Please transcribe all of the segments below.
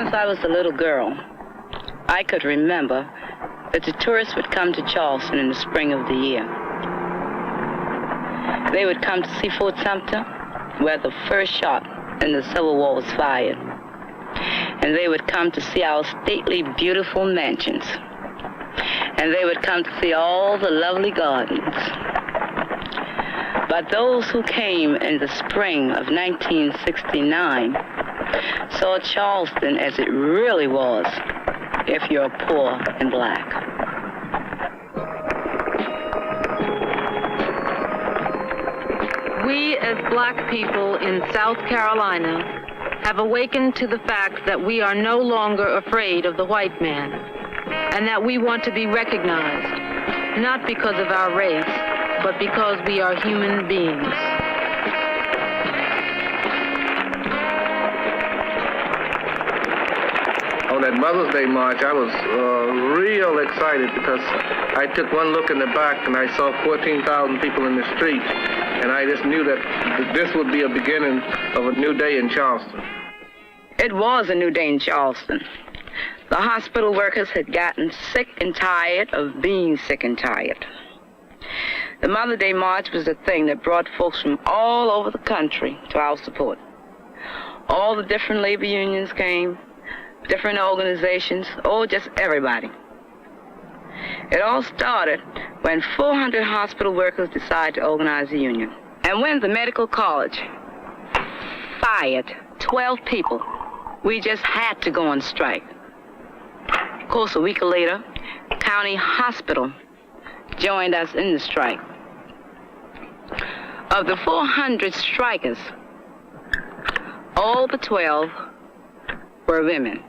Since I was a little girl, I could remember that the tourists would come to Charleston in the spring of the year. They would come to see Fort Sumter, where the first shot in the Civil War was fired. And they would come to see our stately, beautiful mansions. And they would come to see all the lovely gardens. But those who came in the spring of 1969 saw Charleston as it really was if you're poor and black. We as black people in South Carolina have awakened to the fact that we are no longer afraid of the white man, and that we want to be recognized, not because of our race, but because we are human beings. On that Mother's Day march, I was real excited because I took one look in the back and I saw 14,000 people in the street, and I just knew that this would be a beginning of a new day in Charleston. It was a new day in Charleston. The hospital workers had gotten sick and tired of being sick and tired. The Mother's Day March was the thing that brought folks from all over the country to our support. All the different labor unions came, different organizations, just everybody. It all started when 400 hospital workers decided to organize a union. And when the medical college fired 12 people, we just had to go on strike. Of course, a week later, County Hospital joined us in the strike. Of the 400 strikers, all but 12 were women.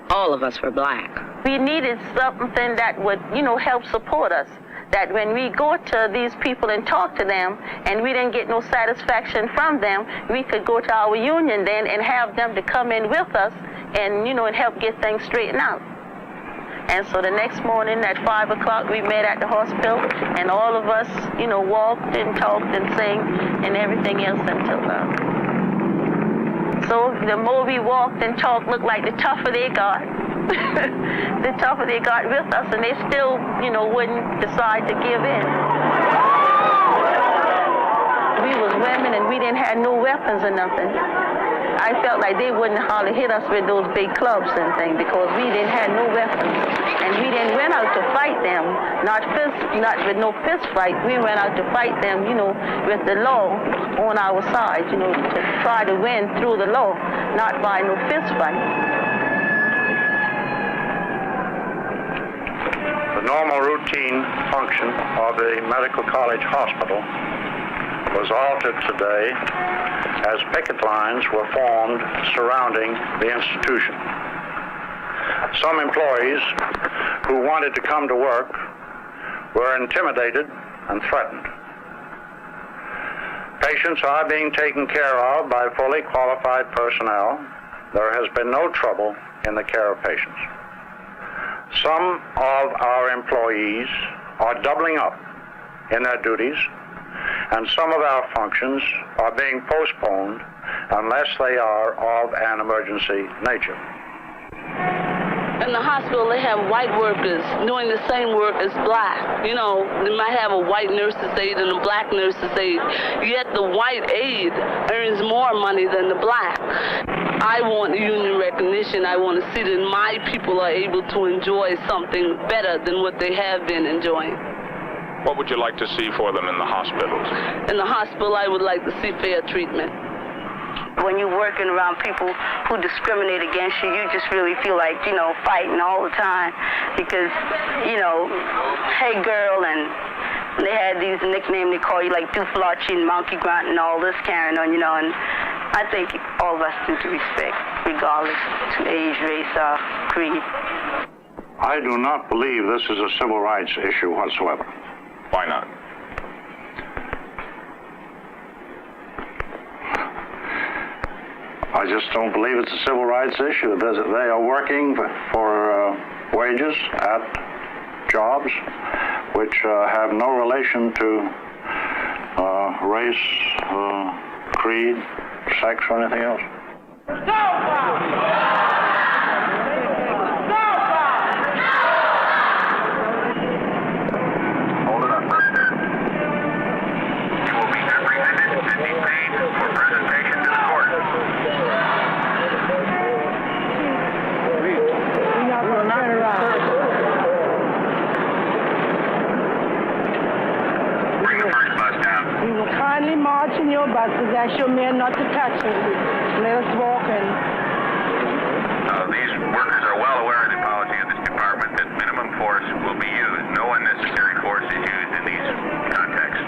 All of us were black. We needed something that would, help support us. That when we go to these people and talk to them and we didn't get no satisfaction from them, we could go to our union then and have them to come in with us and, and help get things straightened out. And so the next morning at 5 o'clock, we met at the hospital, and all of us, walked and talked and sang and everything else until So the more we walked and talked, looked like the tougher they got. The tougher they got with us, and they still, wouldn't decide to give in. We was women, and we didn't have no weapons or nothing. I felt like they wouldn't hardly hit us with those big clubs and things because we didn't have no weapons. And we didn't went out to fight them, not with no fist fight. We went out to fight them, with the law on our side, to try to win through the law, not by no fist fight. The normal routine function of the Medical College Hospital was altered today as picket lines were formed surrounding the institution. Some employees who wanted to come to work were intimidated and threatened. Patients are being taken care of by fully qualified personnel. There has been no trouble in the care of patients. Some of our employees are doubling up in their duties, and some of our functions are being postponed unless they are of an emergency nature. In the hospital, they have white workers doing the same work as black. They might have a white nurse's aide and a black nurse's aide, yet the white aide earns more money than the black. I want union recognition. I want to see that my people are able to enjoy something better than what they have been enjoying. What would you like to see for them in the hospitals? In the hospital, I would like to see fair treatment. When you're working around people who discriminate against you, you just really feel like, fighting all the time because, hey girl, and they had these nicknames they call you like Duflachi and Monkey Grunt and all this carrying on, and I think all of us do to respect, regardless to age, race, or creed. I do not believe this is a civil rights issue whatsoever. Why not? I just don't believe it's a civil rights issue. They are working for wages at jobs which have no relation to race, creed, sex, or anything else. ask your men not to touch us. Let us walk in. These workers are well aware of the policy of this department that minimum force will be used. No unnecessary force is used in these contexts.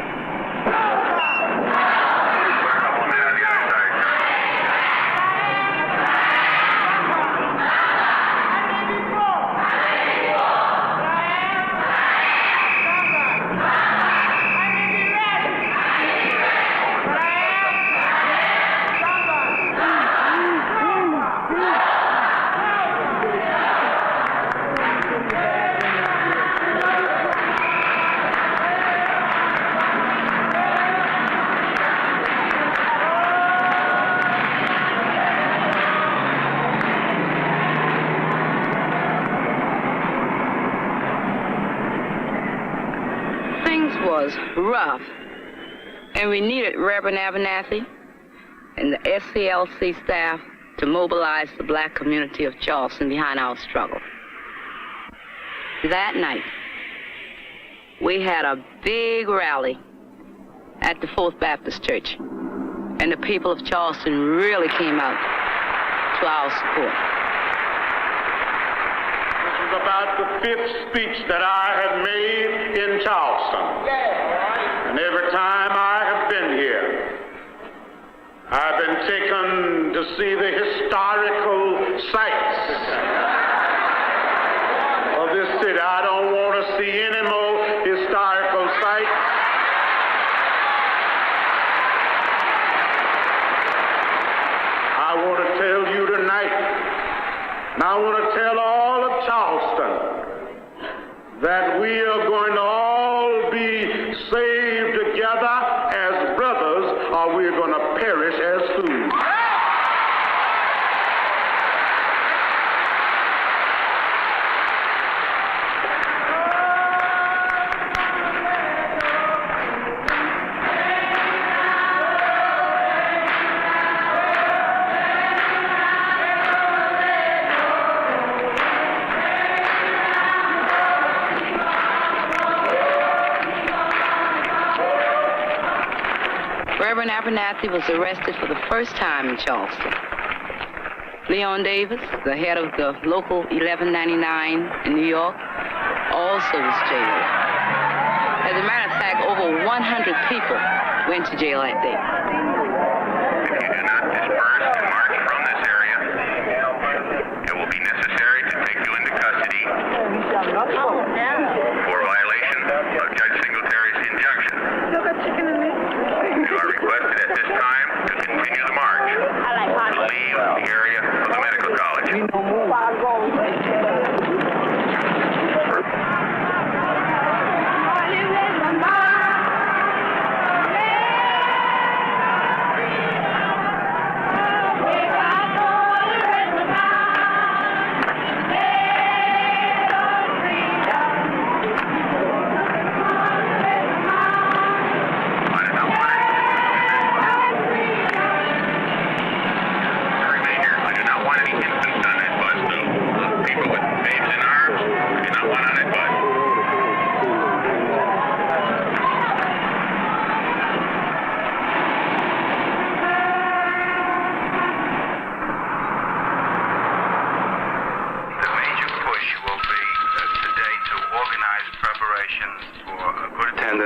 Was rough, and we needed Reverend Abernathy and the SCLC staff to mobilize the black community of Charleston behind our struggle. That night, we had a big rally at the Fourth Baptist Church, and the people of Charleston really came out to our support. About the 5th speech that I have made in Charleston. And every time I have been here, I've been taken to see the historical sites of this city. I don't want to see any more historical sites. I want to tell you tonight, and I want to tell all of Charleston that we are going to all be saved together as brothers, or we're going to perish as fools. Reverend Abernathy was arrested for the first time in Charleston. Leon Davis, the head of the local 1199 in New York, also was jailed. As a matter of fact, over 100 people went to jail that day. If you do not disperse and march from this area, it will be necessary to take you into custody for violation of Judge Singletary's injunction. You are requested at this time to continue the march to leave the area of the medical college.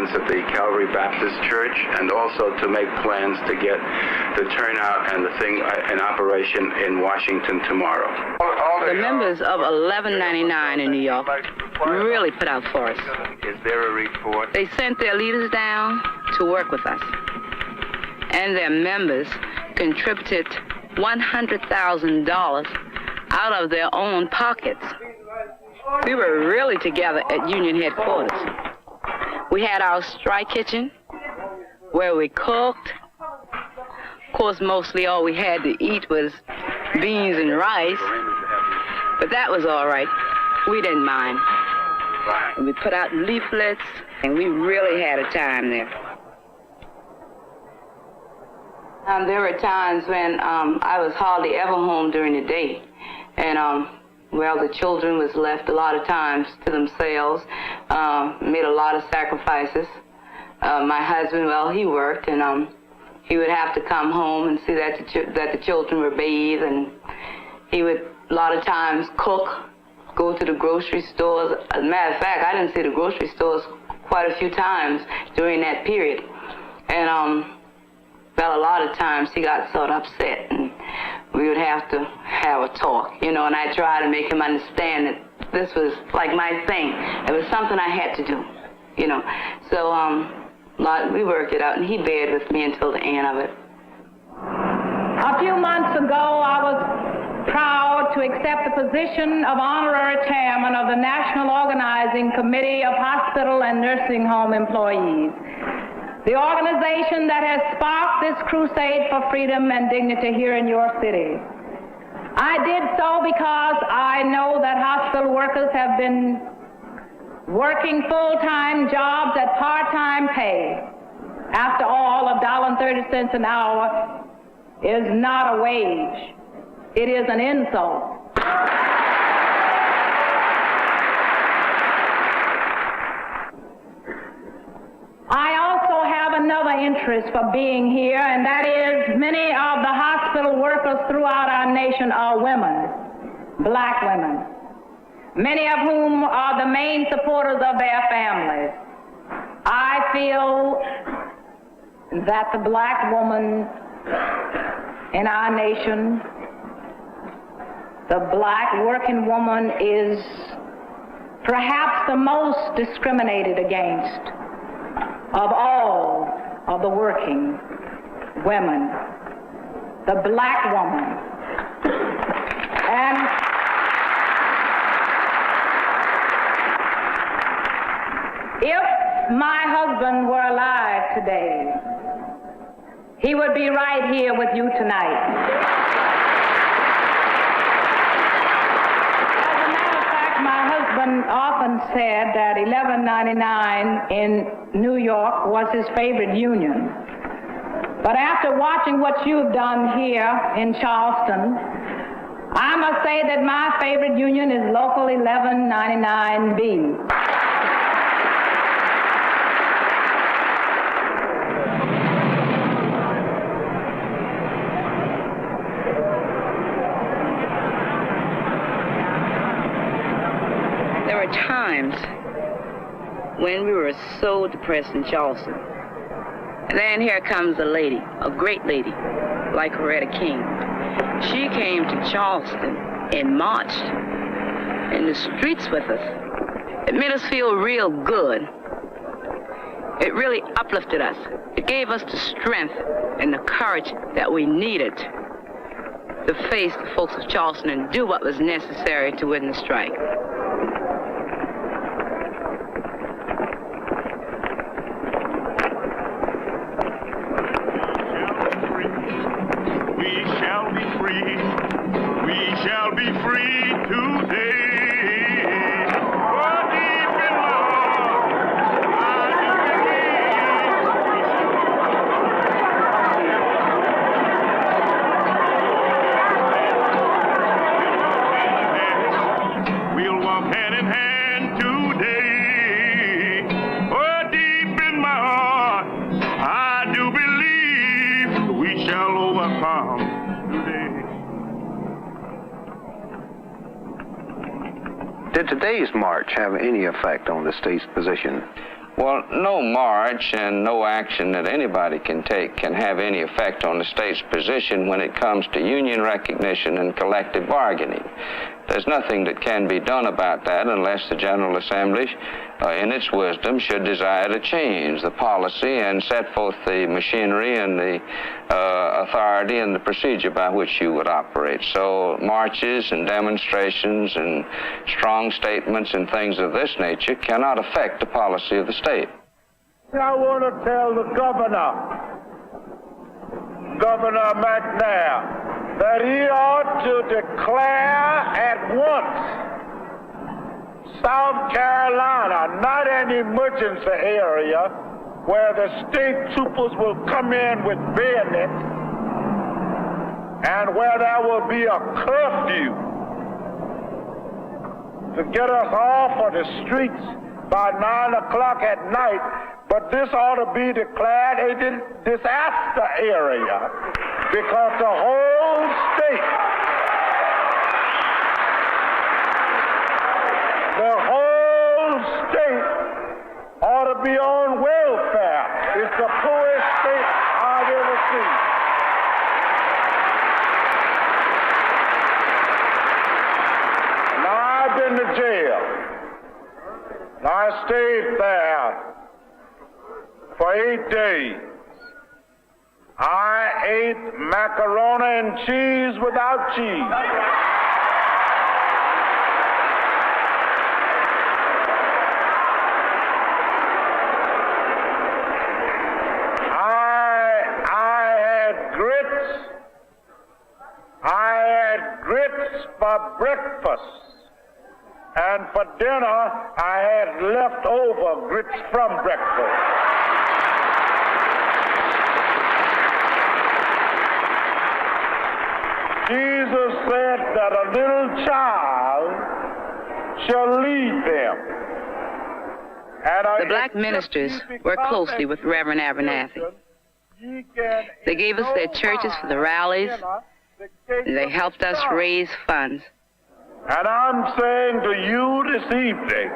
At the Calvary Baptist Church, and also to make plans to get the turnout and the thing in operation in Washington tomorrow. The members of 1199 in New York really put out for us. Is there a report? They sent their leaders down to work with us, and their members contributed $100,000 out of their own pockets. We were really together at Union headquarters. We had our strike kitchen where we cooked. Of course, mostly all we had to eat was beans and rice, but that was all right. We didn't mind. And we put out leaflets, and we really had a time there. There were times when I was hardly ever home during the day, and well, the children was left a lot of times to themselves, made a lot of sacrifices. My husband, well, he worked, and he would have to come home and see that the children were bathed, and he would a lot of times cook, go to the grocery stores. As a matter of fact, I didn't see the grocery stores quite a few times during that period. And well, a lot of times he got sort of upset, and we would have to have a talk, you know, and I tried to make him understand that this was like my thing. It was something I had to do, you know. So we worked it out, and he bared with me until the end of it. A few months ago, I was proud to accept the position of honorary chairman of the National Organizing Committee of Hospital and Nursing Home Employees, the organization that has sparked this crusade for freedom and dignity here in your city. I did so because I know that hospital workers have been working full-time jobs at part-time pay. After all, $1.30 an hour is not a wage. It is an insult. I also have another interest for being here, and that is many of the hospital workers throughout our nation are women, black women, many of whom are the main supporters of their families. I feel that the black woman in our nation, the black working woman, is perhaps the most discriminated against of all of the working women, the black woman. And if my husband were alive today, he would be right here with you tonight. Often said that 1199 in New York was his favorite union. But after watching what you've done here in Charleston, I must say that my favorite union is Local 1199B. Times when we were so depressed in Charleston. And then here comes a lady, a great lady, like Coretta King. She came to Charleston and marched in the streets with us. It made us feel real good. It really uplifted us. It gave us the strength and the courage that we needed to face the folks of Charleston and do what was necessary to win the strike. Did today's march have any effect on the state's position? Well, no march and no action that anybody can take can have any effect on the state's position when it comes to union recognition and collective bargaining. There's nothing that can be done about that unless the General Assembly, in its wisdom, should desire to change the policy and set forth the machinery and the authority and the procedure by which you would operate. So marches and demonstrations and strong statements and things of this nature cannot affect the policy of the state. I want to tell the Governor McNair, that he ought to declare at once South Carolina not an emergency area where the state troopers will come in with bayonets and where there will be a curfew to get us off of the streets by 9 o'clock at night, But this ought to be declared a disaster area because the whole state, ought to be on welfare. It's the poorest state I've ever seen. Now, I've been to jail. Now, I stayed there for 8 days. I ate macaroni and cheese without cheese. For breakfast, and for dinner I had leftover grits from breakfast. Jesus said that a little child shall lead them. And the black ministers worked closely with Reverend Abernathy. They gave us their churches for the rallies, and they helped us raise funds. And I'm saying to you this evening,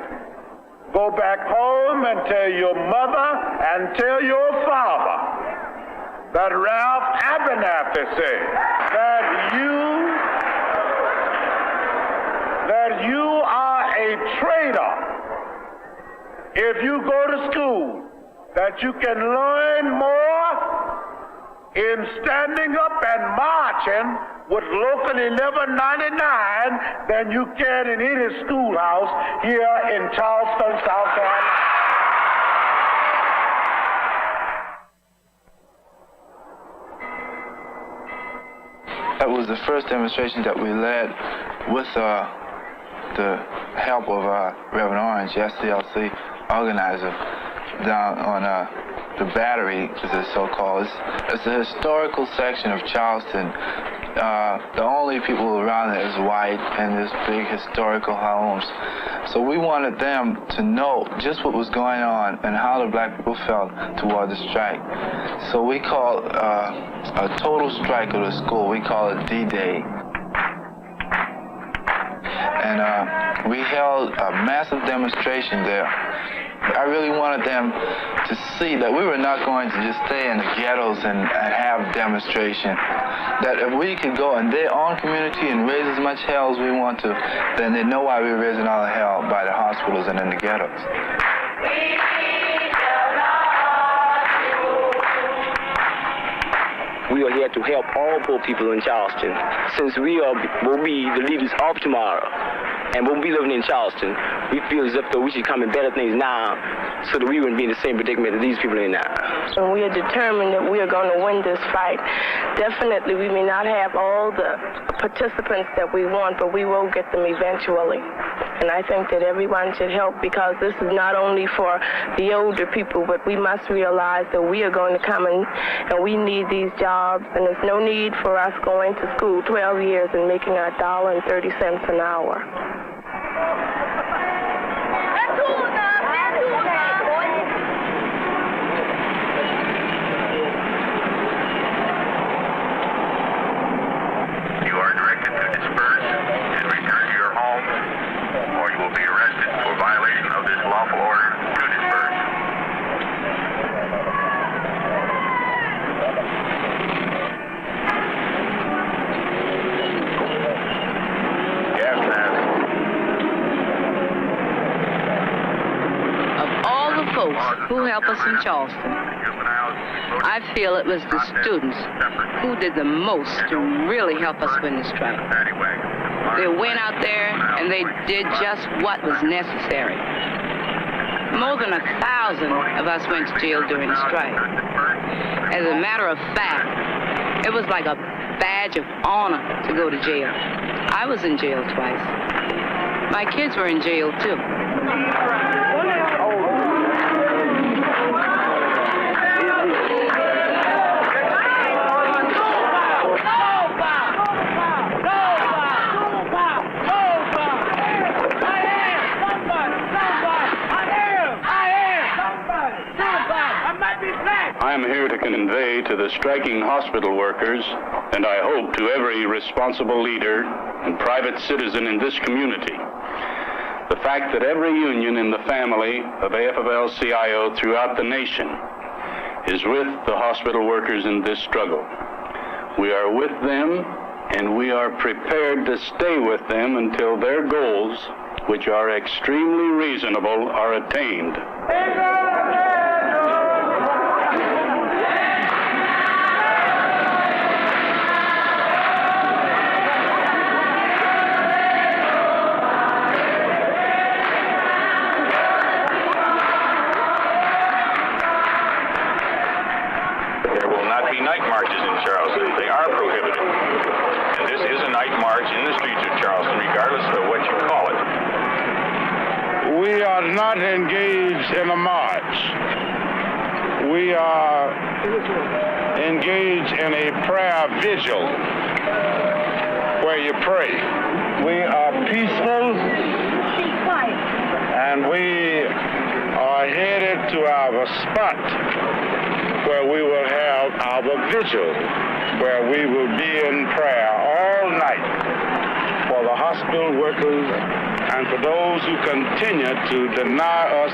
go back home and tell your mother and tell your father that Ralph Abernathy said that you are a traitor if you go to school, that you can learn more in standing up and marching with Local 1199 than you can in any schoolhouse here in Charleston, South Carolina. That was the first demonstration that we led with the help of Reverend Orange, the SCLC organizer, down on the Battery, as it's so-called. It's a historical section of Charleston. The only people around it is white and there's big historical homes. So we wanted them to know just what was going on and how the black people felt toward the strike. So we called a total strike of the school. We call it D-Day. And we held a massive demonstration there. I really wanted them to see that we were not going to just stay in the ghettos and have demonstration. That if we could go in their own community and raise as much hell as we want to, then they know why we're raising all the hell by the hospitals and in the ghettos. We are here to help all poor people in Charleston, since we will be the leaders of tomorrow. And we'll be living in Charleston. We feel as if though we should come in better things now so that we wouldn't be in the same predicament that these people are in now. And we are determined that we are going to win this fight. Definitely, we may not have all the participants that we want, but we will get them eventually. And I think that everyone should help, because this is not only for the older people, but we must realize that we are going to come in and we need these jobs, and there's no need for us going to school 12 years and making $1.30 an hour. Who help us in Charleston. I feel it was the students who did the most to really help us win the strike. They went out there and they did just what was necessary. More than 1,000 of us went to jail during the strike. As a matter of fact, it was like a badge of honor to go to jail. I was in jail twice. My kids were in jail too. I am here to convey to the striking hospital workers, and I hope to every responsible leader and private citizen in this community, the fact that every union in the family of AFL-CIO throughout the nation is with the hospital workers in this struggle. We are with them, and we are prepared to stay with them until their goals, which are extremely reasonable, are attained. There will not be night marches in Charleston. They are prohibited. And this is a night march in the streets of Charleston, regardless of what you call it. We are not engaged in a march. We are engaged in a prayer vigil where you pray. We are peaceful, and we are headed to our spot where we will have our vigil, where we will be in prayer all night for the hospital workers and for those who continue to deny us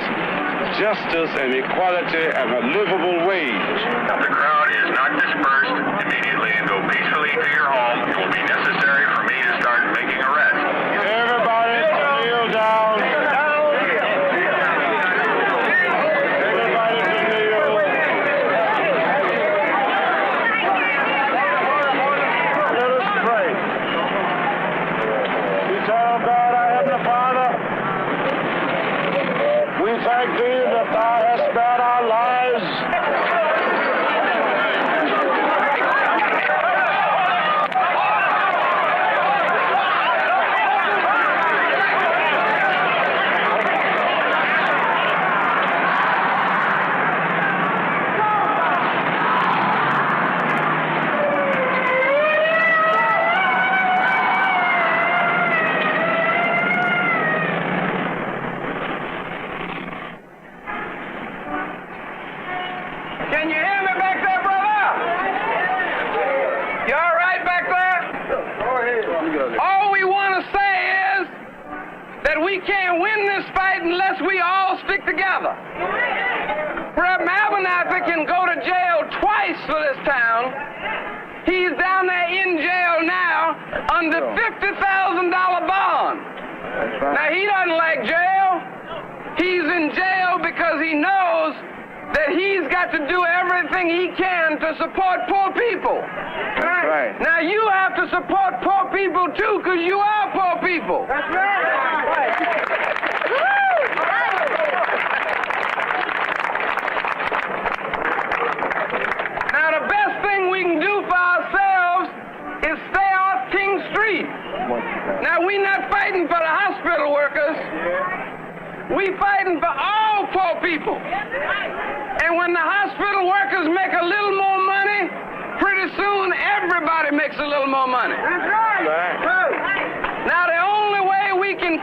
justice and equality and a livable wage. The crowd is not dispersed immediately and go peacefully to your home. It will be necessary for me to start making arrests. Everybody kneel down. Everybody to kneel. Let us pray. Eternal God, our Heavenly Father, we thank Thee that Thou hast spared our lives. Can you hear me back there, brother? You all right back there? All we want to say is that we can't win this fight unless we all stick together. Reverend Abernathy can go to jail twice for this town. He's down there in jail now under $50,000 bond. Now, he doesn't like jail. He's in jail because he knows that he's got to do everything he can to support poor people. That's right. Now, you have to support poor people, too, because you are poor people. That's right. Now, the best thing we can do for ourselves is stay off King Street. Now, we're not fighting for the hospital workers. We're fighting for all poor people. And when the hospital workers make a little more money, pretty soon everybody makes a little more money. That's right. Now, the only way we can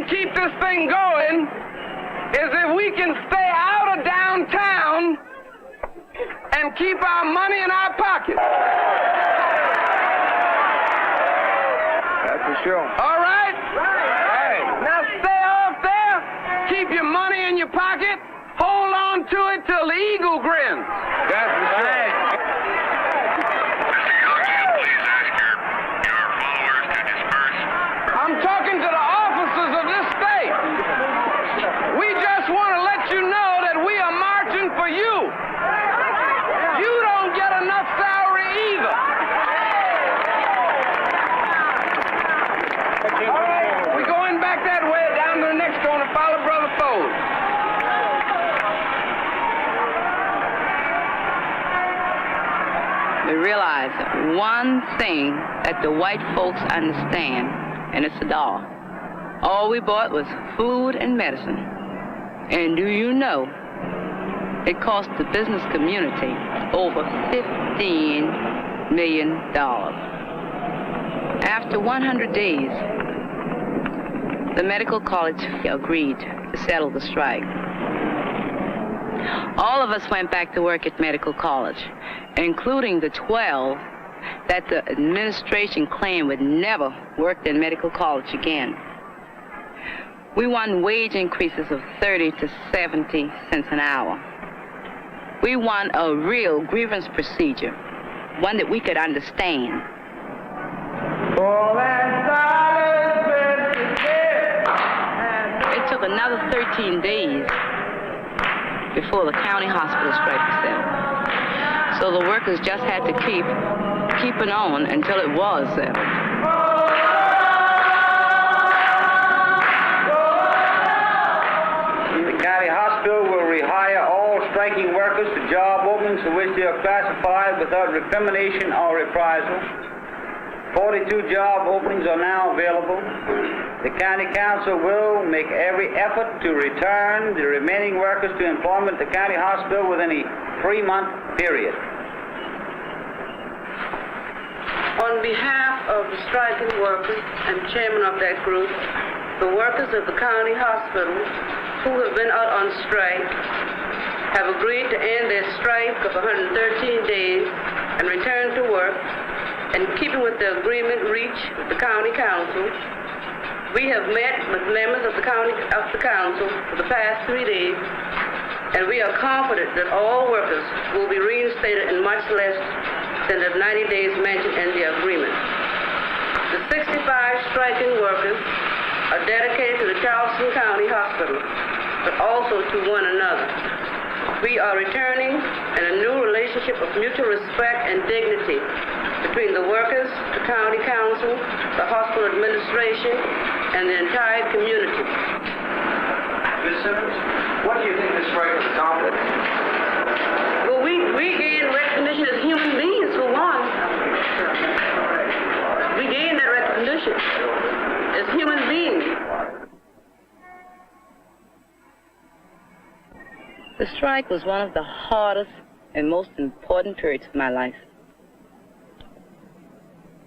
keep this thing going is if we can stay out of downtown and keep our money in our pockets. That's for sure. All right? Now stay off there, keep your money in your pocket, hold on to it till the eagle grins. That's for sure. Mr. Young, please ask your followers to disperse. I'm talking to the officers of this state. We just want to let you know that we are marching for you. You don't get enough salary either. We're going back that way, down to the next corner, follow Brother Ford. We realize one thing that the white folks understand, and it's a dollar. All we bought was food and medicine. And do you know, it cost the business community over $15 million. After 100 days, the medical college agreed to settle the strike. All of us went back to work at medical college, including the 12 that the administration claimed would never work in medical college again. We won wage increases of 30 to 70 cents an hour. We won a real grievance procedure, one that we could understand. It took another 13 days before the county hospital strike was settled. So the workers just had to keep keeping on until it was settled. The county hospital will rehire all striking workers to job openings for which they are classified without recrimination or reprisal. 42 job openings are now available. The county council will make every effort to return the remaining workers to employment at the county hospital within a 3-month period. On behalf of the striking workers and chairman of that group, the workers of the county hospital who have been out on strike have agreed to end their strike of 113 days and return to work. In keeping with the agreement reached with the county council, we have met with members of the council for the past 3 days, and we are confident that all workers will be reinstated in much less than the 90 days mentioned in the agreement. The 65 striking workers are dedicated to the Charleston County Hospital, but also to one another. We are returning in a new relationship of mutual respect and dignity between the workers, the county council, the hospital administration, and the entire community. Ms. Simmons, what do you think this strike has accomplished? Well, we gained recognition as human beings, for one. We gained that recognition as human beings. The strike was one of the hardest and most important periods of my life.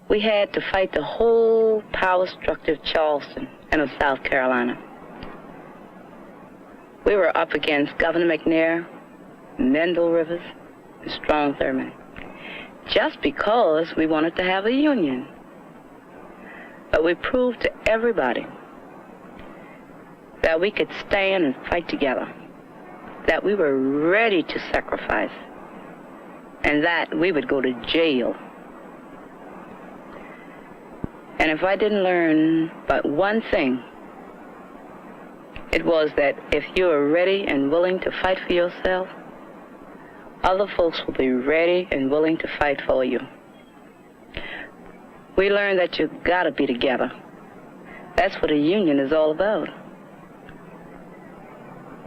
We had to fight the whole power structure of Charleston and of South Carolina. We were up against Governor McNair, Mendel Rivers, and Strom Thurmond, just because we wanted to have a union. But we proved to everybody that we could stand and fight together, that we were ready to sacrifice, and that we would go to jail. And if I didn't learn but one thing, it was that if you are ready and willing to fight for yourself, other folks will be ready and willing to fight for you. We learned that you gotta be together. That's what a union is all about.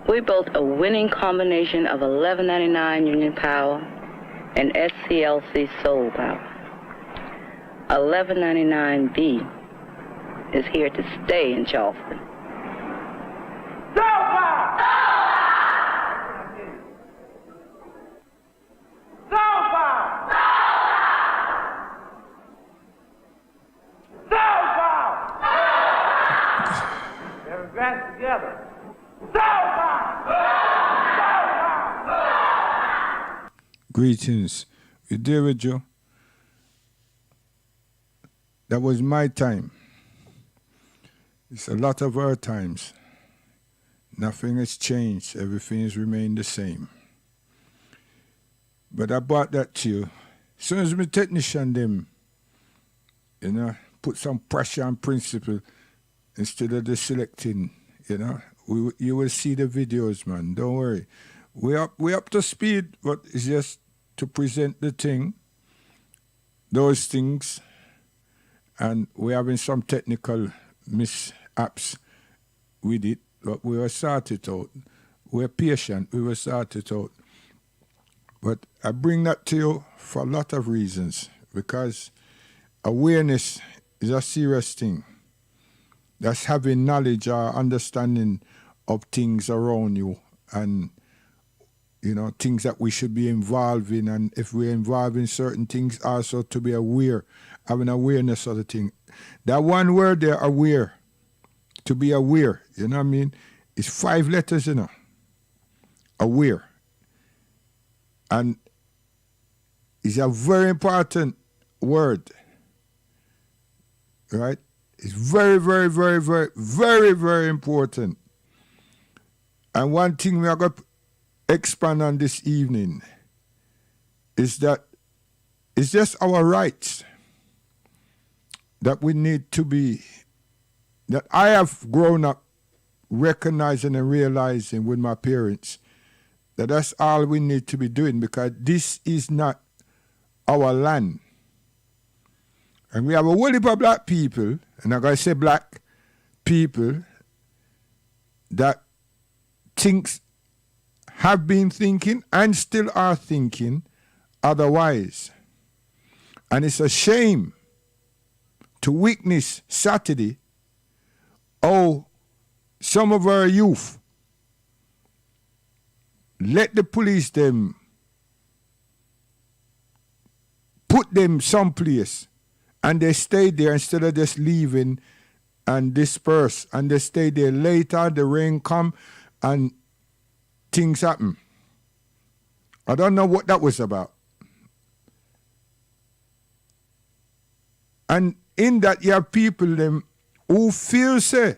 We built a winning combination of 1199 Union Power and SCLC Soul Power. 1199B is here to stay in Charleston. Greetings. You there with you? That was my time. It's a lot of our times. Nothing has changed. Everything has remained the same. But I brought that to you. As soon as my technician them, put some pressure on principle instead of the selecting, you will see the videos, man. Don't worry. We up to speed, but it's just to present the thing, those things, and we're having some technical mishaps with it, but we will sort it out. We're patient, we will sort it out. But I bring that to you for a lot of reasons, because awareness is a serious thing. That's having knowledge or understanding of things around you and things that we should be involved in, and if we're involved in certain things, also to be aware, having awareness of the thing. That one word there, aware, to be aware, you know what I mean? It's 5 letters, Aware. And it's a very important word, right? It's very, very, very, very, very, very important. And one thing we are going to expand on this evening is that it's just our rights that we need to be, that I have grown up recognizing and realizing with my parents, that that's all we need to be doing, because this is not our land. And we have a whole heap of black people, and I'm going to say black people, that have been thinking and still are thinking otherwise. And it's a shame to witness Saturday how some of our youth let the police them put them someplace, and they stay there instead of just leaving and disperse, and they stay there. Later the rain come and things happen. I don't know what that was about. And in that you have people them who feel say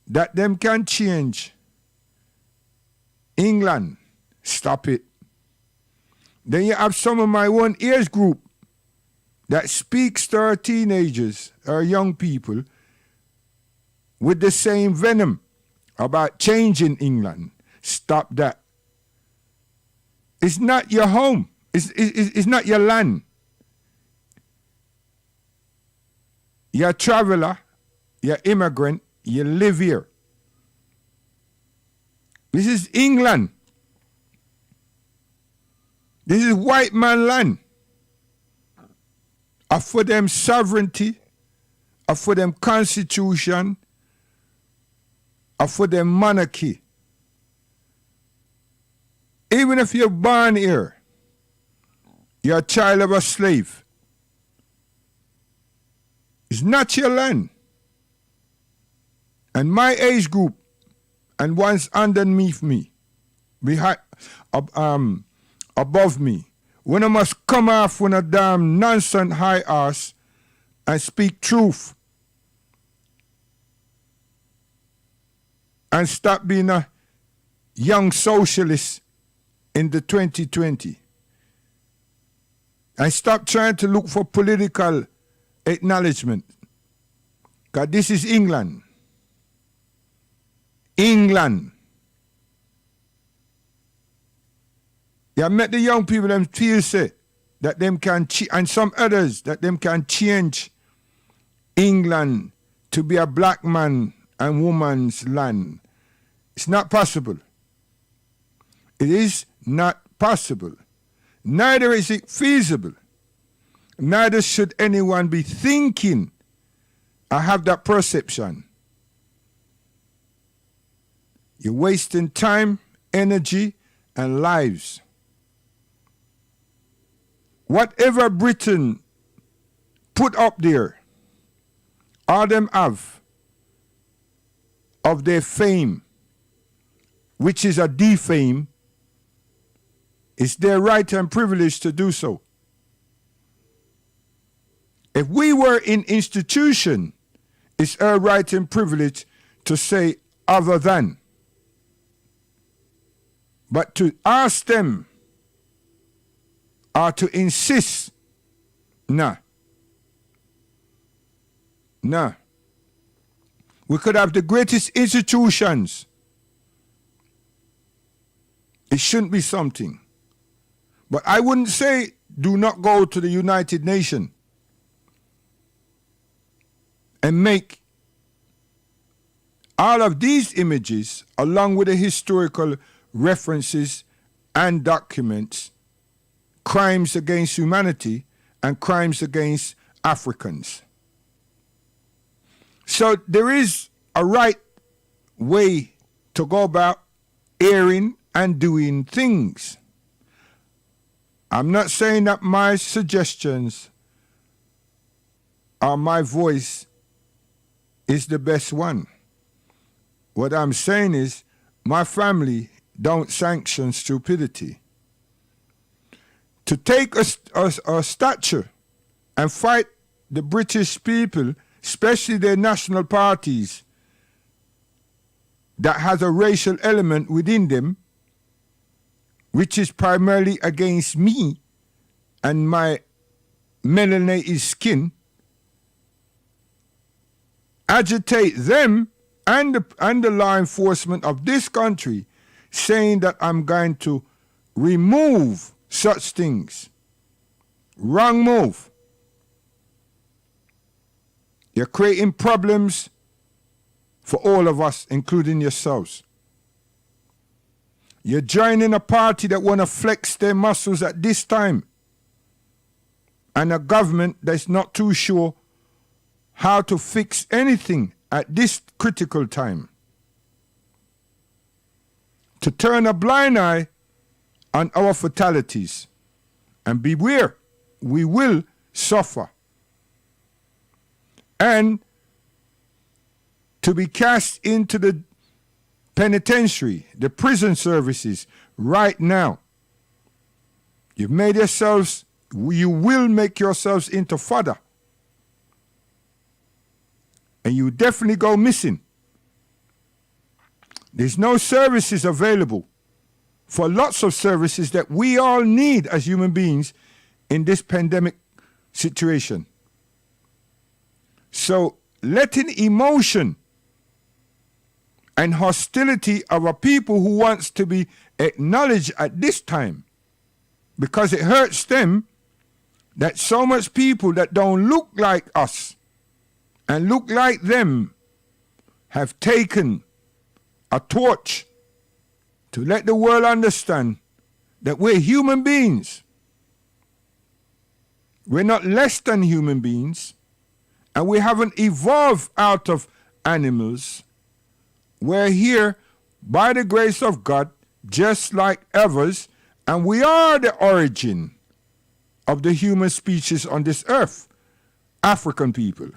that them can change England. Stop it. Then you have some of my own age group that speaks to our teenagers, our young people, with the same venom about changing England. Stop that. It's not your home. It's not your land. You're a traveler, you're an immigrant, you live here. This is England. This is white man land. For them sovereignty, for them constitution, for them monarchy. Even if you're born here, you're a child of a slave. It's not your land. And my age group and ones underneath me, behind, above me, when I must come off when a damn nonsense high ass and speak truth and stop being a young socialist in the 2020 and stop trying to look for political acknowledgement, because this is England. England. You met the young people them feel say that them can and some others that them can change England to be a black man and woman's land. It's not possible. It is not possible. Neither is it feasible. Neither should anyone be thinking or have that perception. You're wasting time, energy, and lives. Whatever Britain put up there, all them have of their fame, which is a defame, it's their right and privilege to do so. If we were in institution, it's our right and privilege to say other than. But to ask them or to insist, nah. Nah. We could have the greatest institutions. It shouldn't be something. But I wouldn't say do not go to the United Nations and make all of these images, along with the historical references and documents, crimes against humanity and crimes against Africans. So there is a right way to go about airing and doing things. I'm not saying that my suggestions or my voice is the best one. What I'm saying is my family don't sanction stupidity. to take a statue and fight the British people, especially their national parties, that has a racial element within them, which is primarily against me and my melanated skin, agitate them and the law enforcement of this country, saying that I'm going to remove such things. Wrong move. You're creating problems for all of us, including yourselves. You're joining a party that want to flex their muscles at this time, and a government that's not too sure how to fix anything at this critical time. To turn a blind eye on our fatalities, and beware, we will suffer. And to be cast into the penitentiary, the prison services right now. You've made yourselves, you will make yourselves into fodder. And you definitely go missing. There's no services available for lots of services that we all need as human beings in this pandemic situation. So letting emotion and hostility of a people who wants to be acknowledged at this time, because it hurts them that so much people that don't look like us and look like them have taken a torch to let the world understand that we're human beings. We're not less than human beings, and we haven't evolved out of animals. We're here by the grace of God, just like others, and we are the origin of the human species on this earth, African people.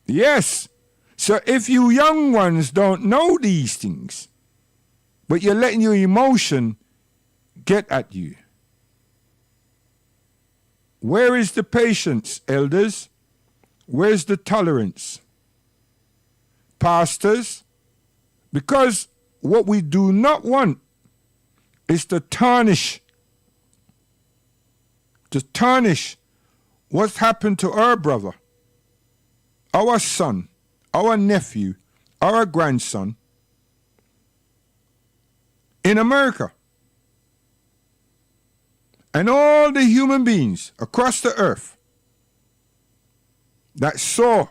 Yes, so if you young ones don't know these things, but you're letting your emotion get at you, where is the patience, elders? Where's the tolerance? Pastors? Because what we do not want is to tarnish what's happened to our brother, our son, our nephew, our grandson in America. And all the human beings across the earth that saw,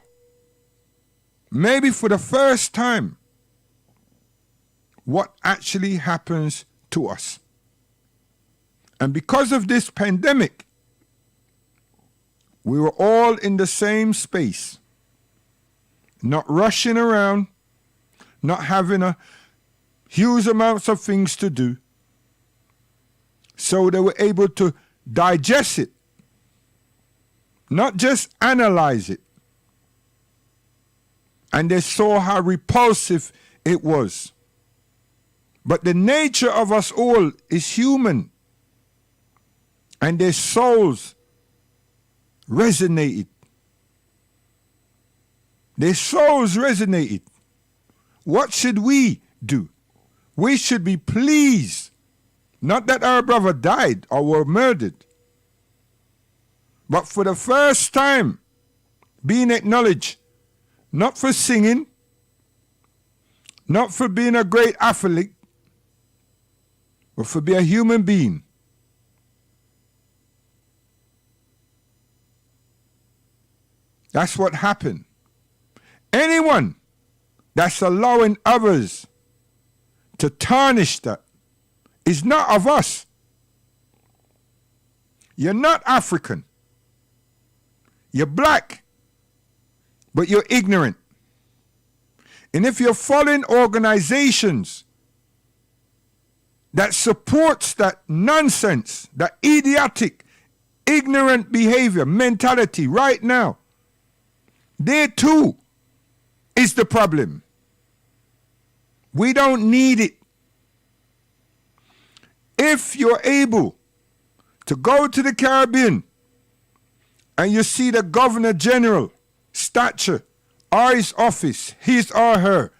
maybe for the first time, what actually happens to us. And because of this pandemic, we were all in the same space, not rushing around, not having a huge amounts of things to do. So they were able to digest it, not just analyze it. And they saw how repulsive it was. But the nature of us all is human. And their souls resonated. Their souls resonated. What should we do? We should be pleased. Not that our brother died or were murdered, but for the first time being acknowledged, not for singing, not for being a great athlete, but for being a human being. That's what happened. Anyone that's allowing others to tarnish that is not of us. You're not African. You're black, but you're ignorant. And if you're following organizations that supports that nonsense, that idiotic, ignorant behavior, mentality right now, there too is the problem. We don't need it. If you're able to go to the Caribbean and you see the Governor General statue or his office, his or her,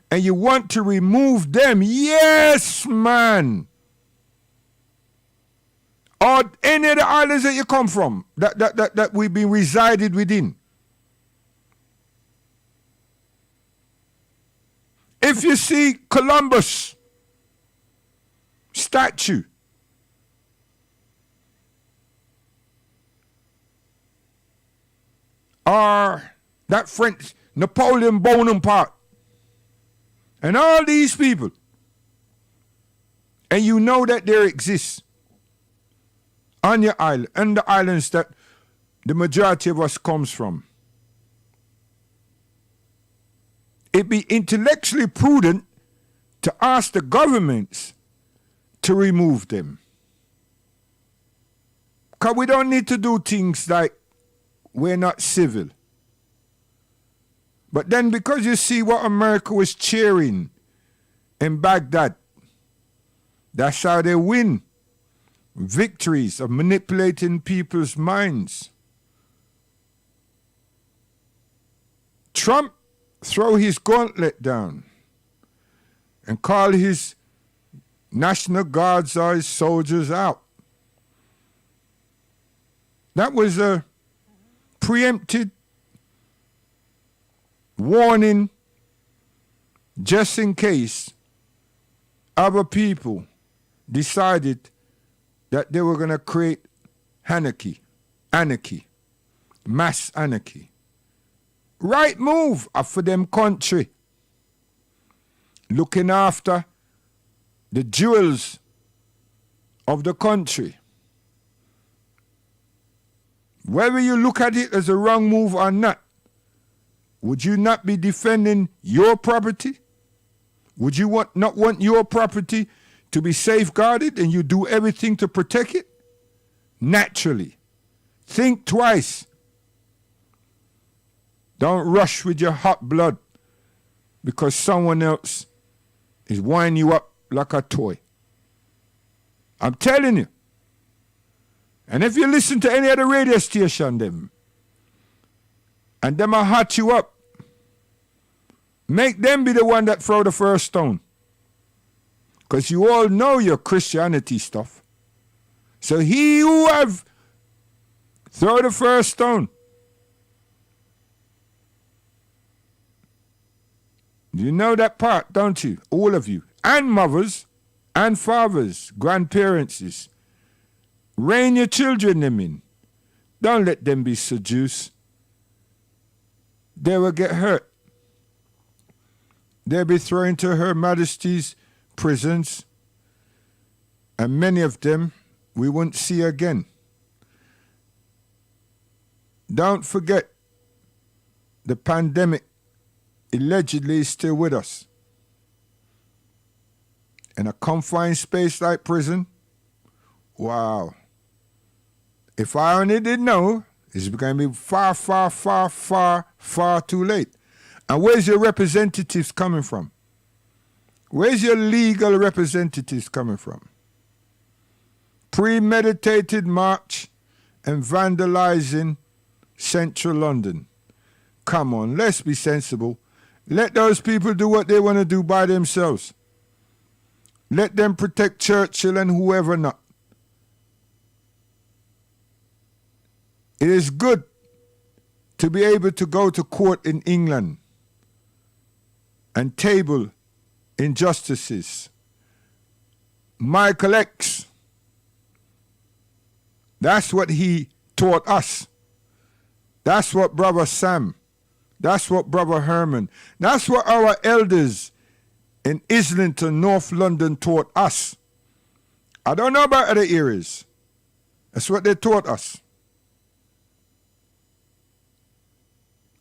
and you want to remove them, yes, man. Or any of the islands that you come from, that we've been resided within. If you see Columbus statue, or that French Napoleon Bonaparte, and all these people, and you know that there exists on your island, and the islands that the majority of us comes from, it'd be intellectually prudent to ask the governments to remove them. Because we don't need to do things like we're not civil. But then because you see what America was cheering in Baghdad, that's how they win victories of manipulating people's minds. Trump throw his gauntlet down and call his National Guards or his soldiers out. That was a preempted warning just in case other people decided that they were going to create anarchy, mass anarchy. Right move for them country. Looking after the jewels of the country. Whether you look at it as a wrong move or not, would you not be defending your property? Would you not want your property to be safeguarded and you do everything to protect it? Naturally. Think twice. Don't rush with your hot blood because someone else is winding you up like a toy. I'm telling you. And if you listen to any other radio station, them, and them will hot you up, make them be the one that throw the first stone. Because you all know your Christianity stuff. So he who have throw the first stone. You know that part, don't you? All of you. And mothers, and fathers, grandparents. Rein your children them in. Don't let them be seduced. They will get hurt. They'll be thrown to Her Majesty's prisons, and many of them we won't see again. Don't forget, the pandemic allegedly is still with us. In a confined space like prison, wow. If I only didn't know, it's going to be far, far, far, far, far too late. And where's your representatives coming from? Where's your legal representatives coming from? Premeditated march and vandalizing central London. Come on, let's be sensible. Let those people do what they want to do by themselves. Let them protect Churchill and whoever not. It is good to be able to go to court in England and table injustices. Michael X, that's what he taught us. That's what Brother Sam, that's what Brother Herman, that's what our elders in Islington, North London taught us. I don't know about other areas. That's what they taught us.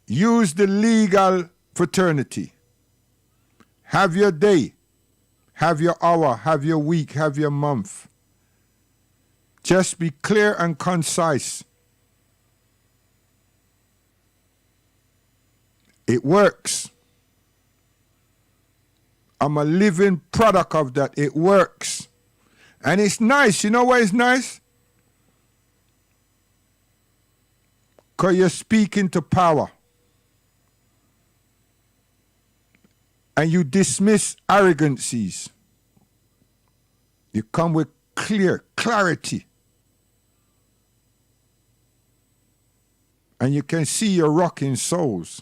Use the legal fraternity. Have your day. Have your hour. Have your week. Have your month. Just be clear and concise. It works. I'm a living product of that. It works. And it's nice. You know why it's nice? because you're speaking to power. And you dismiss arrogancies. You come with clarity. And you can see your rocking souls.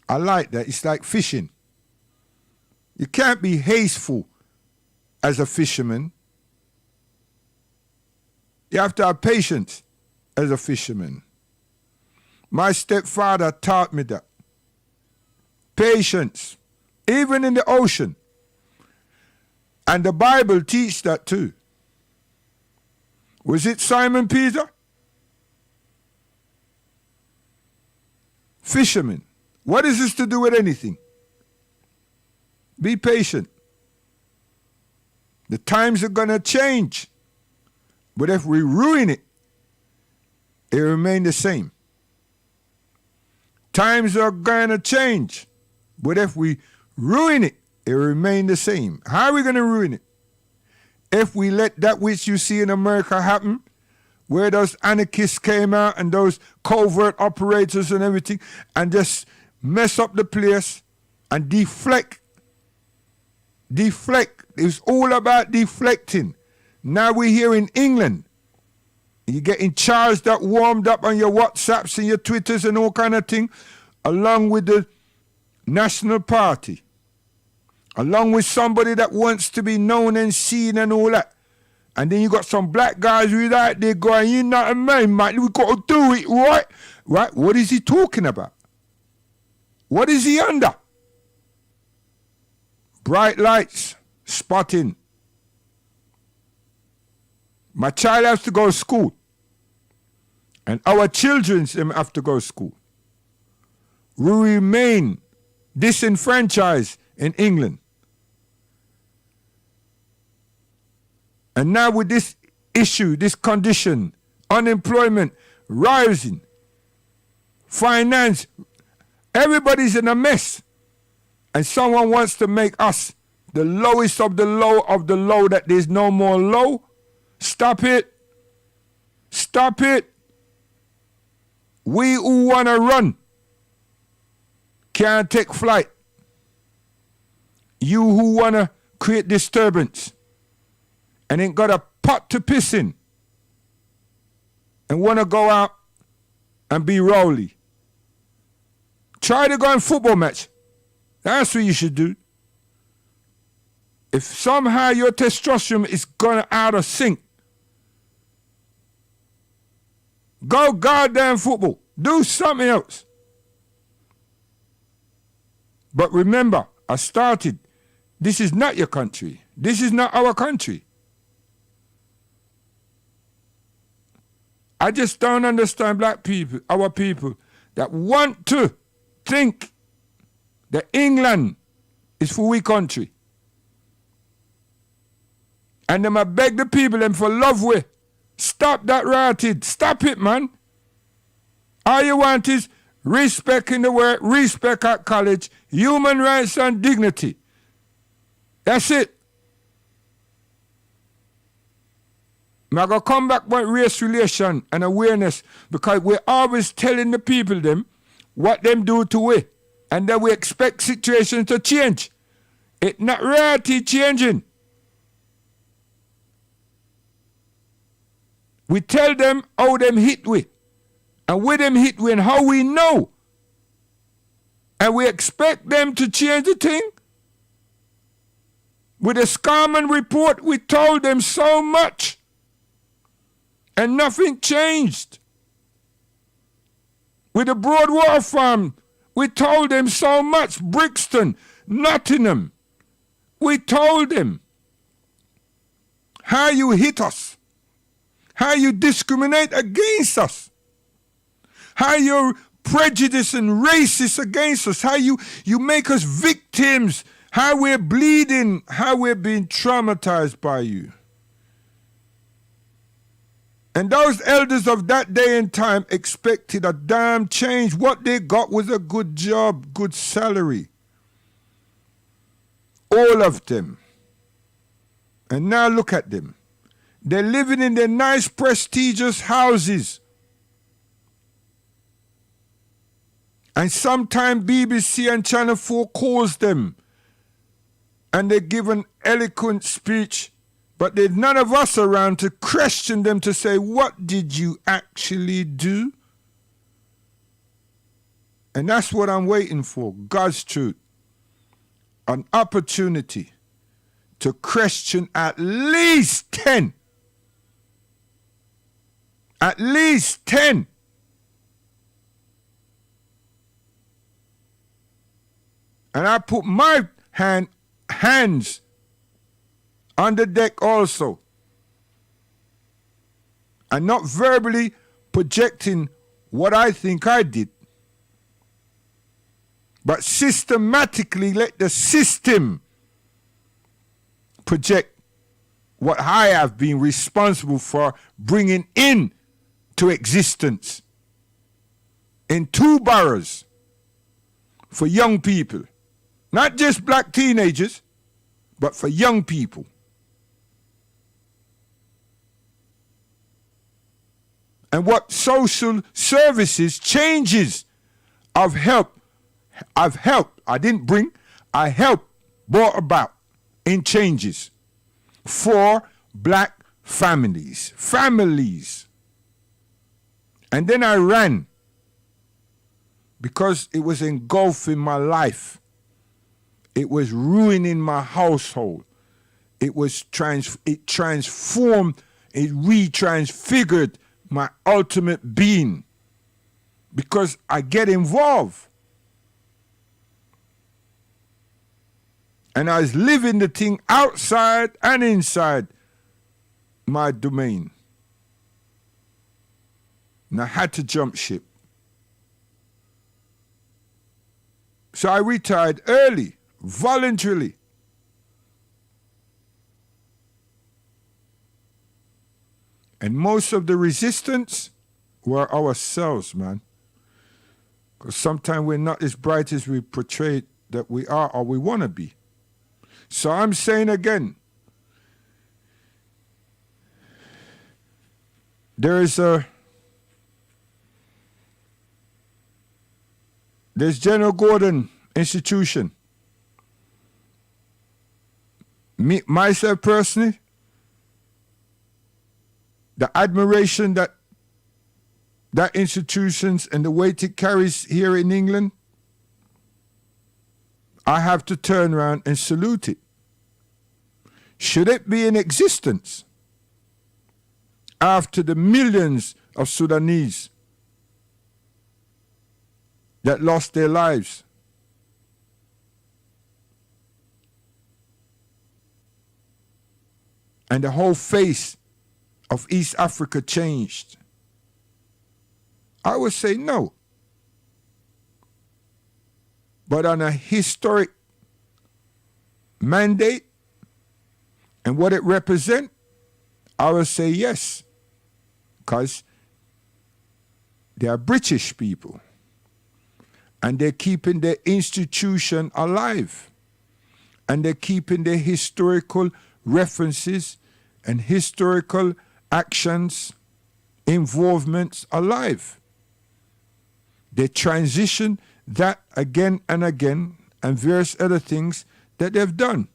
I like that. It's like fishing. You can't be hasteful as a fisherman. You have to have patience as a fisherman. My stepfather taught me that. Patience, even in the ocean. And the Bible teaches that too. Was it Simon Peter? Fisherman. What is this to do with anything? Be patient. The times are going to change. But if we ruin it, it will remain the same. Times are going to change. But if we ruin it, it will remain the same. How are we going to ruin it? If we let that which you see in America happen, where those anarchists came out and those covert operators and everything, and just mess up the place and deflect. Deflect. It's all about deflecting. Now we're here in England. You're getting charged up, warmed up on your WhatsApps and your Twitters and all kind of thing, along with the National Party, along with somebody that wants to be known and seen and all that. And then you got some black guys who out there going, you know what I mean, man, we got to do it, right? Right? What is he talking about? What is he under? Bright lights, spotting. My child has to go to school. And our children have to go to school. We remain disenfranchised in England. And now with this issue, this condition, unemployment rising, finance, everybody's in a mess. And someone wants to make us the lowest of the low that there's no more low. Stop it. Stop it. We who want to run can't take flight. You who want to create disturbance and ain't got a pot to piss in and want to go out and be rowdy. Try to go in football match. That's what you should do. If somehow your testosterone is going out of sync, go goddamn football. Do something else. But remember, I started, this is not your country. This is not our country. I just don't understand black people, our people, that want to think that England is for we country. And them I beg the people them for love with. Stop that rotted. Stop it, man. All you want is respect in the work, respect at college, human rights and dignity. That's it. I'm going to come back with race relation and awareness because we're always telling the people them what them do to we. And then we expect situations to change. It's not reality changing. We tell them how them hit we. And where them hit we and how we know. And we expect them to change the thing. With the Scarman report, we told them so much. And nothing changed. With the Broadwater Farm, we told them so much. Brixton, Nottingham. We told them how you hit us. How you discriminate against us. How you're prejudiced and racist against us. How you make us victims. How we're bleeding. How we're being traumatized by you. And those elders of that day and time expected a damn change. What they got was a good job, good salary. All of them. And now look at them. They're living in their nice, prestigious houses. And sometimes BBC and Channel 4 calls them and they give an eloquent speech, but there's none of us around to question them to say, what did you actually do? And that's what I'm waiting for, God's truth. An opportunity to question at least 10. At least 10. And I put my hands on the deck also. And not verbally projecting what I think I did, but systematically let the system project what I have been responsible for bringing in to existence in 2 boroughs for young people. Not just black teenagers, but for young people. And what social services changes of help I've helped, I didn't bring, I helped, brought about in changes for black families. And then I ran because it was engulfing my life. It was ruining my household. It transformed, it retransfigured my ultimate being because I get involved. And I was living the thing outside and inside my domain. And I had to jump ship. So I retired early, voluntarily. And most of the resistance were ourselves, man. Because sometimes we're not as bright as we portray that we are or we want to be. So I'm saying again, there's General Gordon Institution. Myself personally, the admiration that institutions and the weight it carries here in England, I have to turn around and salute it. Should it be in existence after the millions of Sudanese that lost their lives? And the whole face of East Africa changed? I would say no. But on a historic mandate and what it represents, I would say yes. Because they are British people. And they're keeping their institution alive. And they're keeping their historical references and historical actions, involvements alive. They transition that again and again, and various other things that they've done.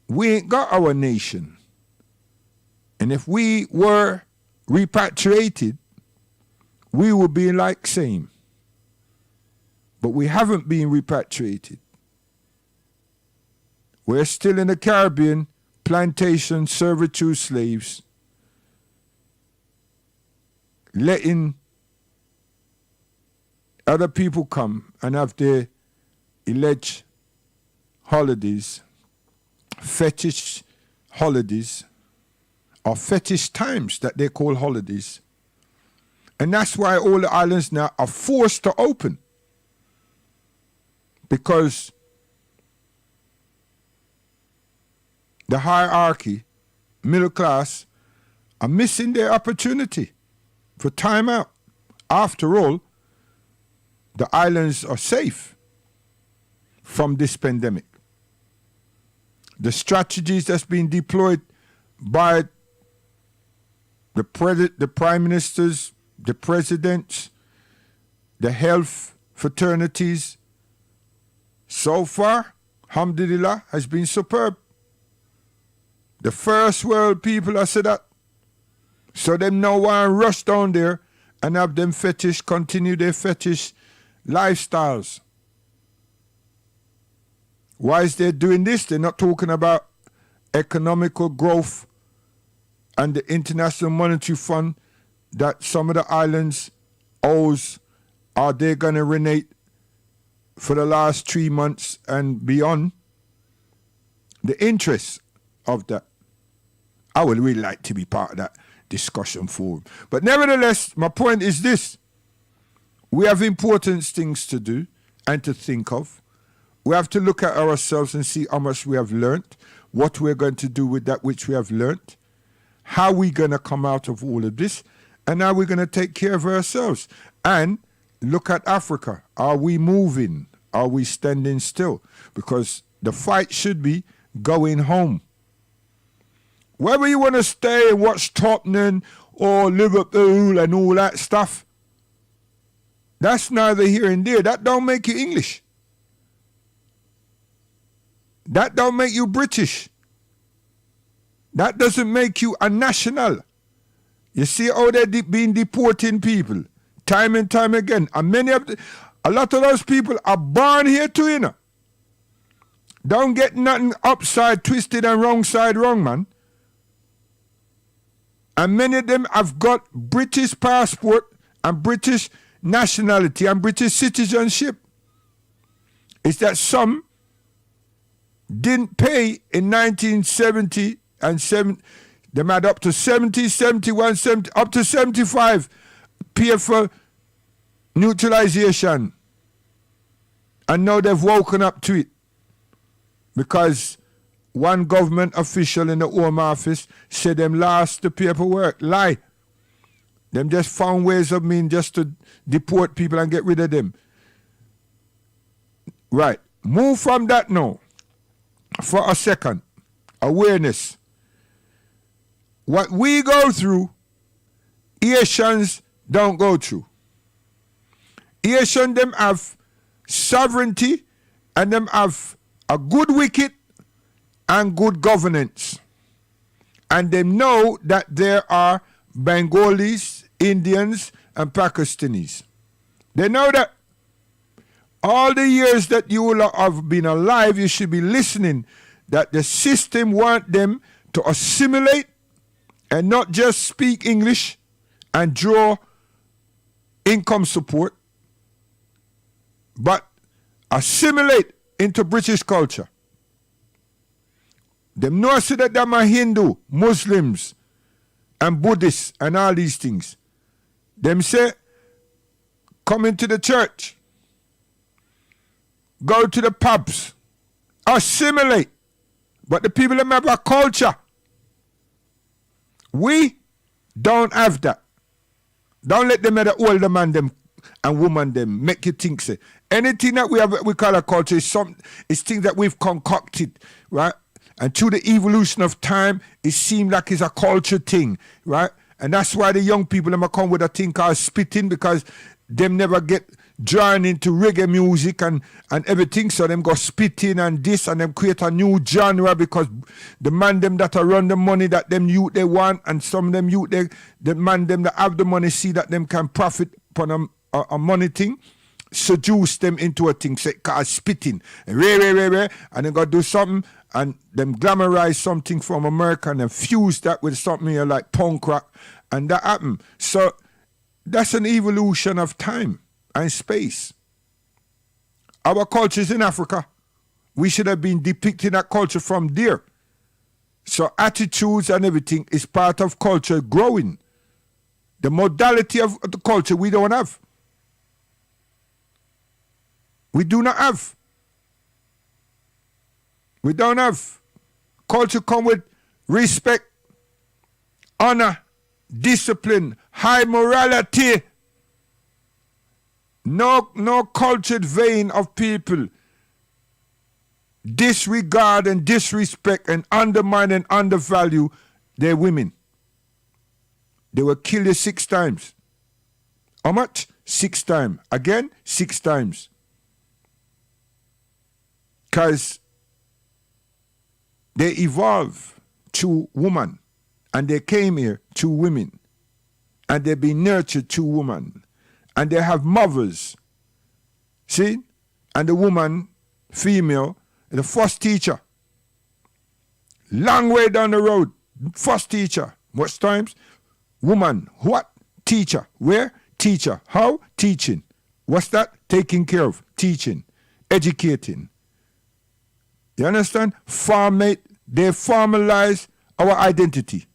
We ain't got our nation. And if we were repatriated, we would be like same. But we haven't been repatriated. We're still in the Caribbean, plantation, servitude slaves, letting other people come and have their alleged holidays, fetish holidays, or fetish times that they call holidays. And that's why all the islands now are forced to open. Because the hierarchy, middle class, are missing their opportunity for time out. After all, the islands are safe from this pandemic. The strategies that's been deployed by the prime ministers the presidents, the health fraternities, so far, alhamdulillah, has been superb. The first world people have said that. So them now want to rush down there and have them fetish, continue their fetish lifestyles. Why is they doing this? They're not talking about economical growth and the International Monetary Fund that some of the islands owes. Are they going to renege for the last 3 months and beyond? The interest of that. I would really like to be part of that discussion forum. But nevertheless, my point is this. We have important things to do and to think of. We have to look at ourselves and see how much we have learnt, what we're going to do with that which we have learnt, how we're going to come out of all of this, and how we're going to take care of ourselves. And look at Africa. Are we moving? Are we standing still? Because the fight should be going home. Whether you want to stay and watch Tottenham or Liverpool and all that stuff, that's neither here and there. That don't make you English. That don't make you British. That doesn't make you a national. You see how they're been deporting people time and time again. And a lot of those people are born here too, you know. Don't get nothing upside twisted and wrong side wrong, man. And many of them have got British passport and British nationality and British citizenship. It's that some didn't pay in 1970 and they had up to 70, 71, 70, up to 75 pay for neutralization. And now they've woken up to it because one government official in the Home Office said them lost the paperwork. Lie. Them just found ways of just to deport people and get rid of them. Right. Move from that now. For a second. Awareness. What we go through, Haitians don't go through. Haitians, them have sovereignty and them have a good wicket and good governance. And they know that there are Bengalis, Indians, and Pakistanis. They know that. All the years that you will have been alive, you should be listening that the system want them to assimilate and not just speak English and draw income support, but assimilate into British culture. Them know say that them are Hindu, Muslims, and Buddhists, and all these things. Them say, come into the church, go to the pubs, assimilate. But the people them have a culture. We don't have that. Don't let them have the older man them and woman them make you think say anything that we call a culture is things that we've concocted, right? And through the evolution of time, it seemed like it's a culture thing, right? And that's why the young people them come with a thing called spitting, because them never get drawn into reggae music and everything, so them go spitting and this, and them create a new genre because the man them that are run the money that them youth they want, and some of them youth the man them that have the money see that them can profit upon a money thing, seduce them into a thing say called spitting, and then go do something and them glamorize something from America and then fuse that with something here like punk rock, and that happen. So that's an evolution of time and space. Our culture is in Africa. We should have been depicting that culture from there. So attitudes and everything is part of culture growing. The modality of the culture we don't have. We do not have. We don't have. Culture come with respect, honor, discipline, high morality. No cultured vein of people disregard and disrespect and undermine and undervalue their women. They will kill you 6 times. How much? 6 times. Again, 6 times. Because they evolved through woman, and they came here through women, and they've been nurtured through woman, and they have mothers. See? And the woman, female, the first teacher. Long way down the road, first teacher. Most times, woman, what? Teacher. Where? Teacher. How? Teaching. What's that? Taking care of. Teaching. Educating. You understand? They formalize our identity.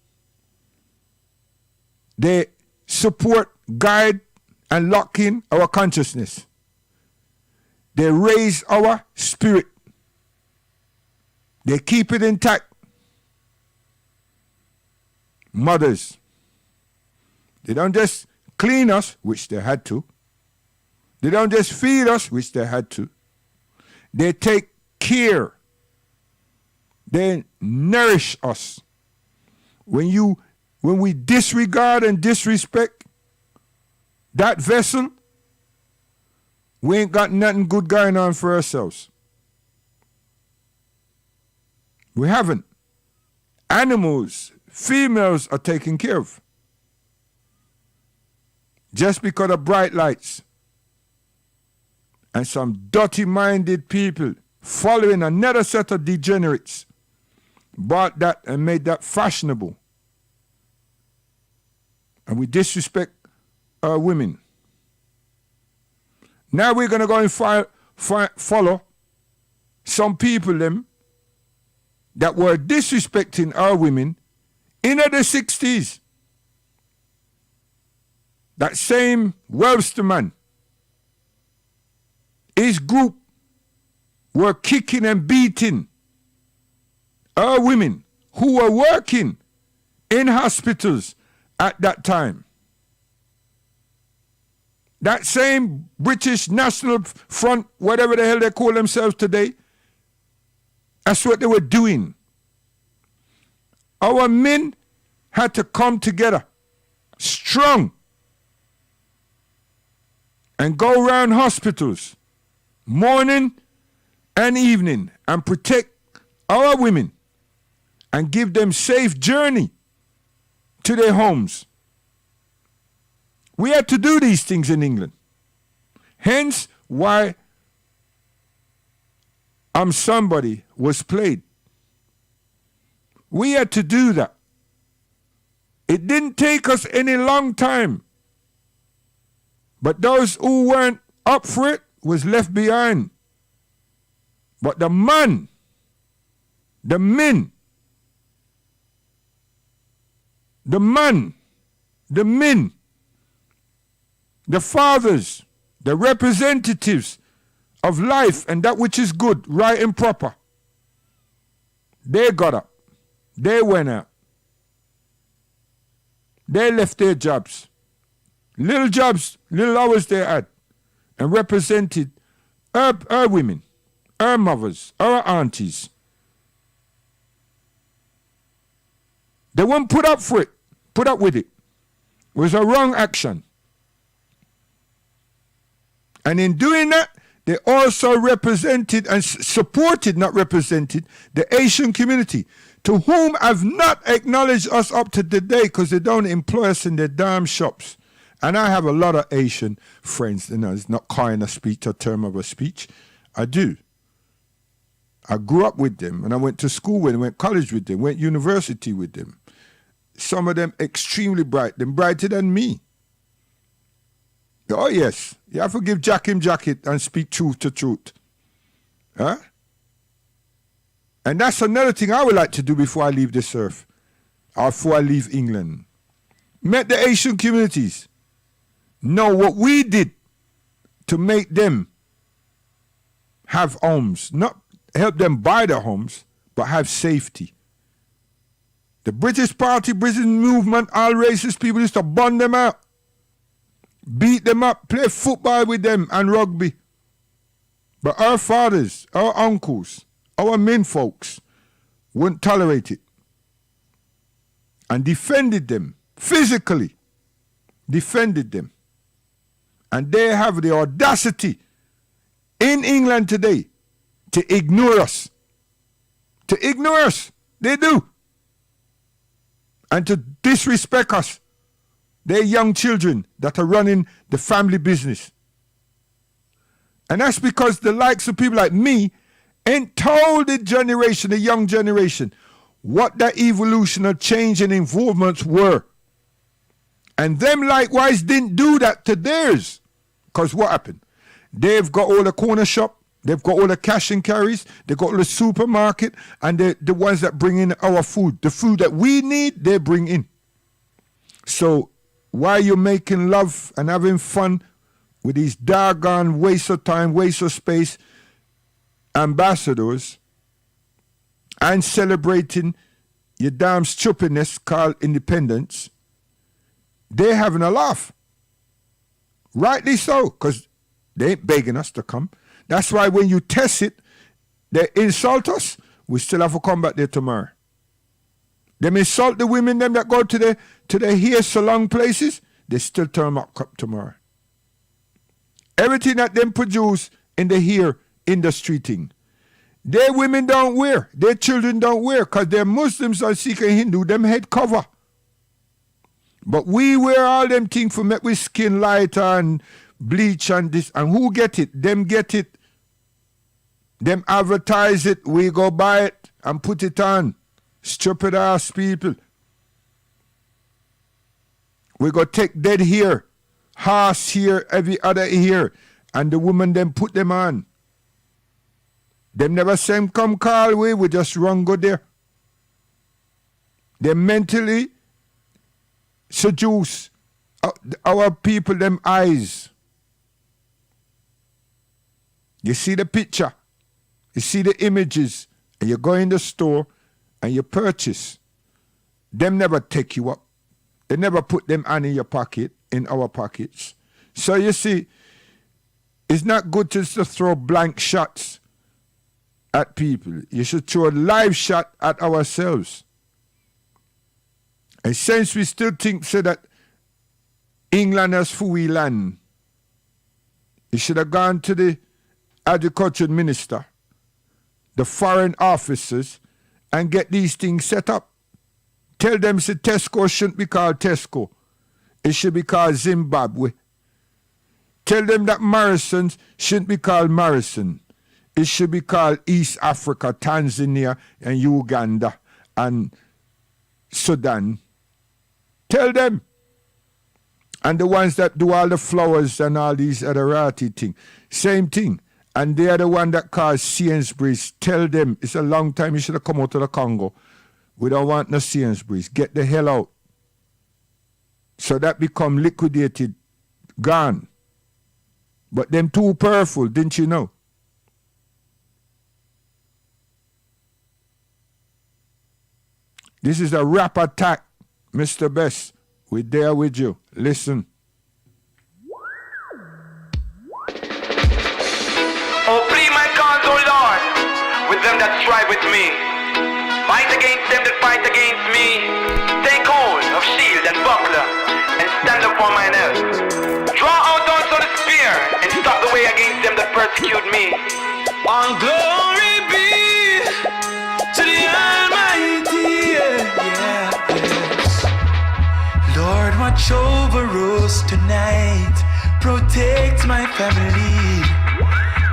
They support, guide, and lock in our consciousness. They raise our spirit. They keep it intact. Mothers. They don't just clean us, which they had to. They don't just feed us, which they had to. They take care. They nourish us. When we disregard and disrespect that vessel, we ain't got nothing good going on for ourselves. We haven't. Animals, females are taken care of. Just because of bright lights and some dirty-minded people following another set of degenerates bought that and made that fashionable. And we disrespect our women. Now we're going to go and follow some people them that were disrespecting our women in the 60s. That same Webster man, his group were kicking and beating our women who were working in hospitals at that time. That same British National Front, whatever the hell they call themselves today, that's what they were doing. Our men had to come together, strong, and go around hospitals morning and evening and protect our women and give them safe journey to their homes. We had to do these things in England. Hence why I'm Somebody was played. We had to do that. It didn't take us any long time. But those who weren't up for it was left behind. But the man, the men, the man, the men, the fathers, the representatives of life and that which is good, right and proper, they got up. They went out. They left their jobs. Little jobs, little hours they had, and represented our women, our mothers, our aunties. They won't put up for it, put up with it. It was a wrong action. And in doing that, they also represented and supported, not represented, the Asian community, to whom have not acknowledged us up to today because they don't employ us in their damn shops. And I have a lot of Asian friends. You know, it's not kind of speech or term of a speech. I do. I grew up with them, and I went to school with them, went college with them, went university with them. Some of them extremely bright, them brighter than me. Oh, yes. You have to give Jack him jacket and speak truth to truth. Huh? And that's another thing I would like to do before I leave this earth, or before I leave England. Met the Asian communities. Know what we did to make them have homes. Not help them buy their homes, but have safety. The British Party, British movement, all racist people used to burn them out. Beat them up, play football with them and rugby. But our fathers, our uncles, our men folks wouldn't tolerate it. And defended them, physically defended them. And they have the audacity in England today to ignore us. To ignore us. They do. And to disrespect us. They're young children that are running the family business. And that's because the likes of people like me ain't told the generation, the young generation, what that evolutionary change and involvements were. And them likewise didn't do that to theirs. Because what happened? They've got all the corner shop, they've got all the cash and carries, they've got all the supermarket, and they're the ones that bring in our food. The food that we need, they bring in. So while you're making love and having fun with these doggone waste of time, waste of space ambassadors and celebrating your damn stupidness called independence, they're having a laugh. Rightly so, because they ain't begging us to come. That's why when you test it, they insult us. We still have to come back there tomorrow. They insult the women them that go to the hair salon places. They still turn up tomorrow. Everything that them produce in the hair industry thing, their women don't wear. Their children don't wear because they're Muslims or Sikh and Hindu. Them head cover. But we wear all them things for make we skin lighter and bleach and this. And who get it? Them get it. Them advertise it. We go buy it and put it on. Stupid ass people. We go take dead hair, horse hair, every other hair, and the woman them put them on. Them never say come call we just run go there. They mentally seduce our people, them eyes. You see the picture, you see the images, and you go in the store and you purchase. Them never take you up. They never put them on in your pocket, in our pockets. So you see, it's not good to just throw blank shots at people. You should throw a live shot at ourselves. And since we still think so that England has free land, it should have gone to the agriculture minister, the foreign officers, and get these things set up. Tell them say Tesco shouldn't be called Tesco. It should be called Zimbabwe. Tell them that Morrison's shouldn't be called Morrison. It should be called East Africa, Tanzania, and Uganda, and Sudan. Tell them. And the ones that do all the flowers and all these other ratty things, same thing. And they are the one that cause Sainsbury's. Tell them, it's a long time you should have come out to the Congo. We don't want no Sainsbury's. Get the hell out. So that become liquidated, gone. But them too powerful, didn't you know? This is a rap attack, Mr. Best. We're there with you. Listen. Oh, plead my cause, O Lord, with them that strive with me. Fight against them that fight against me. Take hold of shield and buckler, and stand up for mine help. Draw out also the spear, and stop the way against them that persecute me. All glory be to the Almighty, yes. Lord, watch over us tonight. Protect my family.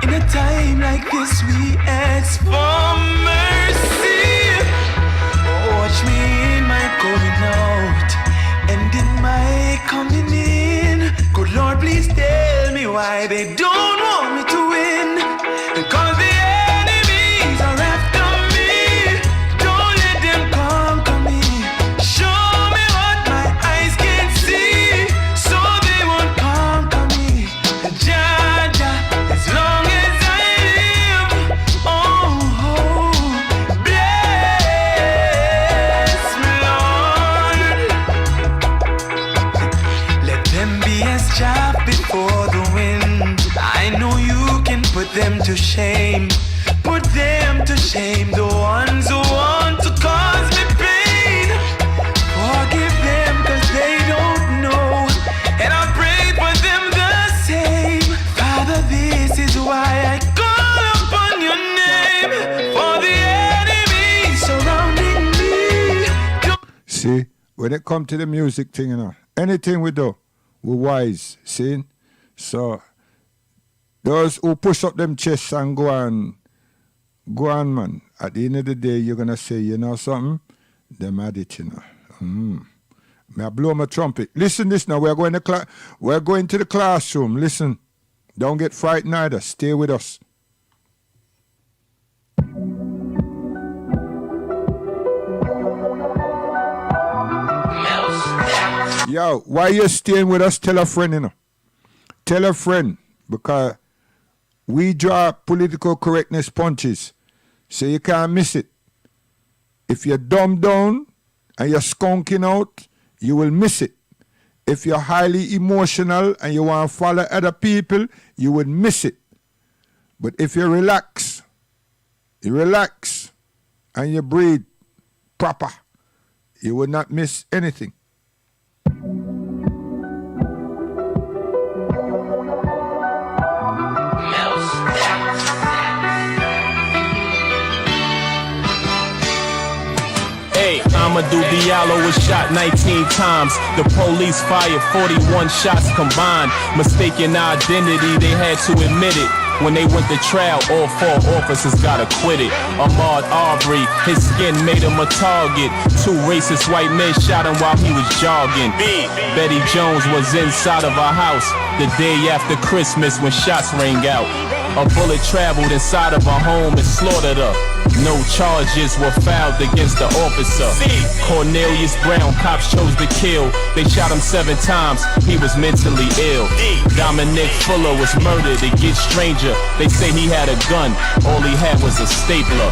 In a time like this, we ask for mercy. Watch me in my going out and in my coming in. Good Lord, please tell me why they don't want me to win. Because the enemies are after me. Don't let them conquer me. Show me what my eyes can see, so they won't conquer me. Jaja, as long as I live, oh, bless me, Lord. Let them be as chaff before the wind. I know you can put them to shame. Put them to shame, the ones who want to cause me pain. Forgive them, cause they don't know, and I pray for them the same. when it come to the music thing, anything we do, we're wise, see? So, those who push up them chests and go on, man. At the end of the day, you're going to say, you know something? Them had it, May I blow my trumpet? Listen this now. We're going to the classroom. Listen. Don't get frightened either. Stay with us. Yo, why you staying with us? Tell a friend, Tell a friend. Because we draw political correctness punches. So you can't miss it. If you're dumbed down and you're skunking out, you will miss it. If you're highly emotional and you want to follow other people, you would miss it. But if you relax and you breathe proper, you will not miss anything. Amadou Diallo was shot 19 times. The police fired 41 shots combined. Mistaken identity, they had to admit it. When they went to trial, all 4 officers got acquitted. Ahmaud Arbery, his skin made him a target. 2 racist white men shot him while he was jogging. Betty Jones was inside of our house the day after Christmas when shots rang out. A bullet traveled inside of her home and slaughtered her. No charges were filed against the officer. Cornelius Brown, cops chose to kill. They shot him 7 times, he was mentally ill. Dominic Fuller was murdered, it gets stranger. They say he had a gun, all he had was a stapler.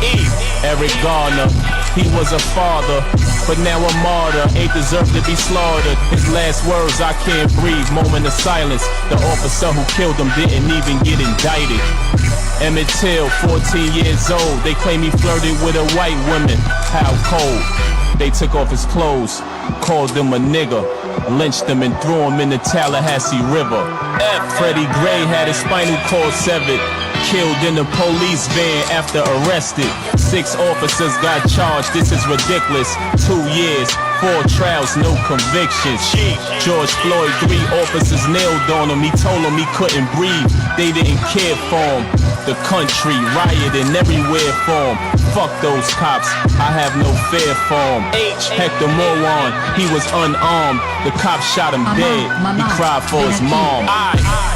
Eric Garner, he was a father, but now a martyr, ain't deserved to be slaughtered. His last words, I can't breathe, moment of silence. The officer who killed him didn't even get indicted. Emmett Till, 14 years old, they claim he flirted with a white woman. How cold. They took off his clothes, called him a nigger, lynched him and threw him in the Tallahassee River. Freddie Gray had his spinal cord severed, killed in the police van after arrested. 6 officers got charged, this is ridiculous. 2 years, 4 trials, no convictions. George Floyd, 3 officers nailed on him. He told them he couldn't breathe, they didn't care for him. The country rioting everywhere for him. Fuck those cops, I have no fear for him. Hector Moran, he was unarmed. The cops shot him dead, he cried for his mom.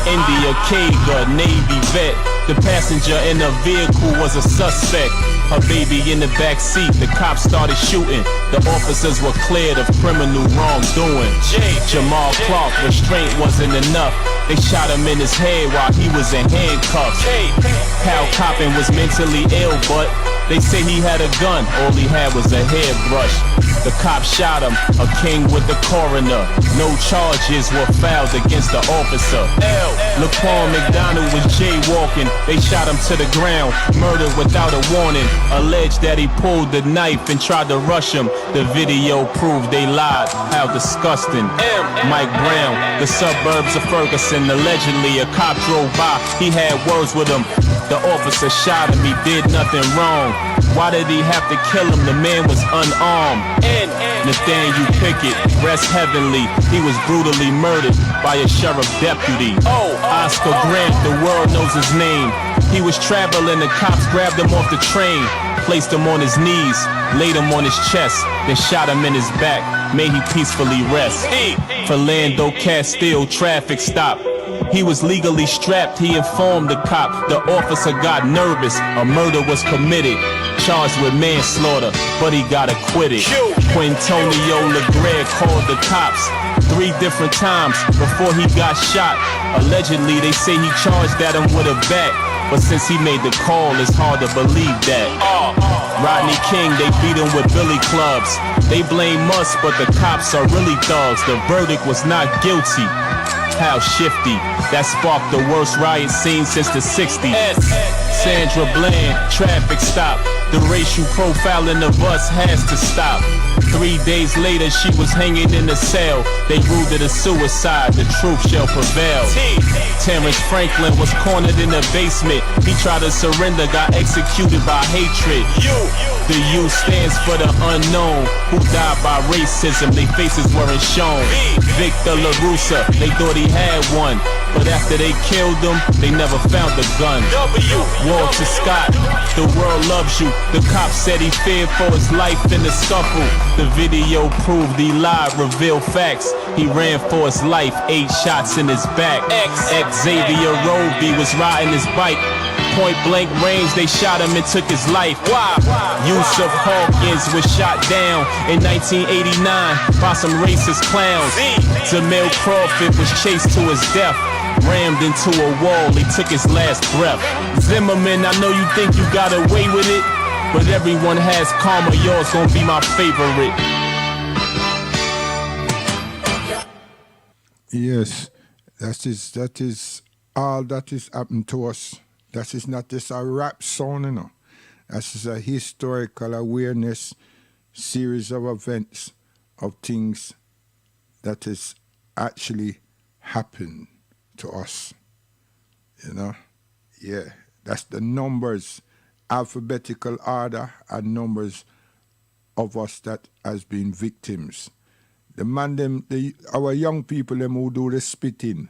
India Kager, Navy vet. The passenger in the vehicle was a suspect. Her baby in the back seat, the cops started shooting. The officers were cleared of criminal wrongdoing. Jamal Clark, restraint wasn't enough. They shot him in his head while he was in handcuffs. Hal Coppin was mentally ill, but they say he had a gun, all he had was a hairbrush. The cops shot him, a king with the coroner. No charges were filed against the officer. Laquan McDonald was jaywalking. They shot him to the ground, murdered without a warning. Alleged that he pulled the knife and tried to rush him. The video proved they lied. How disgusting. Mike Brown, the suburbs of Ferguson. Allegedly a cop drove by, he had words with him. The officer shot him, he did nothing wrong. Why did he have to kill him? The man was unarmed. Nathaniel Pickett, rest heavenly. He was brutally murdered by a sheriff deputy. Oscar Grant, the world knows his name. He was traveling, the cops grabbed him off the train, placed him on his knees, laid him on his chest, then shot him in his back. May he peacefully rest. Philando Castile, traffic stop. He was legally strapped, he informed the cop. The officer got nervous, a murder was committed. Charged with manslaughter, but he got acquitted. Quintonio Legre called the cops 3 different times before he got shot. Allegedly, they say he charged at him with a bat, but since he made the call, it's hard to believe that. Rodney King, they beat him with billy clubs. They blame us, but the cops are really thugs. The verdict was not guilty. How shifty. That sparked the worst riot scene since the 60s. Sandra Bland, traffic stop. The racial profiling of us has to stop. 3 days later, she was hanging in a cell. They ruled it a suicide, the truth shall prevail. Terrence Franklin was cornered in the basement. He tried to surrender, got executed by hatred. The U stands for the unknown, who died by racism, their faces weren't shown. Victor LaRussa, they thought he had one, but after they killed him, they never found the gun. Walter Scott, the world loves you. The cop said he feared for his life in the scuffle. The video proved he lied, revealed facts. He ran for his life, 8 shots in his back. Xavier Roby was riding his bike. Point blank range, they shot him and took his life. Yusuf Hawkins was shot down in 1989 by some racist clowns. Jamil Crawford was chased to his death, rammed into a wall, he took his last breath. Zimmerman, I know you think you got away with it, but everyone has karma, yours gonna be my favorite. Yes, that is all that is happened to us. That is not just a rap song, you know. That is a historical awareness series of events, of things that has actually happened to us. You know? Yeah. That's the numbers, alphabetical order, and numbers of us that has been victims. The man them, our young people them who do the spitting,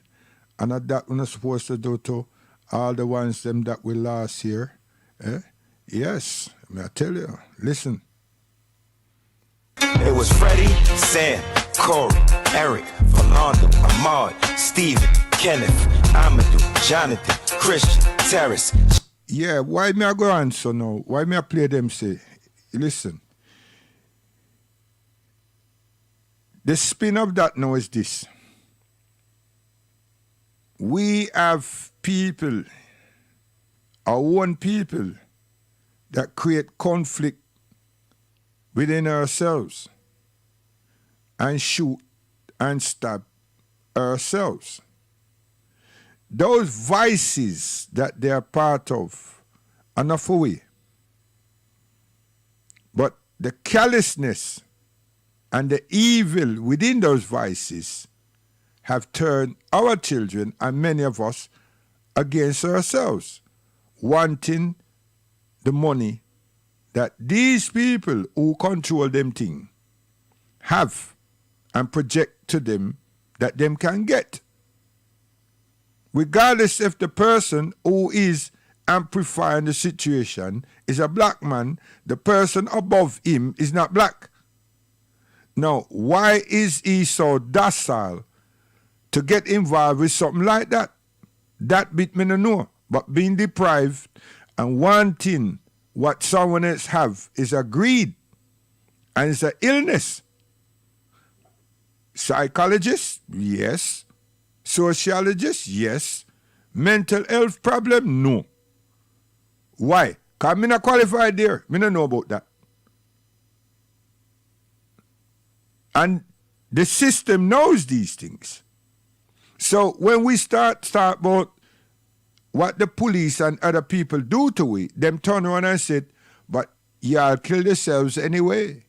and that we're not supposed to do to all the ones them that we lost here. Yes, I tell you, listen. It was Freddie, Sam, Corey, Eric, Philando, Ahmad, Steven, Kenneth, Amadou, Jonathan, Christian, Terrace. Yeah, why me I go on so now? Why me I play them say? Listen. The spin of that now is this. We have people, our own people, that create conflict within ourselves and shoot and stab ourselves. Those vices that they are part of are not for we. But the callousness and the evil within those vices have turned our children and many of us against ourselves, wanting the money that these people who control them thing have and project to them that them can get. Regardless if the person who is amplifying the situation is a black man, the person above him is not black. Now, why is he so docile to get involved with something like that? That bit me no know. But being deprived and wanting what someone else have is a greed. And it's an illness. Psychologist? Yes. Sociologist? Yes. Mental health problem? No. Why? Because I'm not qualified there. I don't know about that. And the system knows these things. So when we start about what the police and other people do to we, them turn around and said, but y'all kill yourselves anyway.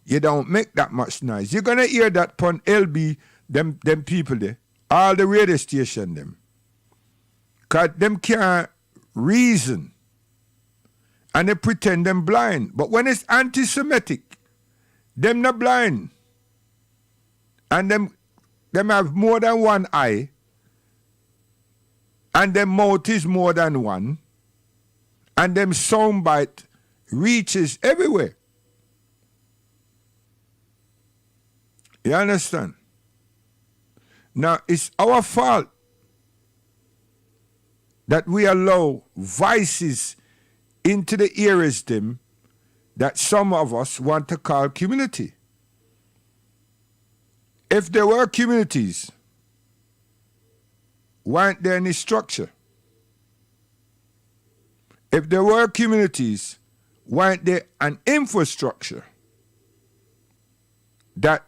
You don't make that much noise. You're going to hear that pon LB, them people there, all the radio station them. Because them can't reason. And they pretend them blind. But when it's anti-Semitic, them not blind. And them have more than one eye. And them mouth is more than one. And them soundbite reaches everywhere. You understand? Now, it's our fault that we allow vices into the ears them that some of us want to call community. If there were communities, weren't there any structure? If there were communities, weren't there an infrastructure that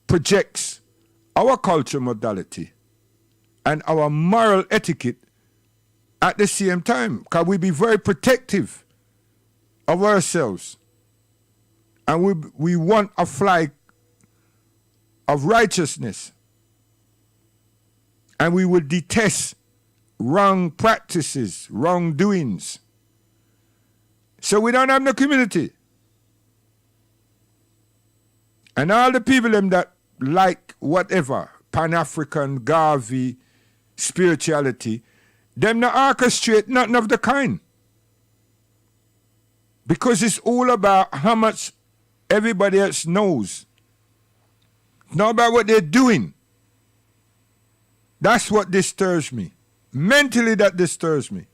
projects our culture modality and our moral etiquette at the same time? Can we be very protective of ourselves And we want a flag of righteousness. And we will detest wrong practices, wrongdoings. So we don't have no community. And all the people them that like whatever, Pan-African, Garvey, spirituality, them not orchestrate nothing of the kind. Because it's all about how much everybody else knows. It's not about what they're doing. That's what disturbs me. Mentally, that disturbs me.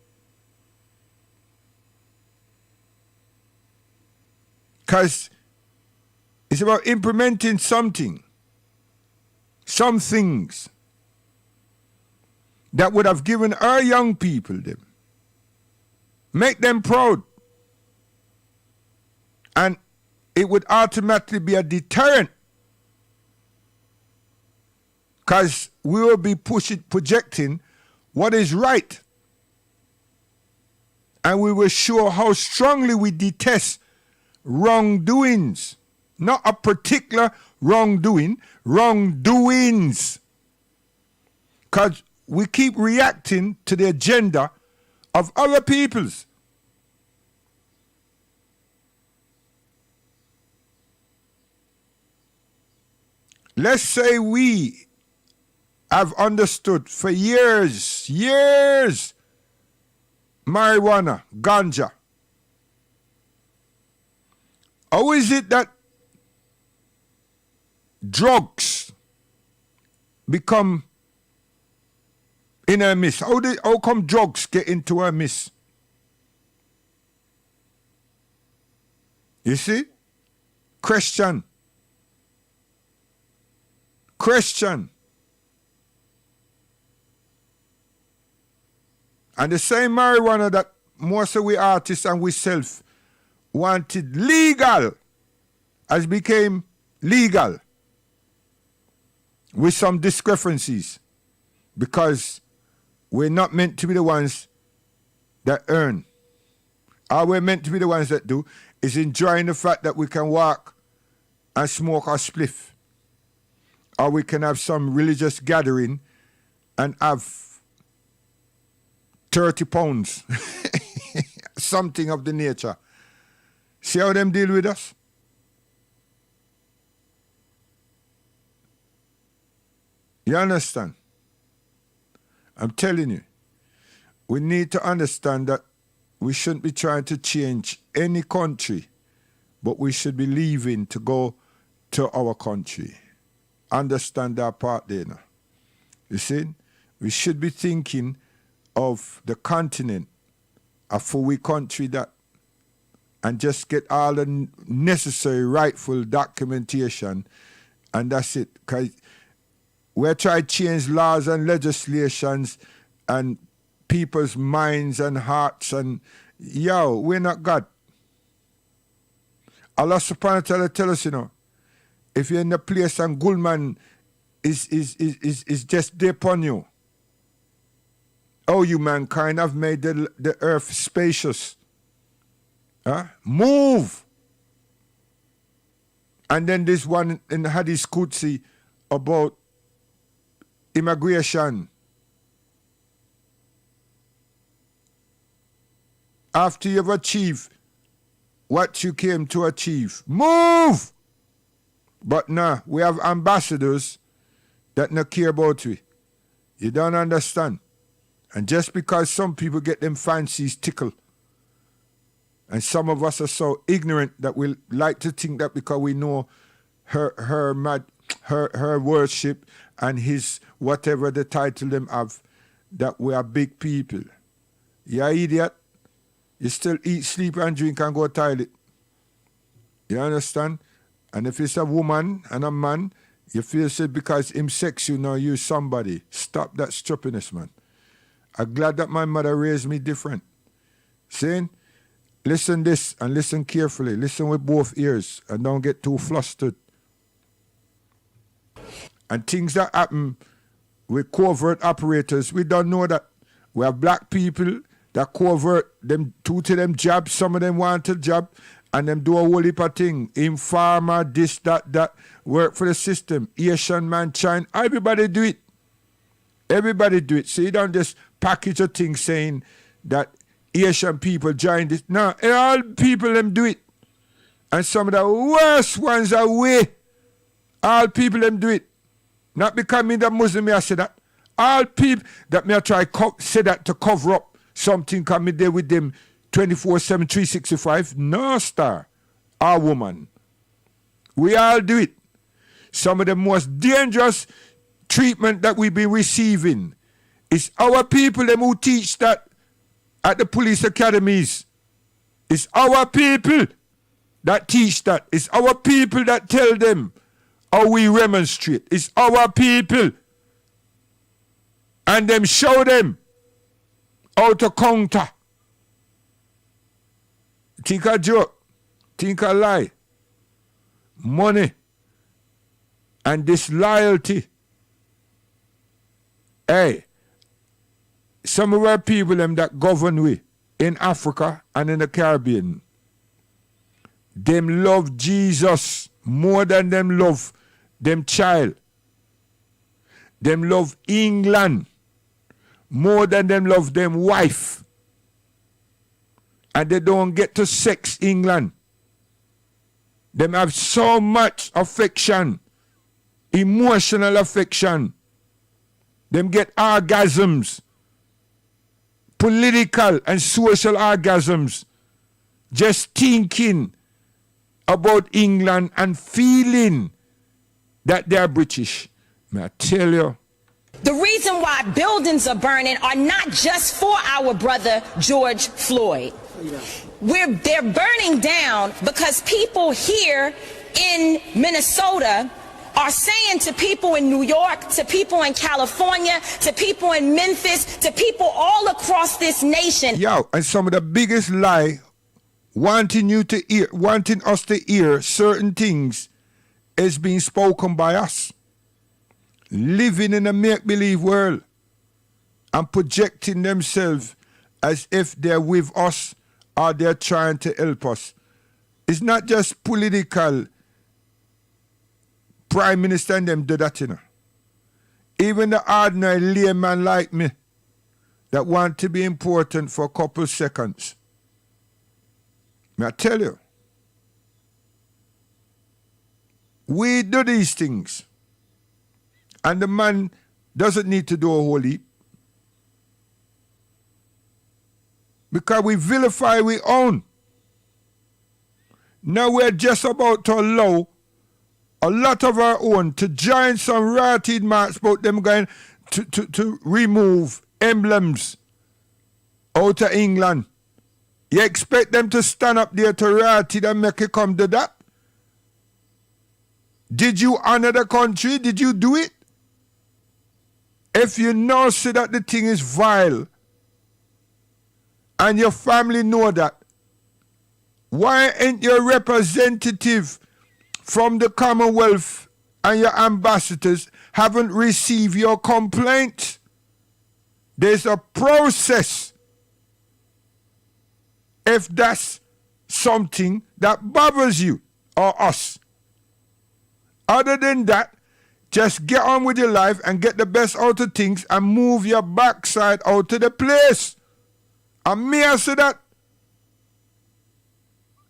Because it's about implementing something, some things that would have given our young people them, make them proud. And it would automatically be a deterrent, because we will be projecting what is right. And we will show how strongly we detest wrongdoings. Not a particular wrongdoing, wrongdoings. Because we keep reacting to the agenda of other peoples. Let's say we have understood for years, marijuana, ganja. How is it that drugs become in our midst? How come drugs get into our midst? You see? Question. And the same marijuana that most of we artists and we self wanted legal has became legal with some discrepancies, because we're not meant to be the ones that earn. All we're meant to be the ones that do is enjoying the fact that we can walk and smoke our spliff. Or we can have some religious gathering and have 30 pounds, something of the nature. See how them deal with us? You understand? I'm telling you, we need to understand that we shouldn't be trying to change any country, but we should be leaving to go to our country. Understand that part there now. You see? We should be thinking of the continent, a fully country that, and just get all the necessary rightful documentation, and that's it. Because we're trying to change laws and legislations and people's minds and hearts, and we're not God. Allah subhanahu wa ta'ala tell us, if you're in the place and Gulman is just there upon you. Oh, you mankind have made the earth spacious. Move. And then this one in Hadith Qudsi about immigration. After you've achieved what you came to achieve, move. But nah, we have ambassadors that not care about we. You don't understand. And just because some people get them fancies tickled, and some of us are so ignorant that we like to think that because we know her worship and his whatever the title them have, that we are big people. You idiot. You still eat, sleep, and drink and go to toilet. You understand? And if it's a woman and a man, you feel said because him sex you now you somebody. Stop that stupidness, man. I'm glad that my mother raised me different. See? Listen this and listen carefully. Listen with both ears and don't get too flustered. And things that happen with covert operators, we don't know that. We have black people that covert them, two to them jobs, some of them want a job, and them do a whole heap of thing. In pharma, this, that, work for the system. Asian man, China, everybody do it. Everybody do it. So you don't just package a thing saying that Asian people join this. No, all people them do it. And some of the worst ones are way. All people them do it. Not because me the Muslim I say that. All people that me I try say that to cover up something come there with them 24/7, 365. No, star. Our woman. We all do it. Some of the most dangerous treatment that we've been receiving is our people them who teach that at the police academies. It's our people that teach that. It's our people that tell them how we remonstrate. It's our people. And them show them how to counter. Think a joke. Think a lie. Money. And disloyalty. Hey, some of our people them that govern we in Africa and in the Caribbean, them love Jesus more than them love them child. Them love England more than them love them wife. And they don't get to sex England. Them have so much affection, emotional affection. Them get orgasms, political and social orgasms, just thinking about England and feeling that they're British. May I tell you? The reason why buildings are burning are not just for our brother George Floyd. They're burning down because people here in Minnesota are saying to people in New York, to people in California, to people in Memphis, to people all across this nation. Yo, and some of the biggest lie, wanting us to hear certain things is being spoken by us. Living in a make-believe world and projecting themselves as if they're with us or they're trying to help us. It's not just political. Prime Minister and them do that, you know. Even the ordinary layman like me that want to be important for a couple seconds. May I tell you, we do these things. And the man doesn't need to do a whole heap. Because we vilify we own. Now we're just about to allow a lot of our own to join some rotted marks about them going to remove emblems out of England. You expect them to stand up there to rotted and make it come to that? Did you honor the country? Did you do it? If you know say that the thing is vile and your family know that, why ain't your representative from the Commonwealth and your ambassadors haven't received your complaint? There's a process if that's something that bothers you or us. Other than that, just get on with your life and get the best out of things and move your backside out of the place. And me, I say that.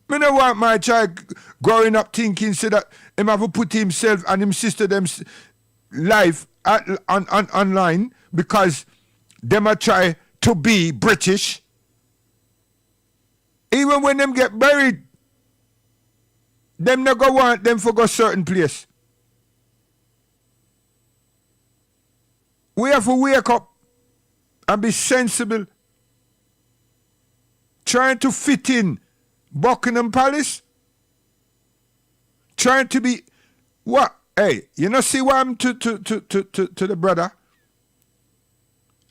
Me don't want my child growing up thinking so that him have to put himself and him sister them life online because them a try to be British. Even when them get buried, them not go want them for go certain place. We have to wake up and be sensible. Trying to fit in Buckingham Palace. Trying to be what? Hey, you know see why I'm to the brother?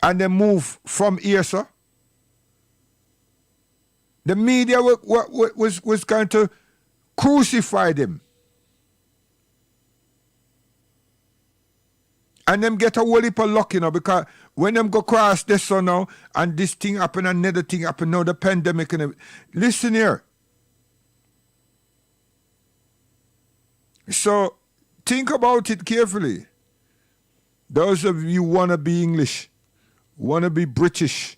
And then move from here, sir. The media was going to crucify them. And them get a whole heap of luck, you know, because when them go across this so now, and this thing happen, and another thing happen, now the pandemic and everything. Listen here. So think about it carefully. Those of you want to be English, want to be British,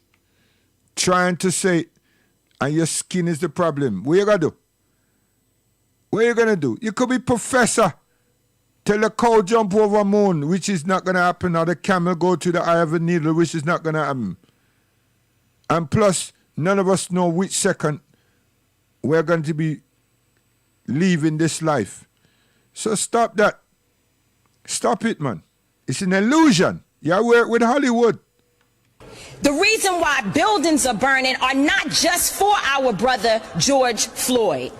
trying to say, and your skin is the problem. What you going to do? What you going to do? You could be professor. Tell the cow jump over moon, which is not going to happen, or the camel go to the eye of a needle, which is not going to happen. And plus, none of us know which second we're going to be leaving this life. So stop that. Stop it, man. It's an illusion. You work with Hollywood. The reason why buildings are burning are not just for our brother George Floyd.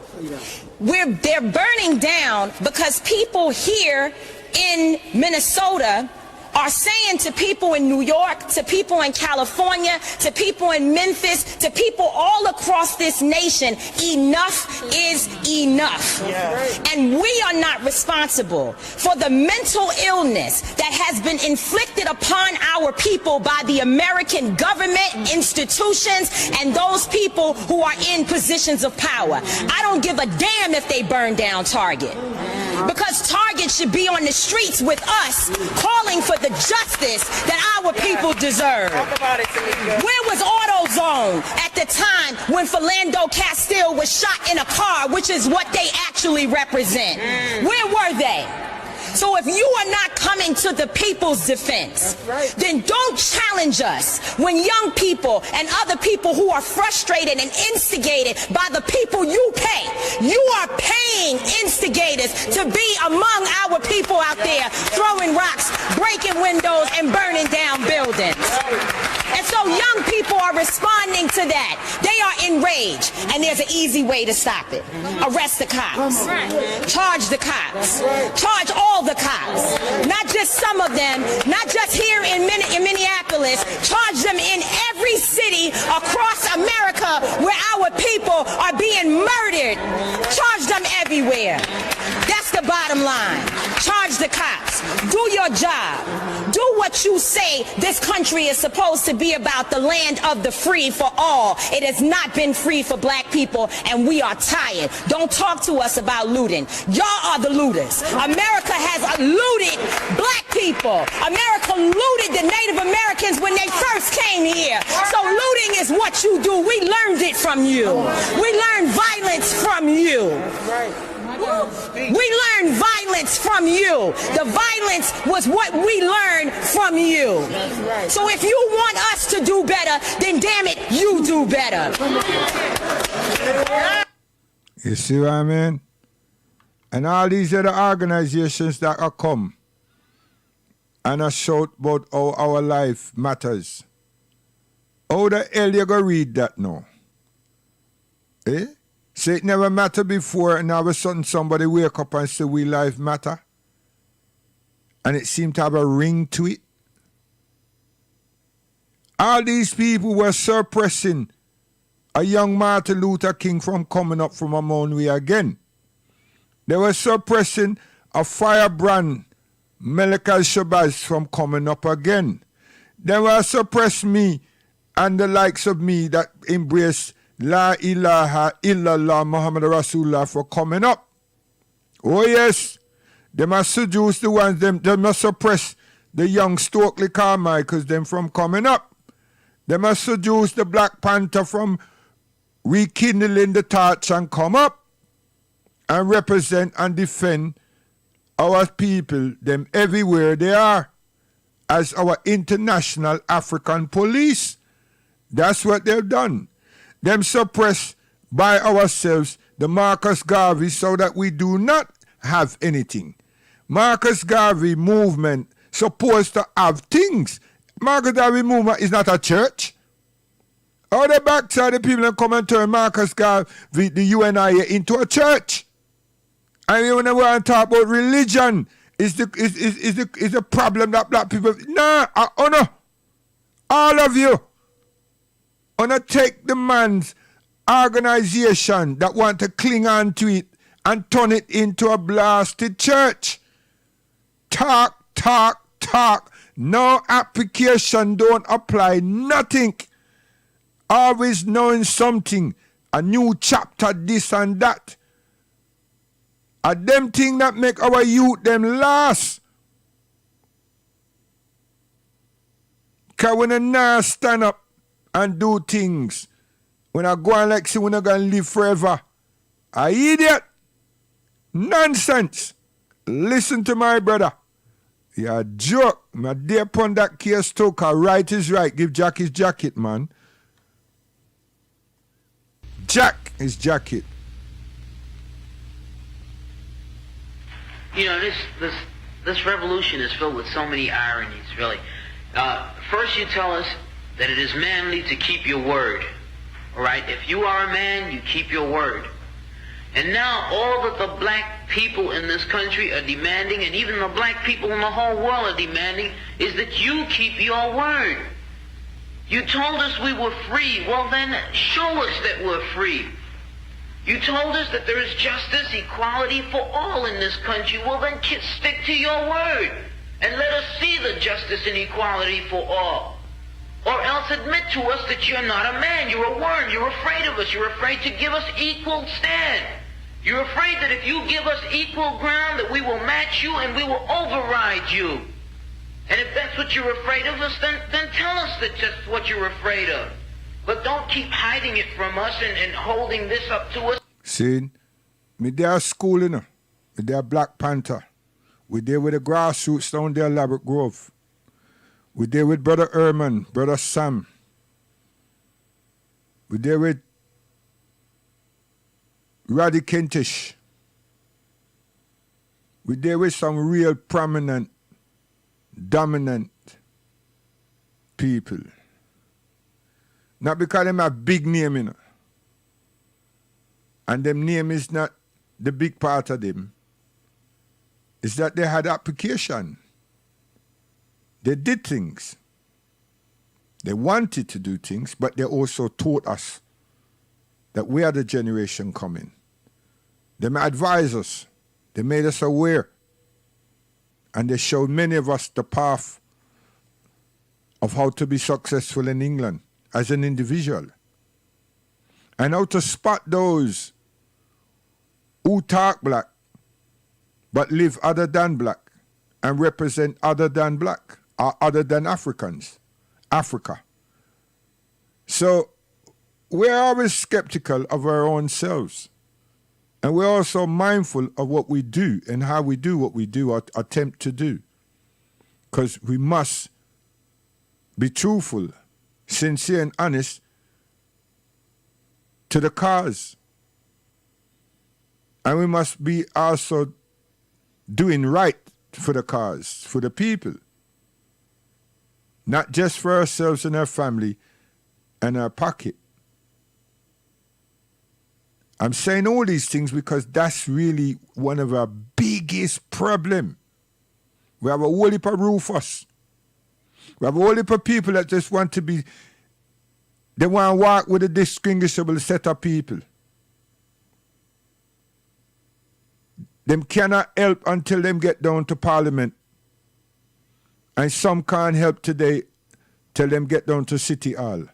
They're burning down because people here in Minnesota are saying to people in New York, to people in California, to people in Memphis, to people all across this nation, enough is enough. And we are not responsible for the mental illness that has been inflicted upon our people by the American government, institutions, and those people who are in positions of power. I don't give a damn if they burn down Target, because Target should be on the streets with us calling for the justice that our people deserve. Where was AutoZone at the time when Philando Castile was shot in a car, which is what they actually represent? Where were they? So if you are not coming to the people's defense, then don't challenge us when young people and other people who are frustrated and instigated by the people you pay. You are paying instigators to be among our people out there throwing rocks, breaking windows, and burning down buildings. And so young people are responding to that. They are enraged, and there's an easy way to stop it. Arrest the cops. Charge the cops. Charge all the cops. Not just some of them, not just here in Minneapolis. Charge them in every city across America where our people are being murdered. Charge them everywhere. That's the bottom line. Charge the cops. Do your job. Do what you say this country is supposed to be about, the land of the free for all. It has not been free for black people, and we are tired. Don't talk to us about looting. Y'all are the looters. America has looted black people. America looted the Native Americans when they first came here. So looting is what you do. We learned it from you. We learned violence from you. We learned violence from you. The violence was what we learned from you. So if you want us to do better, then damn it, you do better. You see what I mean? And all these other organizations that are come and are shout about how our life matters. How the hell you go read that now? Eh? Say it never mattered before, and all of a sudden somebody wake up and say we life matter? And it seemed to have a ring to it. All these people were suppressing a young Martin Luther King from coming up from among we again. They were suppressing a firebrand Malika Shabazz from coming up again. They were suppressing me and the likes of me that embrace La ilaha illallah Muhammad Rasulullah for coming up. Oh yes, they must seduce the ones, they must suppress the young Stokely Carmichaels them from coming up. They must seduce the Black Panther from rekindling the torch and come up and represent and defend our people, them everywhere they are, as our international African police. That's what they've done. Them suppress by ourselves the Marcus Garvey so that we do not have anything. Marcus Garvey movement supposed to have things. Marcus Garvey movement is not a church. All the backside the people that come and turn Marcus Garvey, the UNIA, into a church. And when we want to talk about religion, is the problem that black people. Nah, I honor all of you. Wanna take the man's organization that want to cling on to it and turn it into a blasted church. Talk. No application, don't apply nothing. Always knowing something, a new chapter, this and that. are them things that make our youth them last. Because when they now stand up and do things, when I go on like say we're not going to live forever, I idiot. Nonsense. Listen to my brother. You're a joke. My dear upon that case Stoker, right is right. Give Jack his jacket, man. Jack his jacket. You know, this revolution is filled with so many ironies, really. First you tell us that it is manly to keep your word. All right? If you are a man, you keep your word. And now all that the black people in this country are demanding, and even the black people in the whole world are demanding, is that you keep your word. You told us we were free. Well then, show us that we're free. You told us that there is justice, equality for all in this country. Well then, stick to your word. And let us see the justice and equality for all. Or else admit to us that you're not a man, you're a worm, you're afraid of us, you're afraid to give us equal stand. You're afraid that if you give us equal ground, that we will match you and we will override you. And if that's what you're afraid of us, then tell us that just what you're afraid of. But don't keep hiding it from us and holding this up to us. See, me there school, you know. Me there Black Panther. We there with the grassroots down there, Labrador Grove. We there with Brother Herman, Brother Sam. We there with Roddy Kentish. We there with some real prominent, dominant people. Not because them have big name, you know. And them name is not the big part of them. It's that they had application. They did things. They wanted to do things, but they also taught us that we are the generation coming. They advised us. They made us aware. And they showed many of us the path of how to be successful in England as an individual. And how to spot those who talk black but live other than black and represent other than black or other than Africans, Africa. So we're always skeptical of our own selves. And we're also mindful of what we do and how we do what we do or attempt to do. Because we must be truthful, sincere and honest to the cause. And we must be also doing right for the cause, for the people. Not just for ourselves and our family and our pocket. I'm saying all these things because that's really one of our biggest problems. We have a whole heap of Rufus. We have a whole heap of people that just want to be, they want to walk with a distinguishable set of people. Them cannot help until them get down to Parliament. And some can't help today till them get down to City Hall.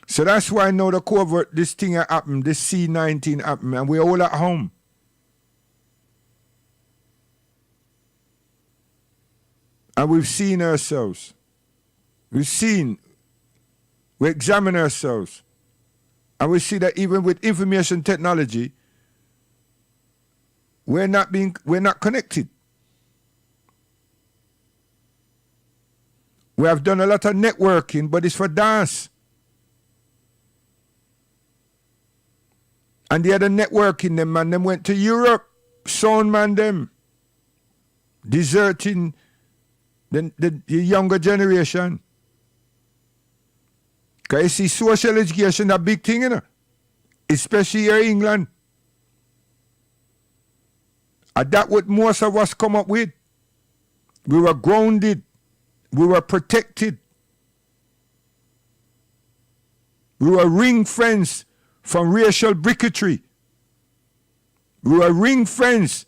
So that's why I know the covert, this thing happened, this C-19 happened, and we're all at home. And we've seen ourselves. We examine ourselves. And we see that even with information technology, we're not connected. We have done a lot of networking, but it's for dance. And the other networking them, man, them went to Europe, sound man them, deserting the younger generation. Because you see, social education a big thing, you know, especially here in England. And that's what most of us come up with. We were grounded. We were protected. We were ring-fenced from racial bigotry. We were ring-fenced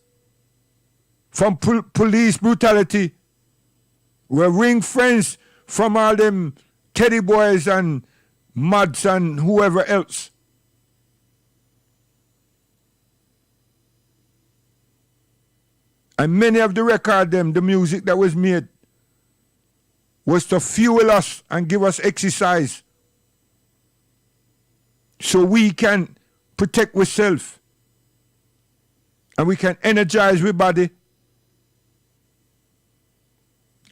from police brutality. We were ring-fenced from all them teddy boys and Mads and whoever else. And many of the record them, the music that was made, was to fuel us and give us exercise so we can protect ourselves and we can energize our body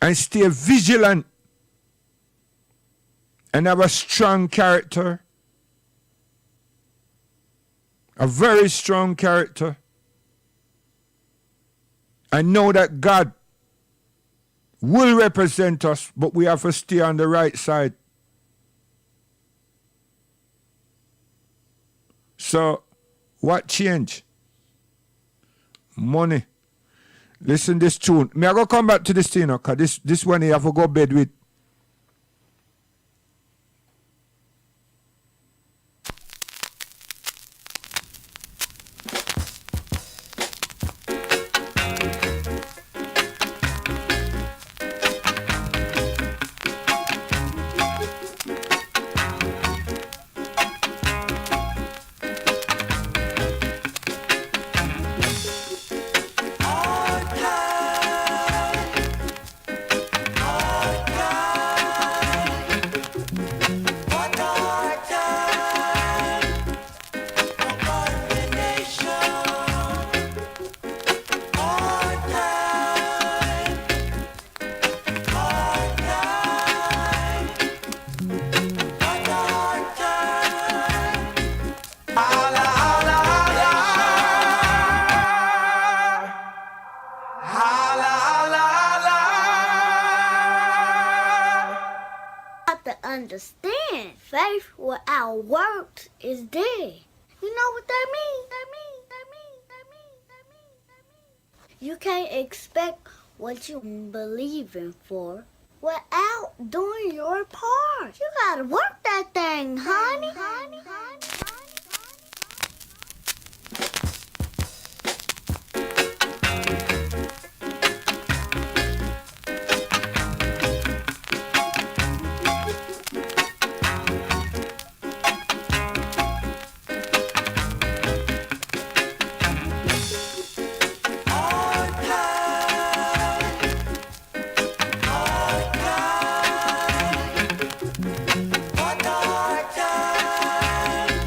and stay vigilant and have a strong character, a very strong character, and know that God will represent us, but we have to stay on the right side. So, what change? Money. Listen this tune. Me I go come back to this thing, because this one you have to go bed with. Understand, faith without works is dead. You know what that means? You can't expect what you believing for without doing your part. You gotta work that thing, honey.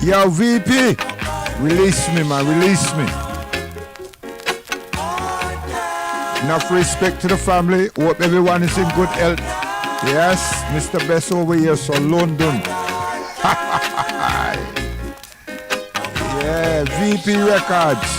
Yo, VP, release me, man, release me. Enough respect to the family. Hope everyone is in good health. Yes, Mr. Best over here, so London. Yeah, VP Records.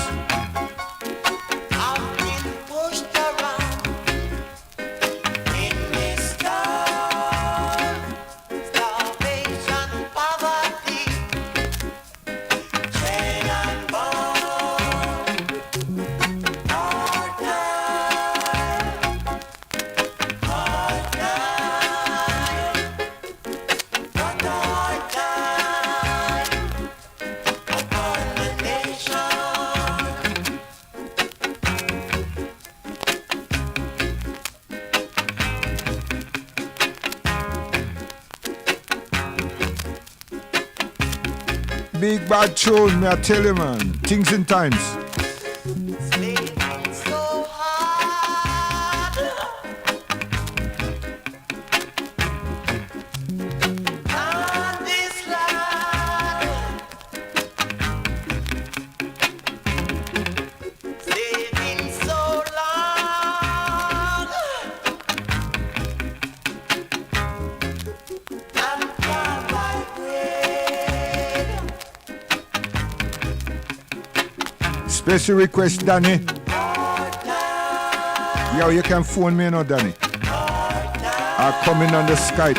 Big bad tune, me I tell you, man. Things in times. Special request, Danny. Yo, you can phone me now, Danny. I'll come in on the Skype.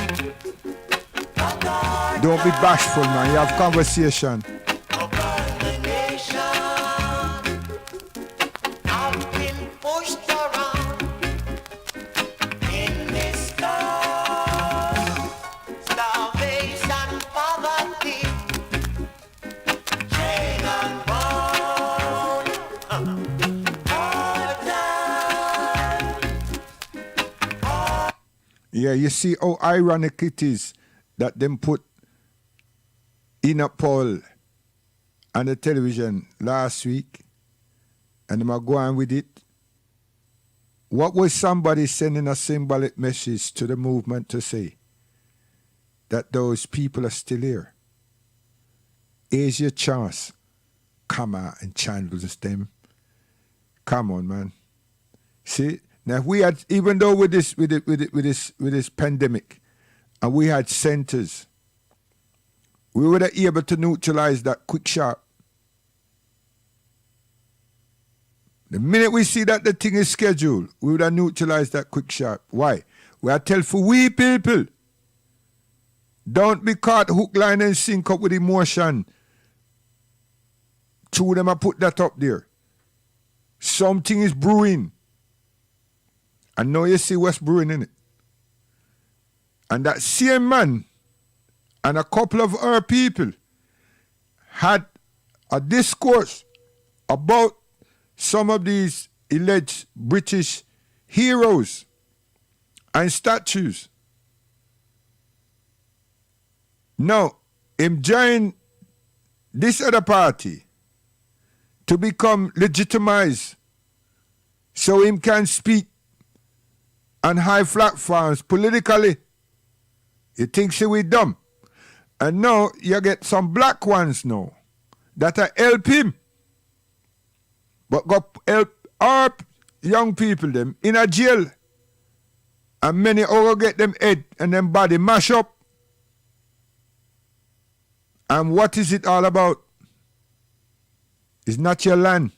Don't be bashful, man. You have conversation. Yeah, you see how ironic it is that them put Enoch Paul on the television last week, and I'm going with it. What was somebody sending a symbolic message to the movement to say? That those people are still here. Here's your chance. Come out and challenge them. Come on, man. See, now if we had, even though with this pandemic, and we had centers, we would have able to neutralize that quick sharp. The minute we see that the thing is scheduled, we would have neutralized that quick sharp. Why? We are tell for we people, don't be caught hook, line, and sink up with emotion. Two of them I put that up there. Something is brewing. And now you see what's brewing in it. And that same man and a couple of our people had a discourse about some of these alleged British heroes and statues. Now, him join this other party to become legitimized so him can speak on high platforms politically. He thinks he we dumb. And now you get some black ones now that are help him. But go help our young people them in a jail. And many over get them head and them body mash up. And what is it all about? It's not your land.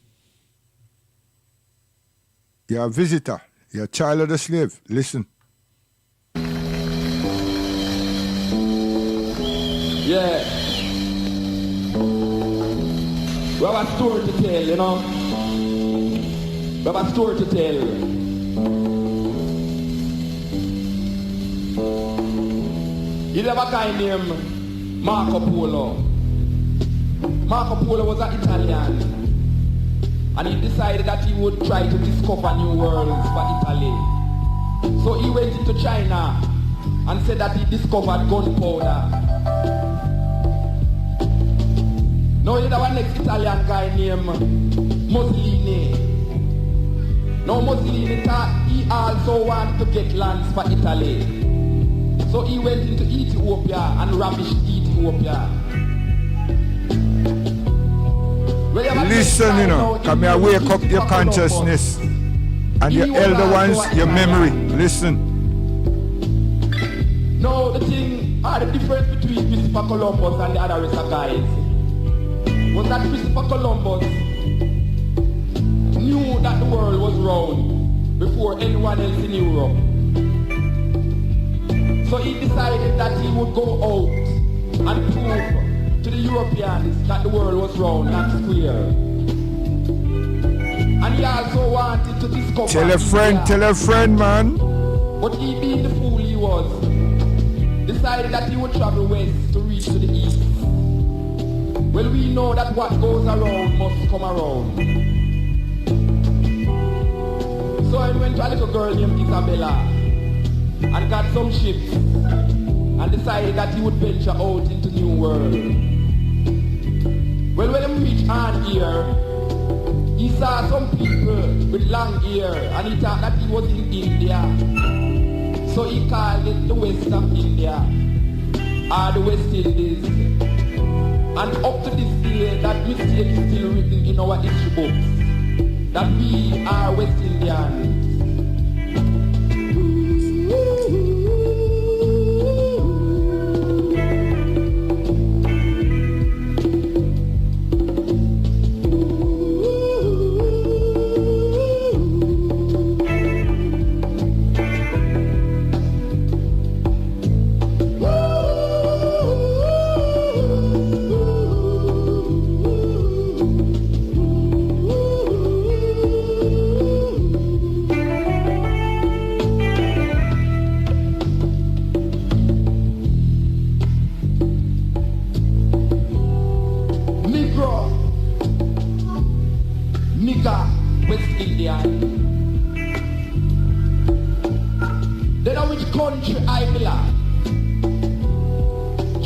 You're a visitor. You're a child of the slave. Listen. Yeah. We have a story to tell, you know. We have a story to tell. You have a guy named Marco Polo. Marco Polo was an Italian, and he decided that he would try to discover new worlds for Italy. So he went into China and said that he discovered gunpowder. Now you have a next Italian guy named Mussolini. Now Mussolini thought he also wanted to get lands for Italy. So he went into Ethiopia and ravished Ethiopia. Listen, you know, come here, wake up your consciousness and your elder ones, your memory. Listen. No, the thing, the difference between Christopher Columbus and the other rest of guys was that Christopher Columbus knew that the world was round before anyone else in Europe. So he decided that he would go out and prove to the Europeans that the world was round, not square. And he also wanted to discover... Tell a friend, man. But he, being the fool he was, decided that he would travel west to reach to the east. Well, we know that what goes around must come around. So I went to a little girl named Isabella and got some ships and decided that he would venture out into new world. Well, when he reached on here, he saw some people with long hair and he thought that he was in India. So he called it the West of India, or the West Indies. And up to this day, that mistake is still written in our history books, that we are West Indians.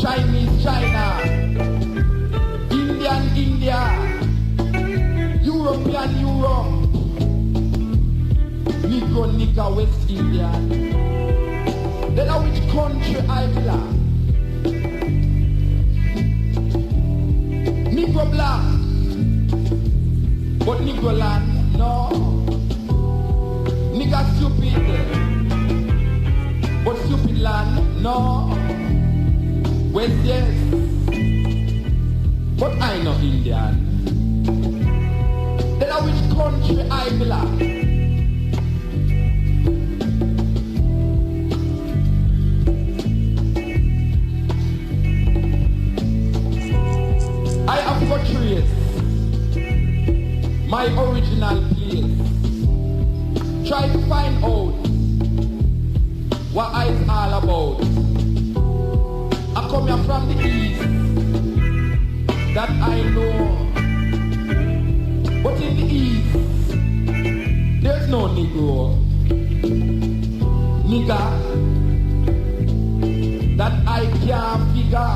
Chinese China, Indian, India. European, Europe. Negro, nigga, West Indian. Then which country I belong? Negro black. But Negro land, no. Nigga stupid. But stupid land, no. West, yes. But I know Indian. Then which country I belong? I have got trace my original place. Try to find out what it's all about. I come here from the east, that I know. But in the east, there's no Negro. Nigga, that I can't figure.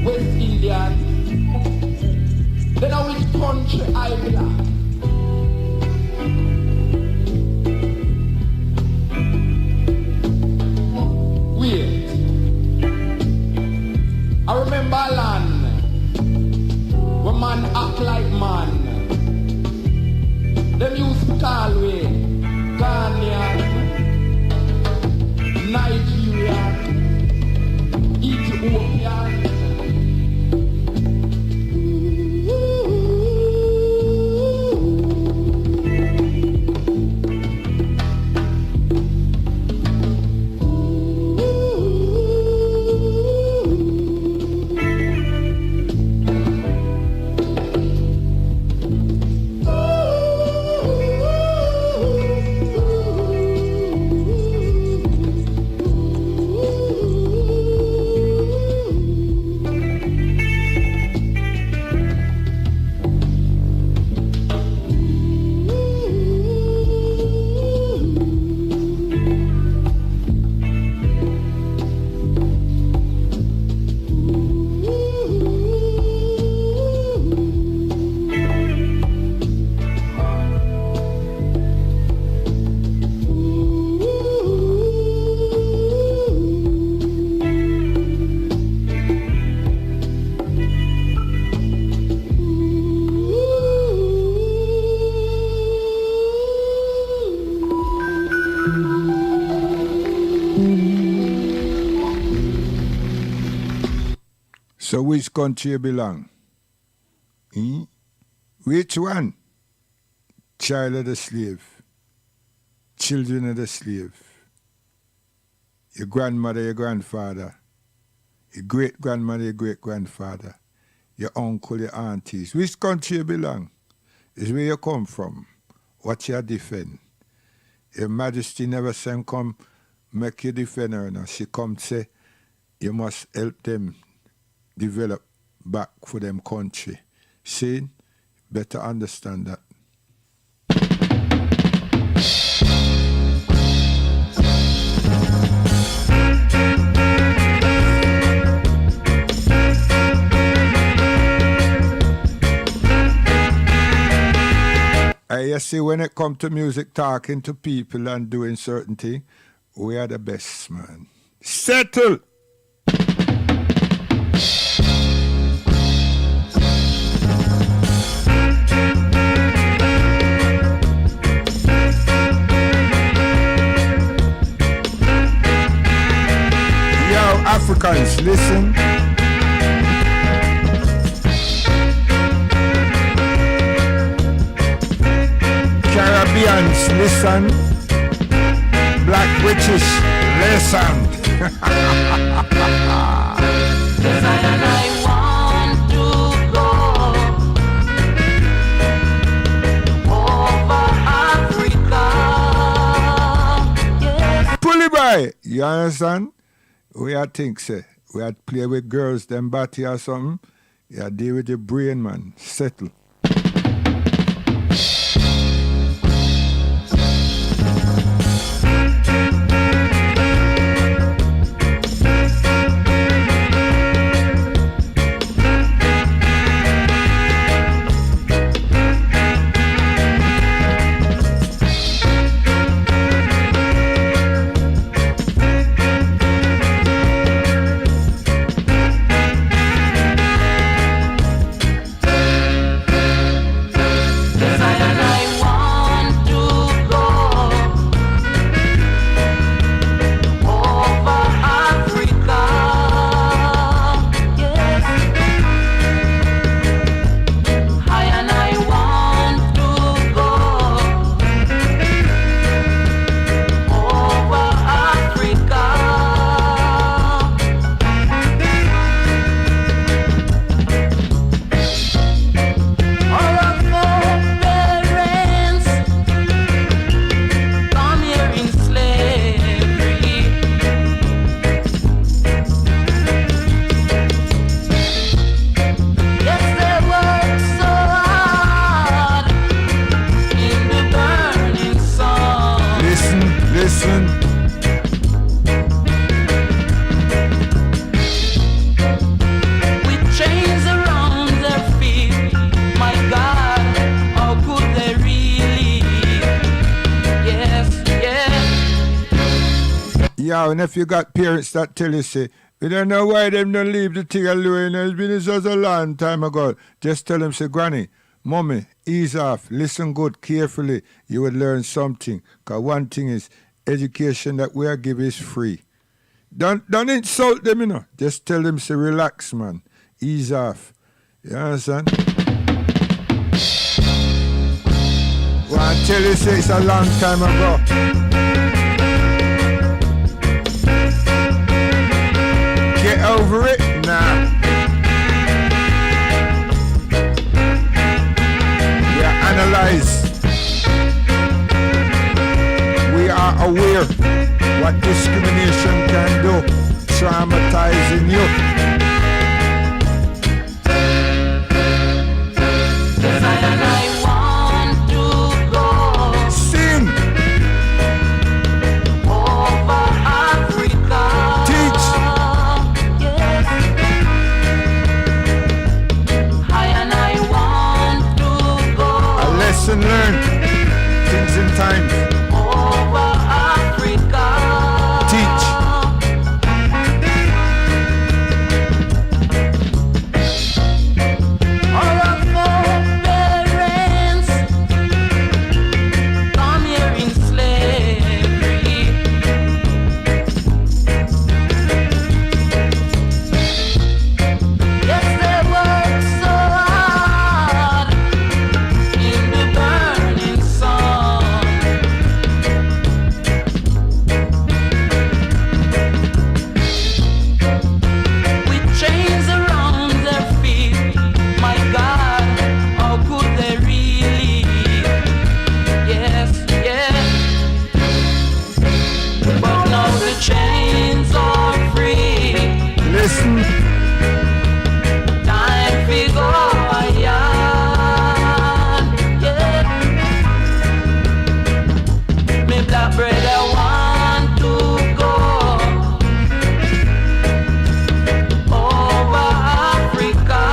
West Indian. Then which country I belong? Wait. I remember a land where man act like man. Them used to call we Ghanaian, Nigerian, Ethiopian. So which country you belong? Which one? Child of the slave. Children of the slave. Your grandmother, your grandfather. Your great-grandmother, your great-grandfather. Your uncle, your aunties. Which country you belong? Is where you come from. What you defend. Your Majesty never send come make you defend her. No. She come say you must help them develop back for them country. See? Better understand that. You see, when it comes to music, talking to people and doing certain things, we are the best, man. Settle! Africans, listen. Caribbeans, listen. Black British, listen. Pull it by, you understand? We had think, say, we had play with girls, them batty or something. You had deal with your brain, man. Settle. Yeah, and if you got parents that tell you, say, we don't know why them don't leave the thing alone. It's been such a long time ago. Just tell them, say, Granny, Mommy, ease off. Listen good, carefully. You will learn something. Because one thing is, education that we are giving is free. Don't insult them, you know. Just tell them, say, relax, man. Ease off. You understand? Well, I tell you, say, it's a long time ago. Get over it? Nah. We are analyzed. We are aware what discrimination can do, traumatizing you. And learn things in time. Over Africa. Teach. All of our parents come here in slavery. Yes, they work so hard in the burning sun. With chains around their feet, my God, how could they really? Yes, yes. But now the chains are free. Listen. Time to go beyond. Yeah. Me black brother want to go over Africa.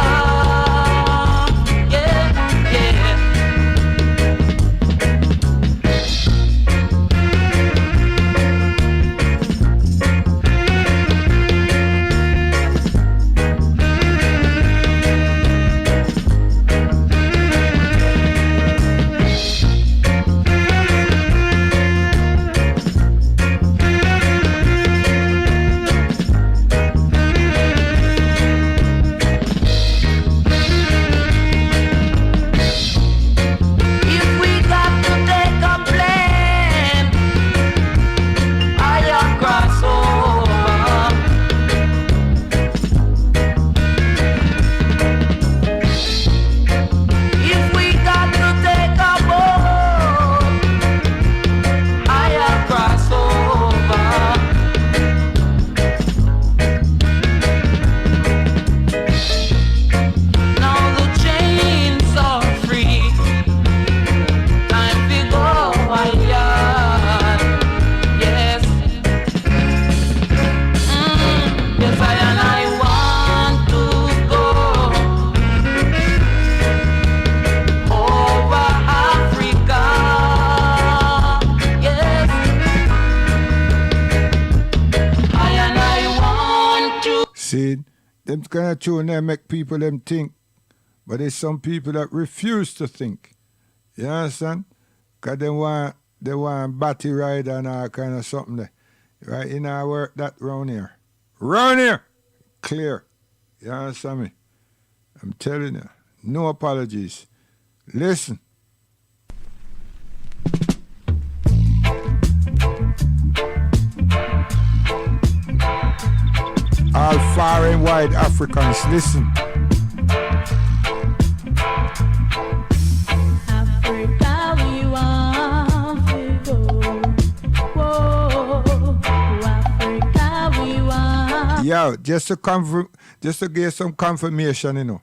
Yeah, yeah. If we got to take a plane, I cross over. If we got to take a boat, I cross over. Now the chains are free. Time to go higher. Yes. Yes, I want to go over Africa. Yes. I want to. See, them kind of tune there make people them think. But there's some people that refuse to think. You understand? Because they want batty ride and all kind of something there. Right? You know, work that round here. Round here! Clear. You understand me? I'm telling you. No apologies. Listen. All far and wide Africans, listen. Africa, we want to go. Whoa, Africa, we want. Yo, just to get some confirmation, you know.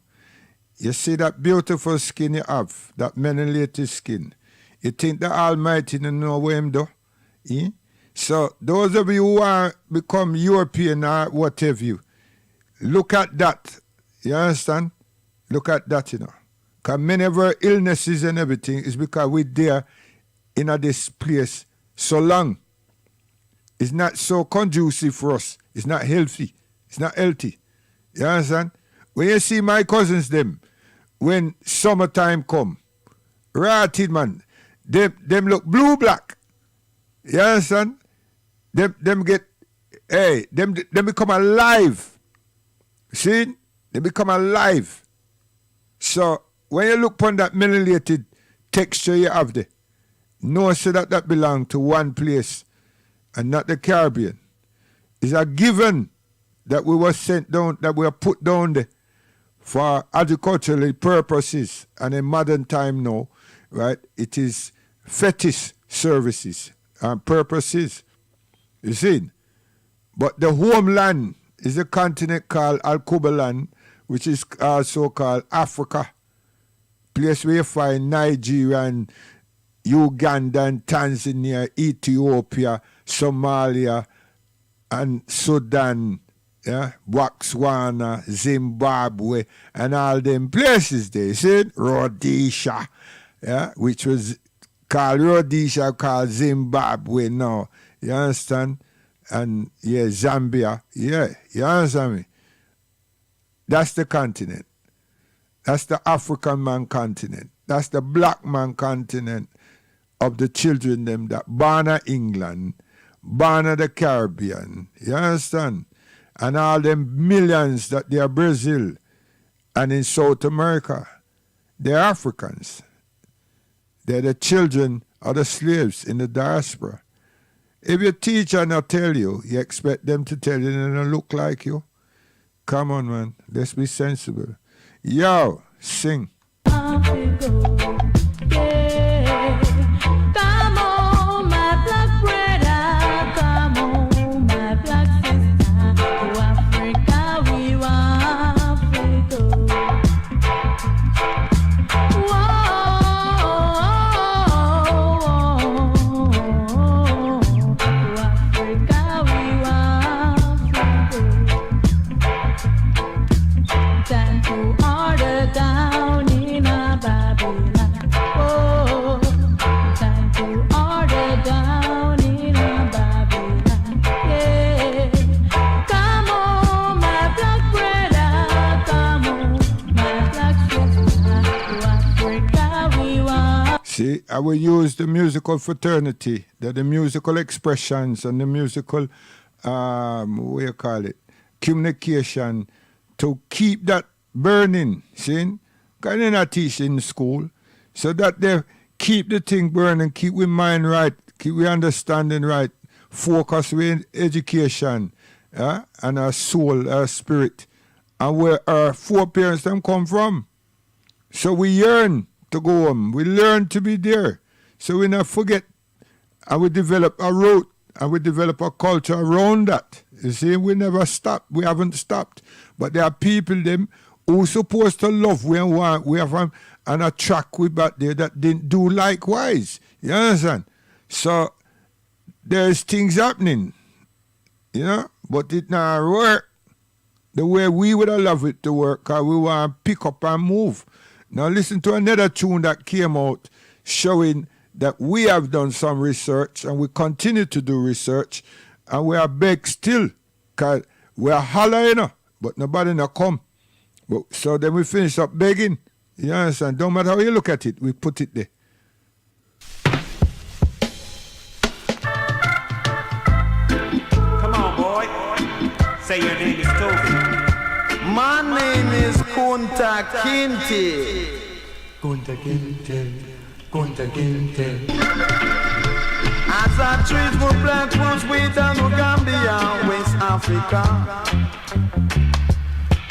You see that beautiful skin you have, that melanated skin. You think the Almighty don't know what him do? Eh? So those of you who want to become European or whatever you, look at that. You understand? Look at that, you know. Because many of our illnesses and everything is because we're there in this place so long. is not so conducive for us. It's not healthy. It's not healthy. You understand? When you see my cousins them, when summertime come, rotted man, them look blue-black. You understand? Them get, them become alive. See? They become alive. So when you look upon that melanated texture you have there, know so that belongs to one place and not the Caribbean. It's a given that we were sent down, that we are put down there for agricultural purposes, and in modern time now, right, it is fetish services and purposes. You see? But the homeland is a continent called Alkubaland, which is also called Africa. Place where you find Nigeria and Uganda and Tanzania, Ethiopia, Somalia, and Sudan, yeah, Botswana, Zimbabwe, and all them places there. See? Rhodesia, yeah, which was called Rhodesia, called Zimbabwe now. You understand? And yeah, Zambia. Yeah, you understand me? That's the continent. That's the African man continent. That's the black man continent of the children them that born in England, born in the Caribbean. You understand? And all them millions that they are Brazil and in South America, they're Africans. They're the children of the slaves in the diaspora. If your teacher not tell you, you expect them to tell you they don't look like you? Come on, man. Let's be sensible. Yo, sing. See, I will use the musical fraternity, the musical expressions and the musical, what you call it, communication to keep that burning, see? Because they're not teaching in school. So that they keep the thing burning, keep we mind right, keep we understanding right, focus with education, yeah? And our soul, our spirit, and where our foreparents them come from. So we yearn to go home. We learn to be there. So we not forget. And we develop a route. And we develop a culture around that. You see, we never stop. We haven't stopped. But there are people them who supposed to love we and want. We have an attract we back there that didn't do likewise. You understand? So there's things happening. You know? But it not work the way we would have loved it to work, because we want to pick up and move. Now listen to another tune that came out showing that we have done some research and we continue to do research and we are beg still because we are hollering, but nobody not come. So then we finish up begging. You understand? Don't matter how you look at it, we put it there. Come on, boy. Say your name is Toby. My name is Kunta Kinte. Kunta Kinte, Kunta Kinte. As I treat for black roots with Gambia, West Africa.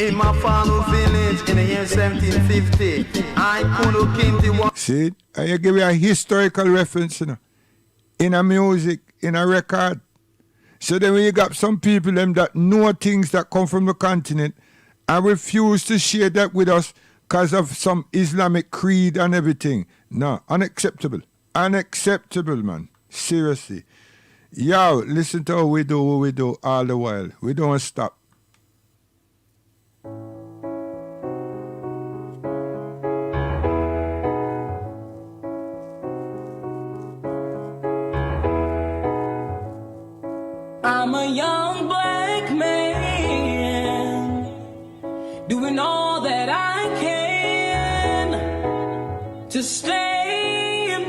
In my father's village in the year 1750, I Kunta Kinte was... See, I give you a historical reference, you know, in a music, in a record. So then when you got some people them that know things that come from the continent, and refuse to share that with us because of some Islamic creed and everything. No, unacceptable. Unacceptable, man. Seriously. Yo, listen to how we do what we do all the while. We don't stop. to stand.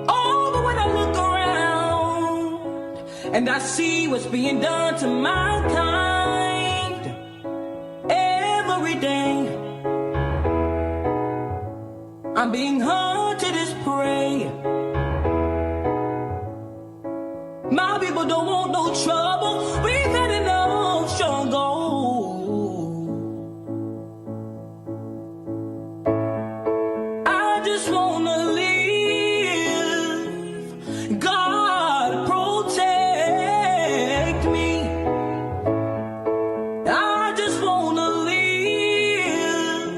Oh, but when I look around and I see what's being done to mankind every day, I'm being hunted as prey. My people don't want no trouble. We've had enough struggle. I just wanna live. God protect me. I just wanna live.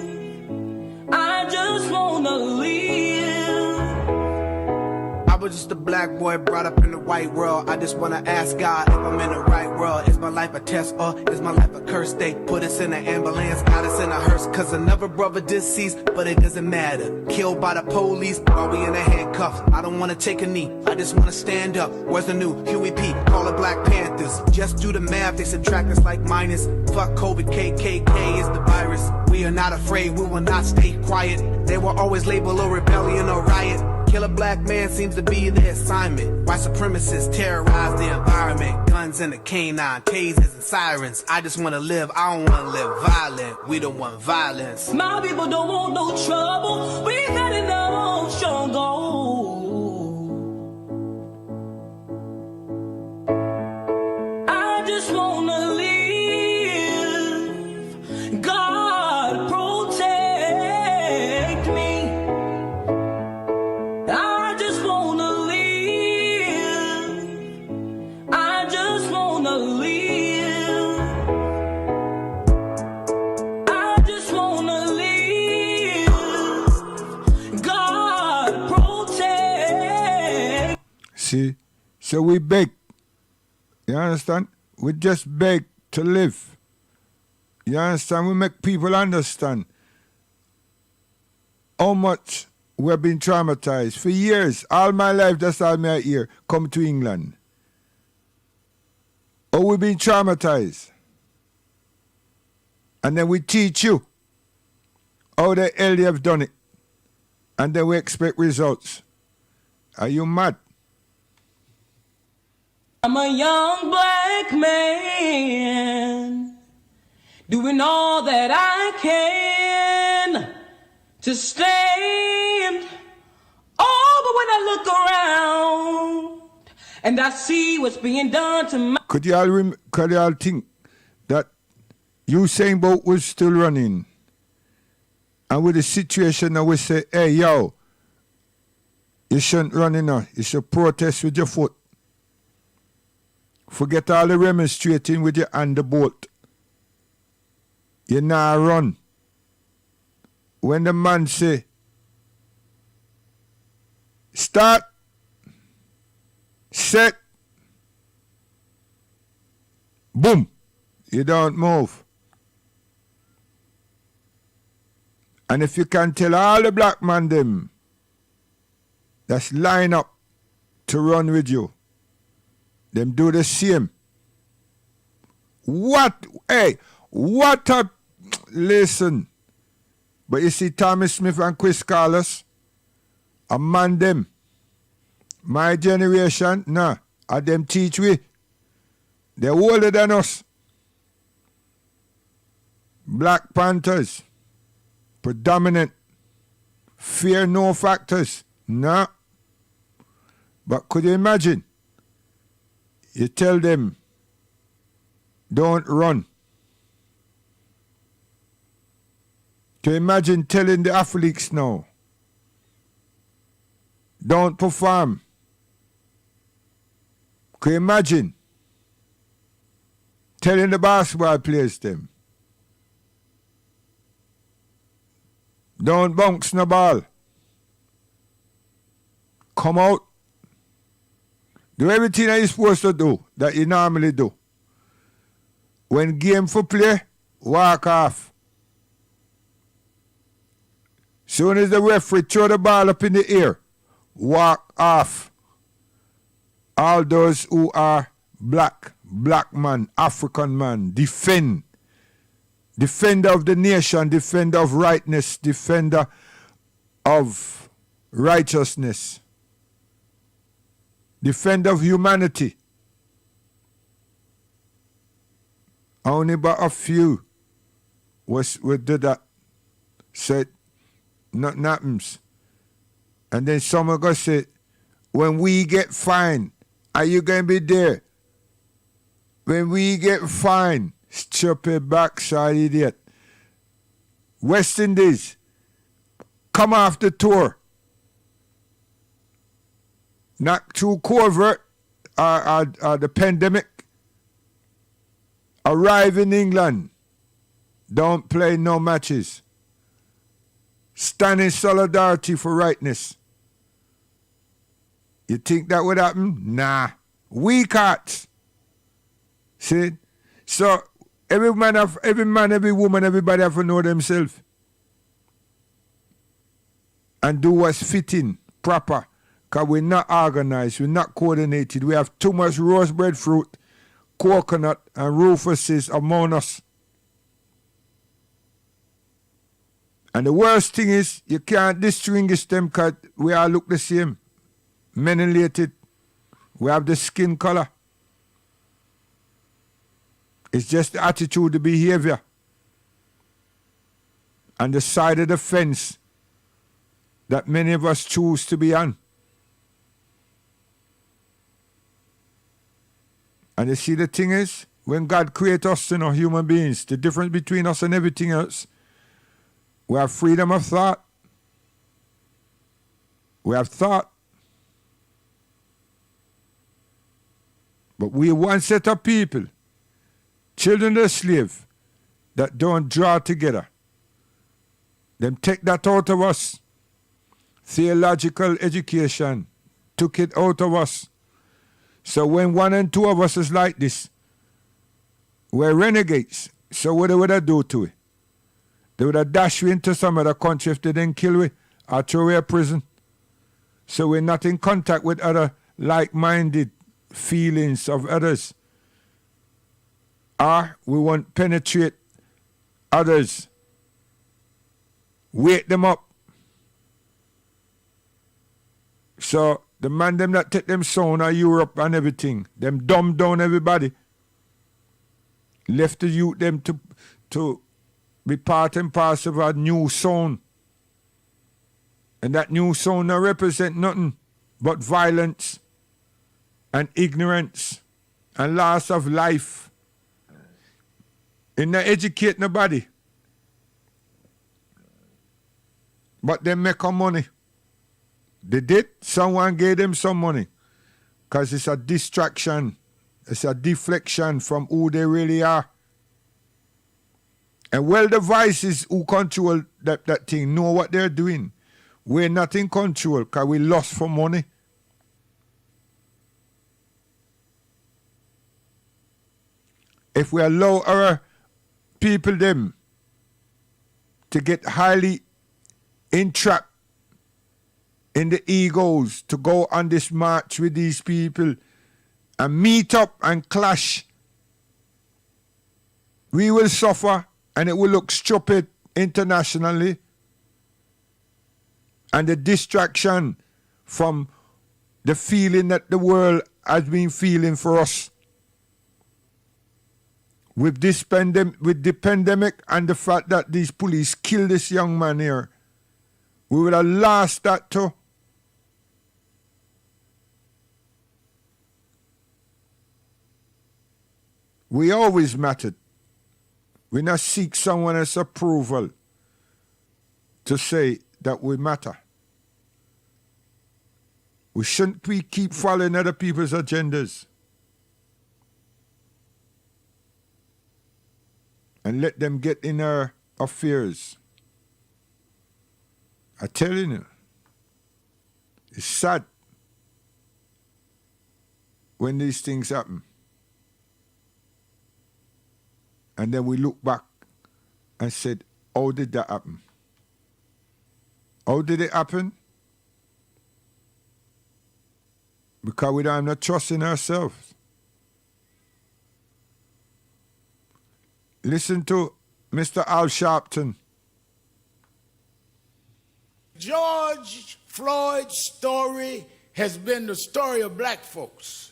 I just wanna live. I was just a black boy brought up in the white world. I just wanna ask God if I'm in the right world. Is my life a test or is my life a curse? They put us in an ambulance, got us in a hearse, cause another brother deceased, but it doesn't matter. Killed by the police while we in the handcuffs. I don't wanna take a knee, I just wanna stand up. Where's the new Huey P? Call it Black Panthers. Just do the math, they subtract us like minus. Fuck COVID, KKK is the virus. We are not afraid, we will not stay quiet. They will always label a rebellion or riot. Kill a black man seems to be their assignment. White supremacists terrorize the environment. Guns and the canine, tasers and sirens. I just wanna live, I don't wanna live violent. We don't want violence. My people don't want no trouble. We've had enough struggle. I just wanna live. God protect me. I just wanna live. I just wanna live. I just wanna live. God protect. See? So we beg. You understand? We just beg to live. You understand? We make people understand how much we've been traumatized. For years, all my life, that's all me here, come to England. Oh, we've been traumatized. And then we teach you how the hell they have done it. And then we expect results. Are you mad? I'm a young black man doing all that I can to stand. Oh, but when I look around and I see what's being done to my... Could y'all think that Usain Bolt was still running? And with the situation now we say, hey, yo, you shouldn't run enough. You should protest with your foot. Forget all the remonstrating with your hand the bolt. You now run. When the man say, start, set, boom, you don't move. And if you can tell all the black man them that's line up to run with you, them do the same. What? Hey, what a... Listen. But you see Tommy Smith and Chris Carlos, a man them. My generation, nah, a them teach we. They're older than us. Black Panthers, predominant. Fear no factors, nah. But could you imagine? You tell them, don't run. Can you imagine telling the athletes now, don't perform? Can you imagine telling the basketball players them, don't bounce the ball. Come out. Do everything that you're supposed to do, that you normally do. When game for play, walk off. Soon as the referee throw the ball up in the air, walk off. All those who are black man, African man, defend. Defender of the nation, defender of rightness, defender of righteousness, defender of humanity. Only but a few would do that. Said, nothing happens. And then someone going to say, when we get fined, are you going to be there? When we get fined, stupid backside idiot. West Indies, come off the tour. Not through covert or the pandemic. Arrive in England. Don't play no matches. Stand in solidarity for rightness. You think that would happen? Nah. Weak hearts. See? So every man, every woman, everybody have to know themselves. And do what's fitting, proper. Because we're not organized, we're not coordinated. We have too much roast breadfruit, coconut, and Rufuses among us. And the worst thing is, you can't distinguish them because we all look the same. Melanated. We have the skin color. It's just the attitude, the behavior. And the side of the fence that many of us choose to be on. And you see, the thing is, when God created us, human beings, the difference between us and everything else, we have freedom of thought. We have thought. But we are one set of people, children of the slave, that don't draw together. Them take that out of us. Theological education took it out of us. So when one and two of us is like this, we're renegades. So what would I do to it? They would have dashed you into some other country if they didn't kill you or throw you in prison. So we're not in contact with other like-minded feelings of others. Or we won't penetrate others. Wake them up. So the man them that take them sound of Europe and everything, them dumb down everybody. Left the youth them to be part and parcel of a new sound. And that new sound now represent nothing but violence and ignorance and loss of life. And they educate nobody. But they make a money. They did. Someone gave them some money. Because it's a distraction. It's a deflection from who they really are. And well, the vices who control that thing know what they're doing. We're not in control because we lost for money. If we allow our people them to get highly entrapped in the egos, to go on this march with these people and meet up and clash, we will suffer and it will look stupid internationally. And the distraction from the feeling that the world has been feeling for us. With this with the pandemic and the fact that these police killed this young man here, we would have lost that too. We always mattered. We not seek someone else's approval to say that we matter. We shouldn't keep following other people's agendas. And let them get in our affairs. I'm telling you, it's sad when these things happen. And then we look back and said, how did that happen? How did it happen? Because we don't have no trust in ourselves. Listen to Mr. Al Sharpton. George Floyd's story has been the story of black folks.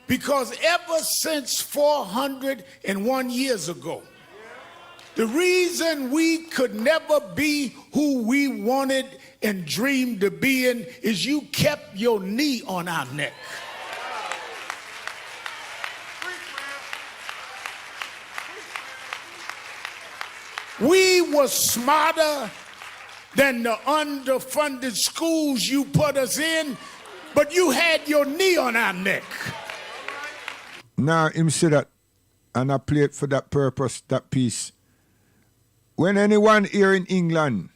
Because ever since 401 years ago, the reason we could never be who we wanted and dreamed to be in is you kept your knee on our neck. We were smarter than the underfunded schools you put us in, but you had your knee on our neck. Now, him say that, and I play it for that purpose, that piece. When anyone here in England,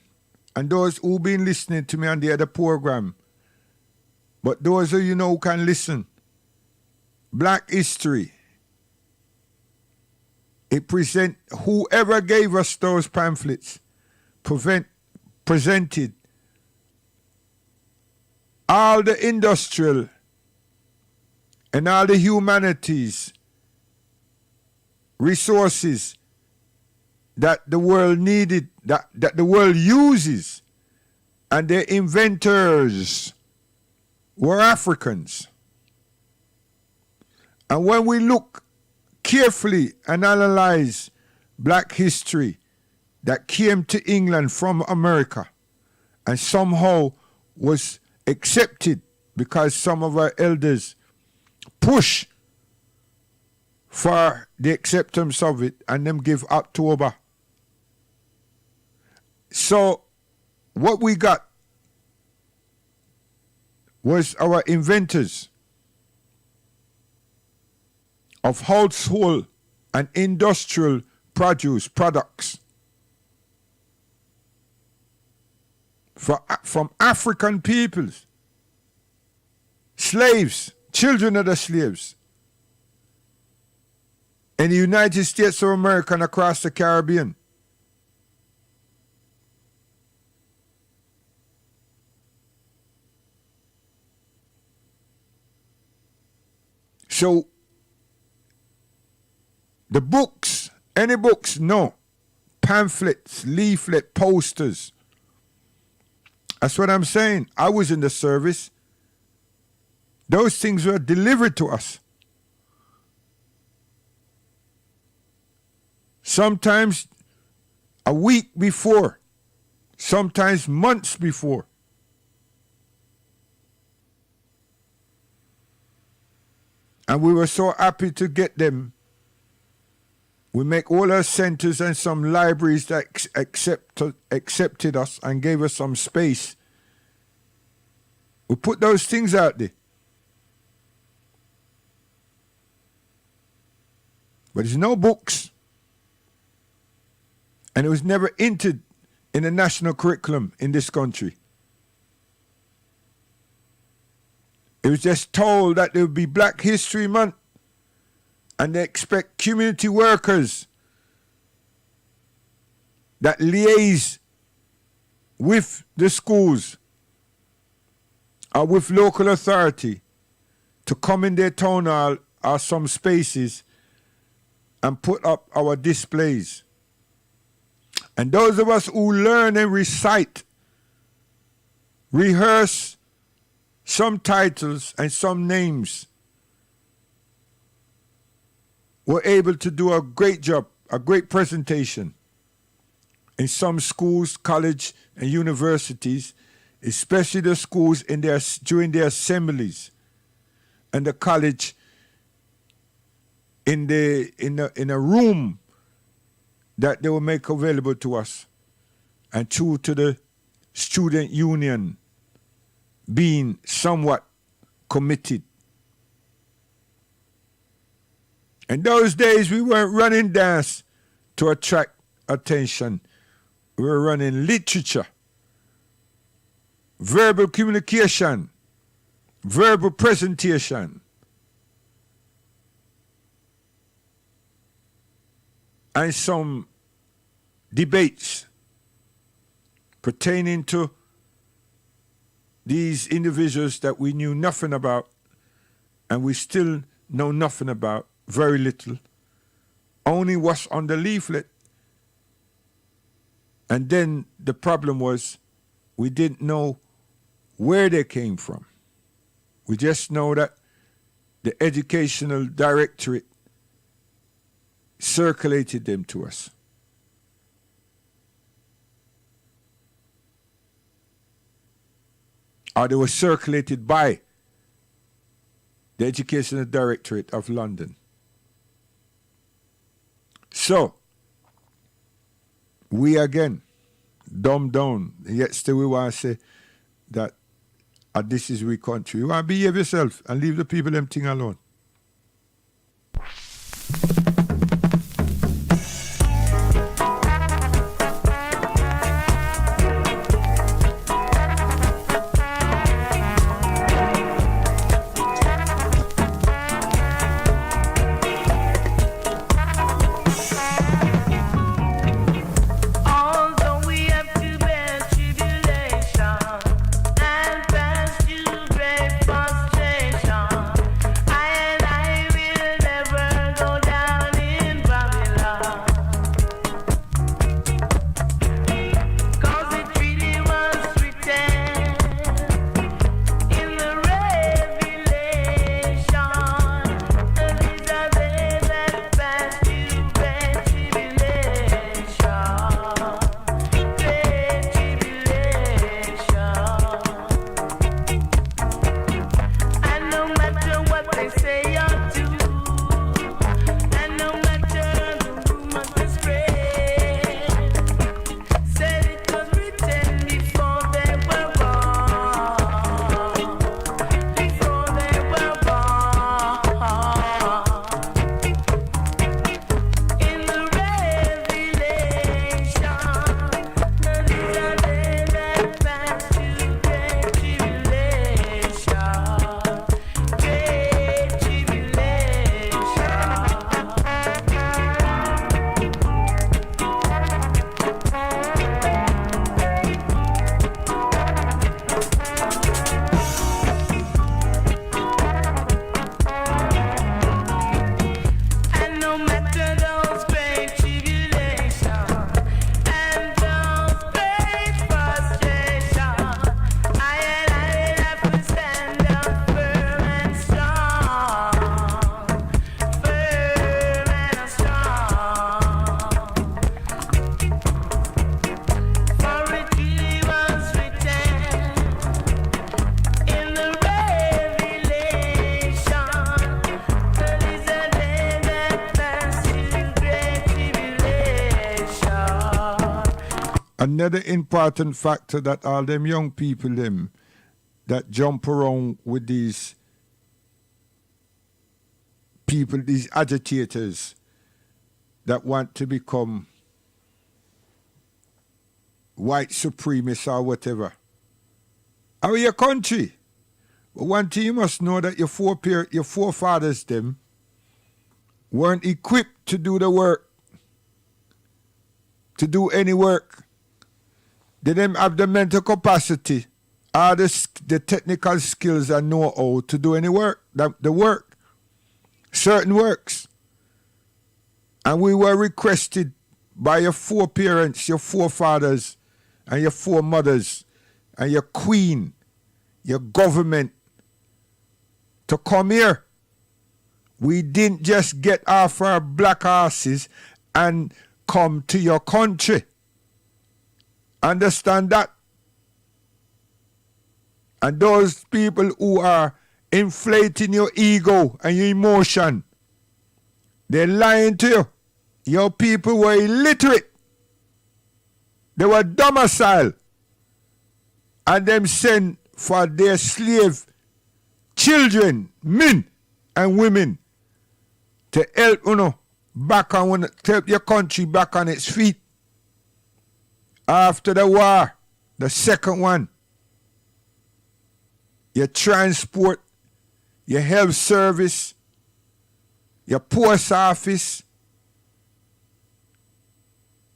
and those who been listening to me on the other program, but those of you know who can listen, Black History, it present whoever gave us those pamphlets, presented all the industrial and all the humanities resources that the world needed, that the world uses, and their inventors were Africans. And when we look carefully and analyze black history that came to England from America and somehow was accepted because some of our elders push for the acceptance of it and them give October. So what we got was our inventors of household and industrial products from African peoples, slaves, children of the slaves, in the United States of America and across the Caribbean. So, the books, any books, no. Pamphlets, leaflet, posters. That's what I'm saying. I was in the service. Those things were delivered to us. Sometimes a week before, sometimes months before. And we were so happy to get them. We make all our centers and some libraries that accepted us and gave us some space. We put those things out there. But there's no books. And it was never entered in the national curriculum in this country. It was just told that there would be Black History Month and they expect community workers that liaise with the schools or with local authority to come in their town hall or some spaces and put up our displays. And those of us who learn and recite, rehearse some titles and some names, were able to do a great job, a great presentation in some schools, college, and universities, especially the schools during their assemblies, and the college in a room that they will make available to us, and true to the student union being somewhat committed. In those days, we weren't running dance to attract attention. We were running literature, verbal communication, verbal presentation. And some debates pertaining to these individuals that we knew nothing about, and we still know nothing about, very little, only what's on the leaflet. And then the problem was We didn't know where they came from. We just know that the Educational Directorate circulated them to us. Or they were circulated by the Educational Directorate of London. So, we again, dumb down, yet still we want to say that this is we country. You want to behave yourself and leave the people them thing alone. Another important factor that all them young people them that jump around with these people, these agitators that want to become white supremacists or whatever. Are your country? But one thing you must know that your forefathers them weren't equipped to do the work, to do any work. They didn't have the mental capacity or the technical skills and know-how to do any work, the work, certain works. And we were requested by your foreparents, your forefathers, and your foremothers, and your queen, your government, to come here. We didn't just get off our black asses and come to your country. Understand that? And those people who are inflating your ego and your emotion, they're lying to you. Your people were illiterate. They were domiciled. And them sent for their slave children, men and women, to help to help your country back on its feet. After the war, the second one, your transport, your health service, your post office,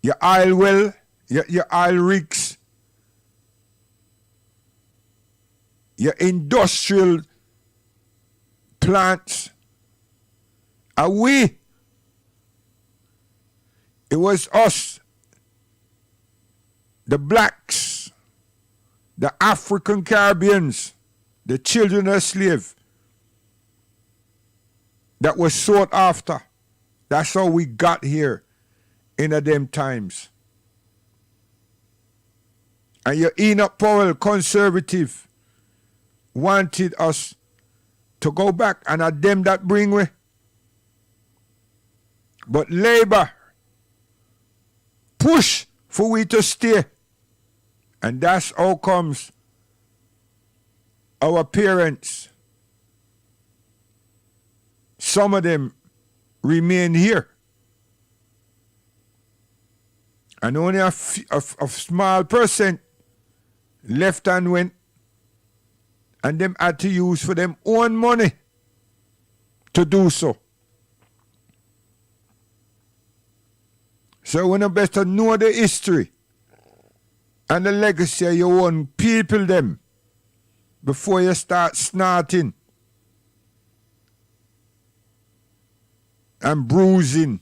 your oil well, your oil rigs, your industrial plants. It was us, the blacks, the African Caribbeans, the children of slaves that was sought after. That's how we got here in them times. And your Enoch Powell, conservative, wanted us to go back, and at them that bring we. But Labour push for we to stay. And that's how comes our parents, some of them remain here. And only a small percent left and went, and them had to use for them own money to do so. So we best to know the history and the legacy of your own people them before you start snorting and bruising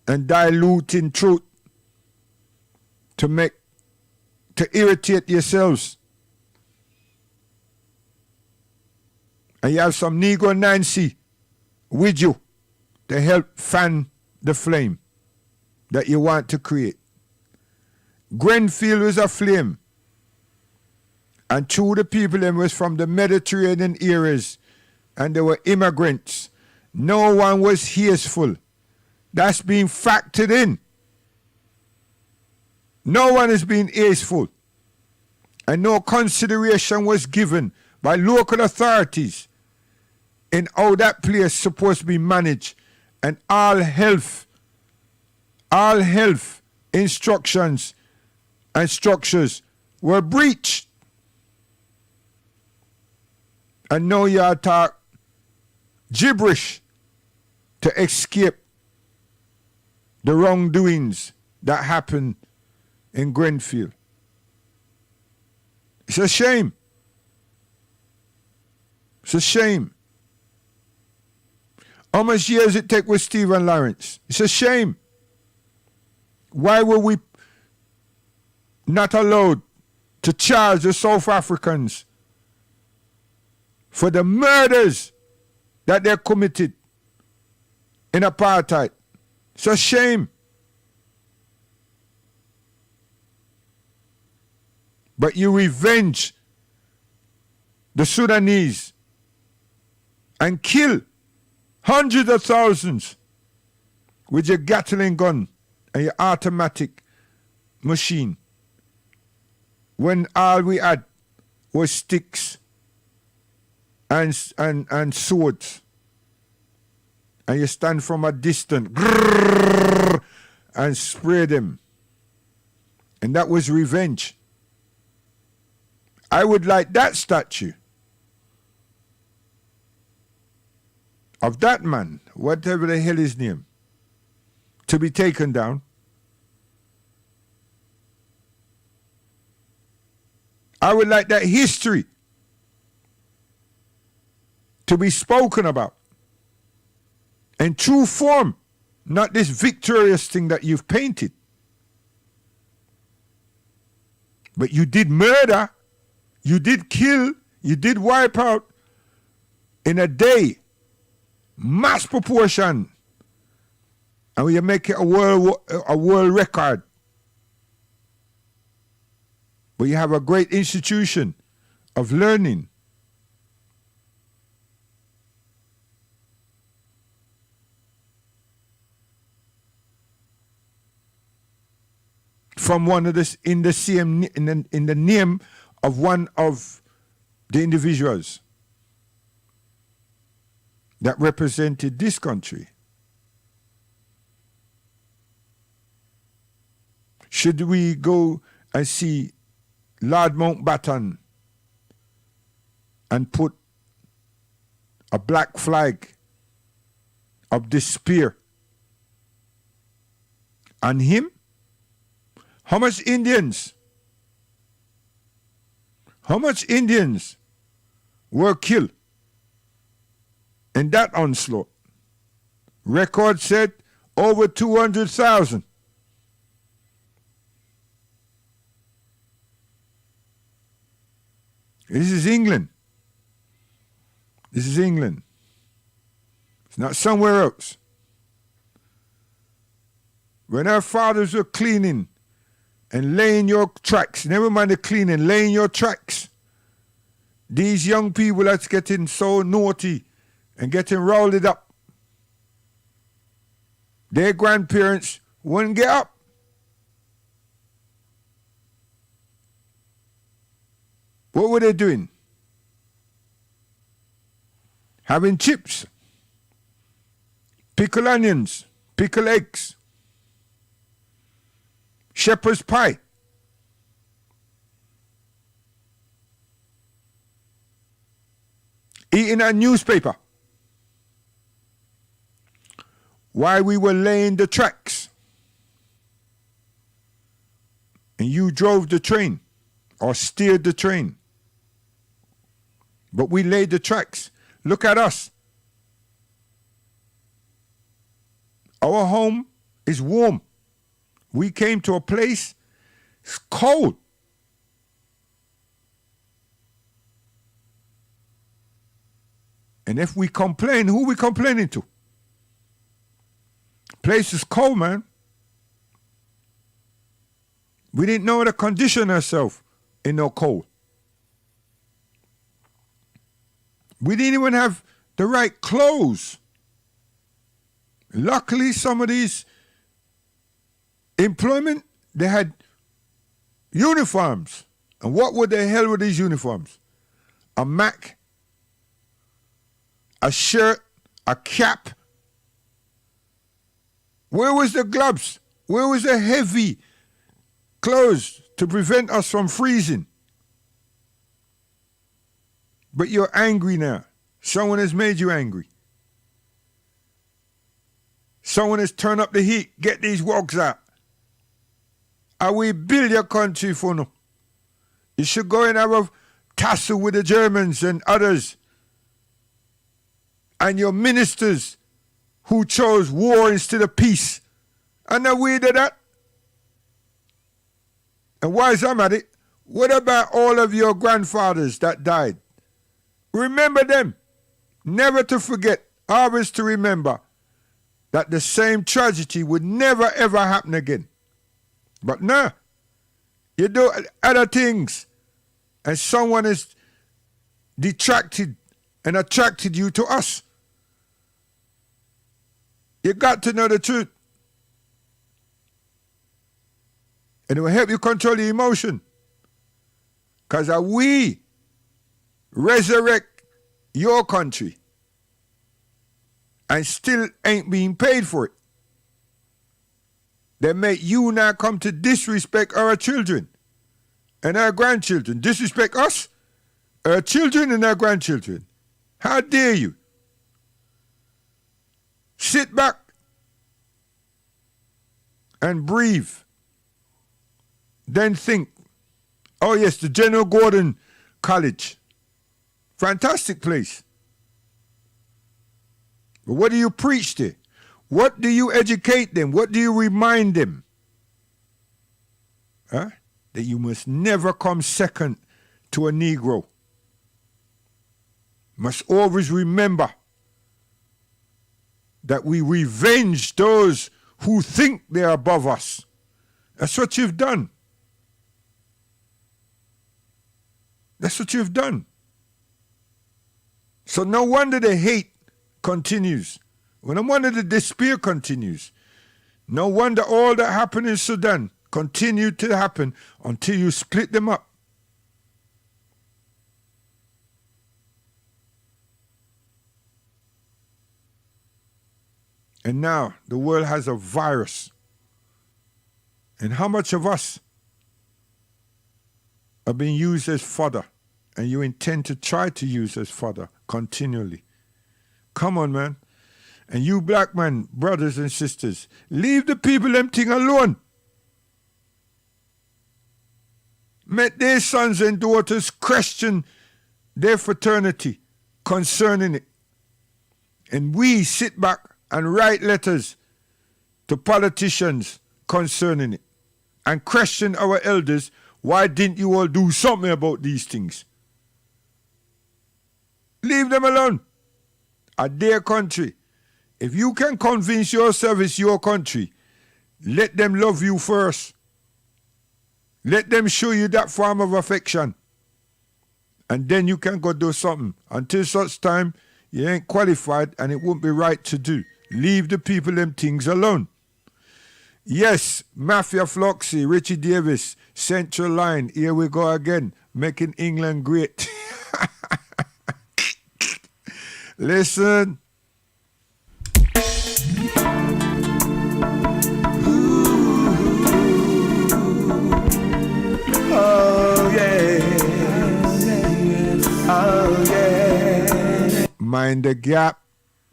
and diluting truth to irritate yourselves. And you have some Negro Nancy with you to help fan the flame that you want to create. Grenfell was a flame, and two of the people them was from the Mediterranean areas, and they were immigrants. No one was hateful. That's being factored in. No one is being hateful, and no consideration was given by local authorities in how that place is supposed to be managed, and all health instructions and structures were breached. And now you are talk gibberish to escape the wrongdoings that happened in Grenfell. It's a shame. It's a shame. How much years it take with Stephen Lawrence? It's a shame. Why were we not allowed to charge the South Africans for the murders that they committed in apartheid? It's a shame. But you revenge the Sudanese and kill hundreds of thousands with your Gatling gun and your automatic machine, when all we had was sticks and swords, and you stand from a distance and spray them, and that was revenge. I would like that statue of that man, whatever the hell his name, to be taken down. I would like that history to be spoken about in true form, not this victorious thing that you've painted. But you did murder, you did kill, you did wipe out in a day, mass proportion, and you make it a world record. But you have a great institution of learning. From one of this in the name of one of the individuals that represented this country. Should we go and see Lord Mountbatten and put a black flag of despair on him? How much Indians were killed in that onslaught? Record said over 200,000. This is England. This is England. It's not somewhere else. When our fathers were cleaning and laying your tracks, never mind the cleaning, laying your tracks, these young people that's getting so naughty and getting rolled up, their grandparents wouldn't get up. What were they doing? Having chips, pickled onions, pickled eggs, shepherd's pie. Eating a newspaper while we were laying the tracks and you drove the train or steered the train. But we laid the tracks. Look at us. Our home is warm. We came to a place, it's cold. And if we complain, who we complaining to? Place is cold, man. We didn't know how to condition ourselves in no cold. We didn't even have the right clothes. Luckily, some of these employment, they had uniforms. And what were the hell were these uniforms? A Mac, a shirt, a cap. Where was the gloves? Where was the heavy clothes to prevent us from freezing? But you're angry now. Someone has made you angry. Someone has turned up the heat. Get these wogs out. And we build your country for no. You should go and have a tussle with the Germans and others. And your ministers who chose war instead of peace. And now we did that. And while I'm at it, what about all of your grandfathers that died? Remember them. Never to forget, always to remember that the same tragedy would never ever happen again. But no, you do other things and someone is detracted and attracted you to us. You got to know the truth. And it will help you control the emotion. Because we resurrect your country and still ain't being paid for it. They make you now come to disrespect our children and our grandchildren. Disrespect us, our children and our grandchildren. How dare you? Sit back and breathe. Then think. Oh yes, the General Gordon College. Fantastic place. But what do you preach there? What do you educate them? What do you remind them? Huh? That you must never come second to a Negro. Must always remember that we revenge those who think they're above us. That's what you've done. That's what you've done. So no wonder the hate continues. No wonder the despair continues. No wonder all that happened in Sudan continued to happen until you split them up. And now the world has a virus. And how much of us are being used as fodder, and you intend to try to use as fodder continually? Come on, man. And you black man, brothers and sisters, leave the people them thing alone. Let their sons and daughters question their fraternity concerning it. And we sit back and write letters to politicians concerning it and question our elders. Why didn't you all do something about these things? Leave them alone. At their country. If you can convince yourself it's your country, let them love you first. Let them show you that form of affection. And then you can go do something. Until such time, you ain't qualified and it won't be right to do. Leave the people them things alone. Yes, Mafia Floxy, Richie Davis, Central Line, here we go again, making England great. Listen. Oh yeah, oh yeah. Mind the gap.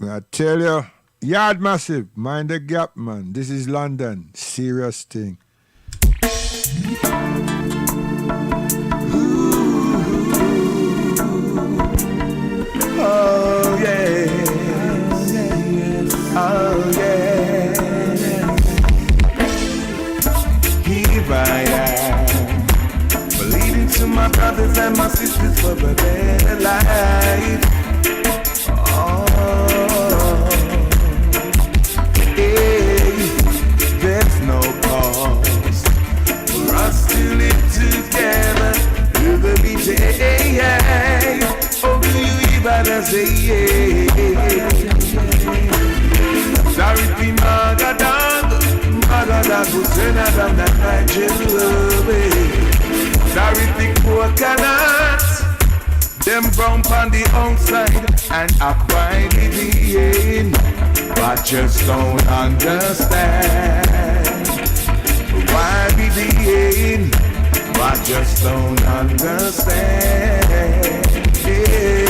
I tell you, Yard Massive, mind the gap, man. This is London. Serious thing. Oh yeah, oh yeah. Here I am, believing to my brothers and my sisters for a better life. Oh, hey, there's no cause for us to live together through the day. Oh, do you even say yeah? Sorry, be Magadag, who's another than my jewelry. Sorry, big coconuts, them brown on the outside and up by the end. But just don't understand why be the end. But just don't understand. Hey,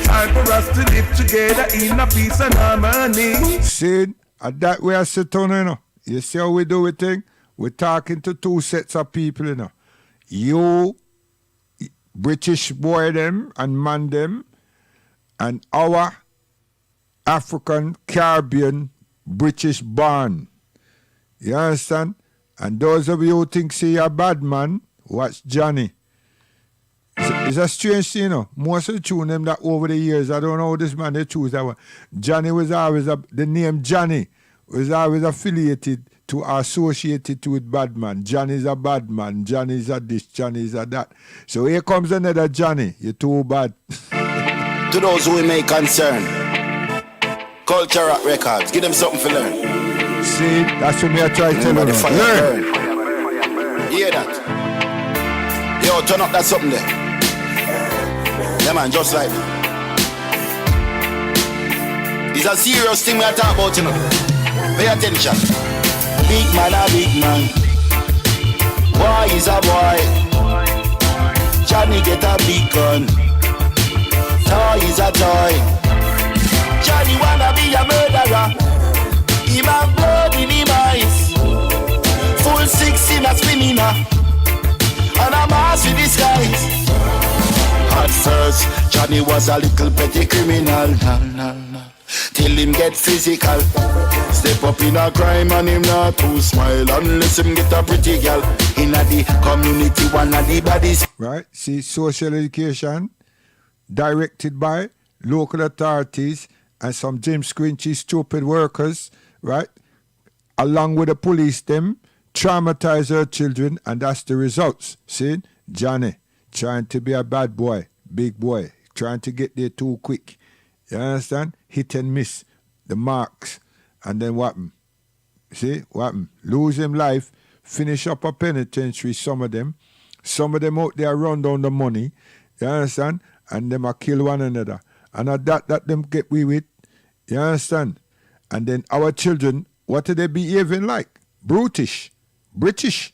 time for us to live together in a peace and harmony. See, that way I sit on, you know. You see how we do it thing? We're talking to two sets of people, you know. You, British boy them and man them, and our African, Caribbean, British born. You understand? And those of you who think say you're a bad man, watch Johnny. It's a strange thing, you know. Most of the tune them that over the years, I don't know how this man they choose that one. Johnny was always, the name Johnny was always affiliated to, associated to with bad man. Johnny's a bad man. Johnny's a this, Johnny's a that. So here comes another Johnny. You're too bad. To those who may concern, Culture Rock Records, give them something to learn. See, that's what me I try to tell you. Learn. You hear that? Yo, turn up that something there. Yeah, man, just like it's a serious thing we are talking about, you know. Pay attention. Big man a big man. Boy is a boy. Johnny get a big gun. Toy is a toy. Johnny wanna be a murderer. He have blood in him eyes. Full 6 in a spinner. And a mass in disguise. At first, Johnny was a little petty criminal. Till him get physical. Step up in a crime and him not to smile unless him get a pretty girl. In a the community, one of the bodies. Right? See, social education directed by local authorities and some Jim Squinchy stupid workers, right? Along with the police them, traumatize her children, and that's the results. See? Johnny trying to be a bad boy, big boy, trying to get there too quick. You understand? Hit and miss the marks. And then what happened? See? What happened? Lose him life, finish up a penitentiary, some of them. Some of them out there run down the money. You understand? And them a kill one another. And that them get we with. You understand? And then our children, what are they behaving like? Brutish. British.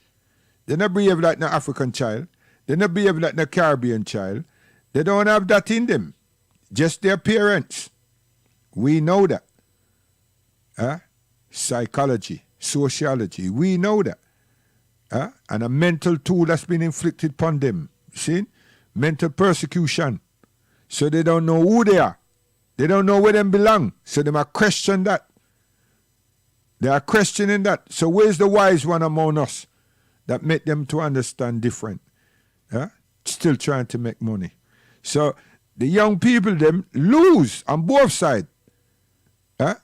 They not behave like no African child. They not behave like no Caribbean child. They don't have that in them. Just their parents. We know that. Psychology, sociology, we know that. And a mental tool that's been inflicted upon them. See? Mental persecution. So they don't know who they are. They don't know where they belong. So they might question that. They are questioning that. So where's the wise one among us that make them to understand different? Still trying to make money. So the young people them lose on both sides.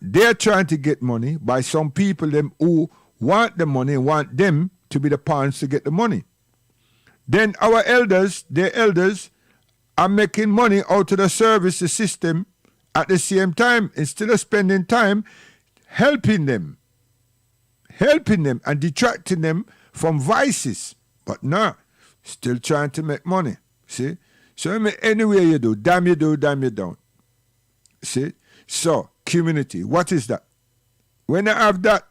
They're trying to get money by some people them who want the money, want them to be the pawns to get the money. Then our elders, their elders, are making money out of the service system at the same time, instead of spending time helping them and detracting them from vices. But no, still trying to make money. See? So anyway you do, damn you don't. See? So, community, what is that? When I have that,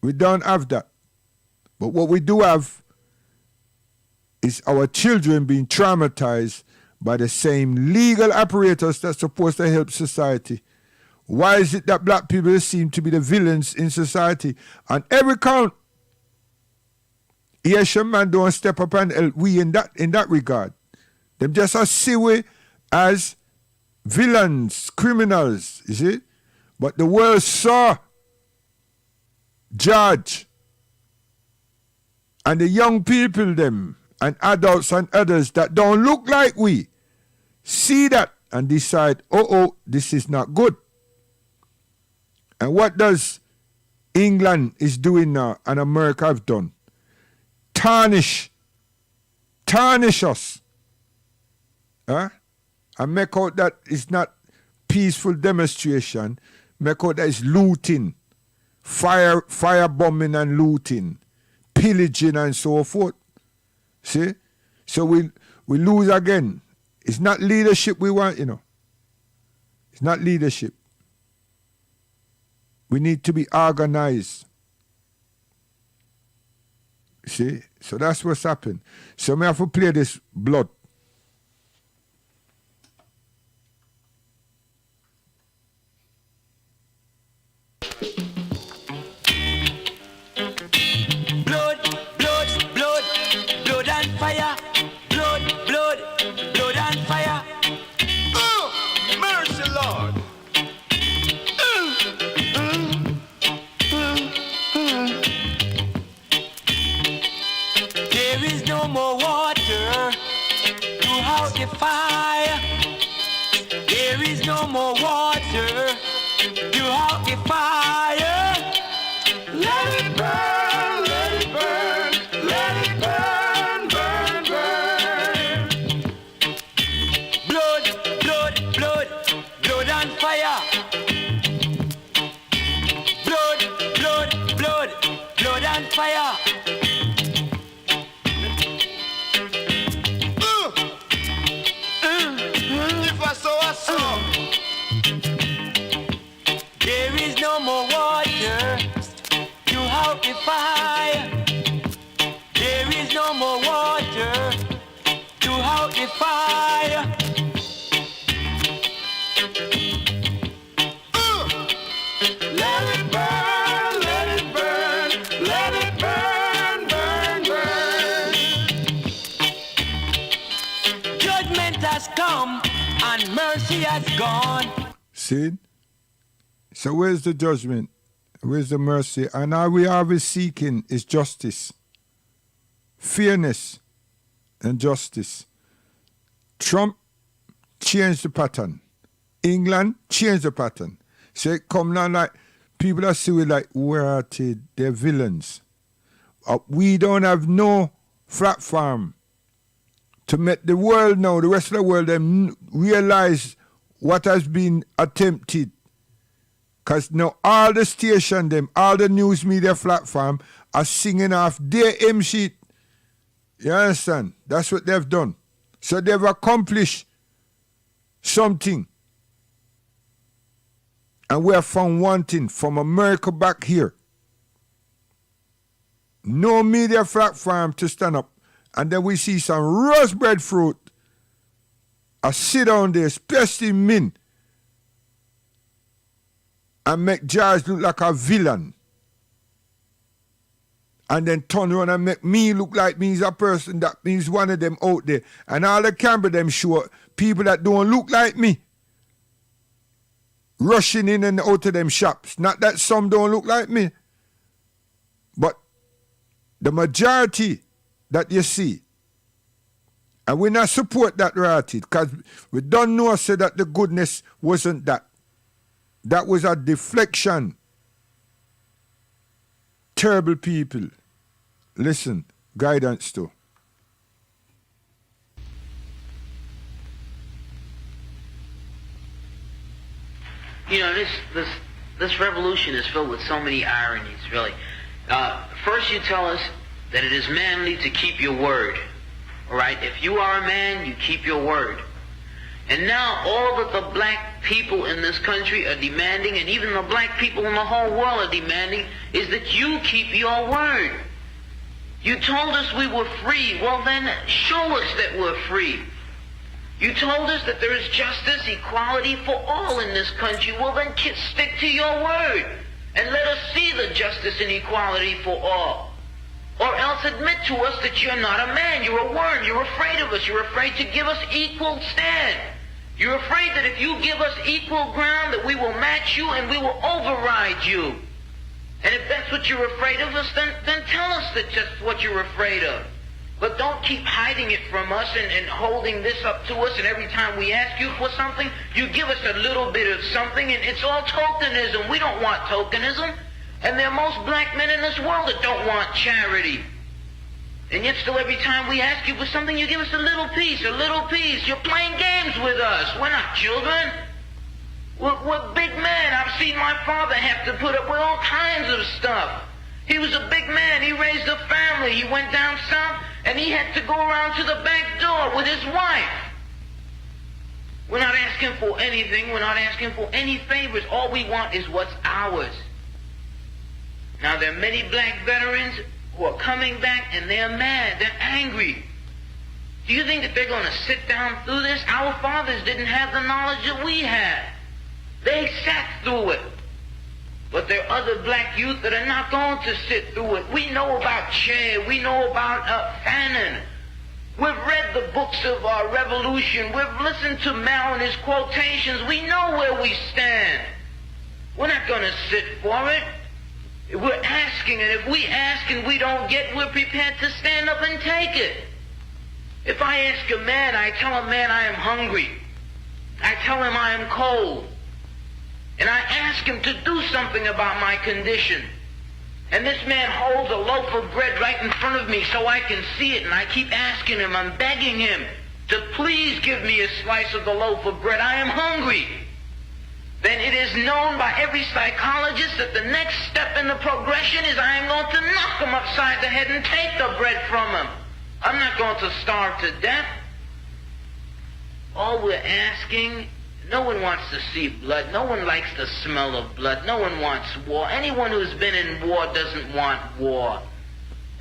we don't have that. But what we do have is our children being traumatized by the same legal apparatus that's supposed to help society. Why is it that black people seem to be the villains in society? On every count, Asian man don't step up and help we in that regard. Them just as see we as villains, criminals, you see? But the world saw George and the young people them and adults and others that don't look like we see that and decide, this is not good. And what does England is doing now and America have done? Tarnish us. And make out that it's not peaceful demonstration, make out that it's looting, fire bombing and looting, pillaging and so forth. See? So we lose again. It's not leadership we want, It's not leadership. We need to be organized. See? So that's what's happened. So we have to play this blood. Blood and fire. Blood and fire. Mercy, Lord. There is no more water to out the fire. There is no more water to out the fire. Let it burn, let it burn, let it burn, burn, burn. Blood and fire. Blood and fire. If I saw. There is no more water to out the fire. There is no more water to out the fire. Let it burn, let it burn, let it burn, burn, burn. Judgment has come and mercy has gone. See? So where's the judgment? Where's the mercy? And all we are seeking is justice, fairness, and justice. Trump changed the pattern. England changed the pattern. So it come now like people are saying like, where are they? They're villains. We don't have no platform to make the world now, the rest of the world, them realize what has been attempted. Because now all the station them, all the news media platform are singing off their aim sheet. You understand? That's what they've done. So they've accomplished something. And we are found wanting from America back here. No media platform to stand up. And then we see some roast breadfruit. I sit down there, especially men, and make George look like a villain. And then turn around and make me look like me is a person that means one of them out there. And all the camera them show people that don't look like me rushing in and out of them shops. Not that some don't look like me, but the majority that you see And we not support that rotted because we don't know say that the goodness wasn't that. That was a deflection. Terrible people. Listen, guidance too. You know, this revolution is filled with so many ironies, really. First you tell us that it is manly to keep your word. All right? If you are a man, you keep your word. And now all that the black people in this country are demanding, and even the black people in the whole world are demanding, is that you keep your word. You told us we were free. Well then, show us that we're free. You told us that there is justice, equality for all in this country. Well then, stick to your word. And let us see the justice and equality for all. Or else admit to us that you're not a man, you're a worm, you're afraid of us, you're afraid to give us equal stand. You're afraid that if you give us equal ground, that we will match you and we will override you. And if that's what you're afraid of us, then tell us that just what you're afraid of. But don't keep hiding it from us and holding this up to us, and every time we ask you for something, you give us a little bit of something, and it's all tokenism. We don't want tokenism. And there are most black men in this world that don't want charity. And yet still every time we ask you for something, you give us a little piece, a little piece. You're playing games with us. We're not children. We're big men. I've seen my father have to put up with all kinds of stuff. He was a big man. He raised a family. He went down south, and he had to go around to the back door with his wife. We're not asking for anything. We're not asking for any favors. All we want is what's ours. Now, there are many black veterans who are coming back, and they're mad. They're angry. Do you think that they're going to sit down through this? Our fathers didn't have the knowledge that we had. They sat through it. But there are other black youth that are not going to sit through it. We know about Che. We know about Fanon. We've read the books of our revolution. We've listened to Mao and his quotations. We know where we stand. We're not going to sit for it. We're asking, and if we ask and we don't get, we're prepared to stand up and take it. If I ask a man, I tell a man I am hungry. I tell him I am cold. And I ask him to do something about my condition. And this man holds a loaf of bread right in front of me so I can see it, and I keep asking him, I'm begging him to please give me a slice of the loaf of bread. I am hungry. Then it is known by every psychologist that the next step in the progression is I am going to knock him upside the head and take the bread from him. I'm not going to starve to death. All we're asking, no one wants to see blood. No one likes the smell of blood. No one wants war. Anyone who's been in war doesn't want war.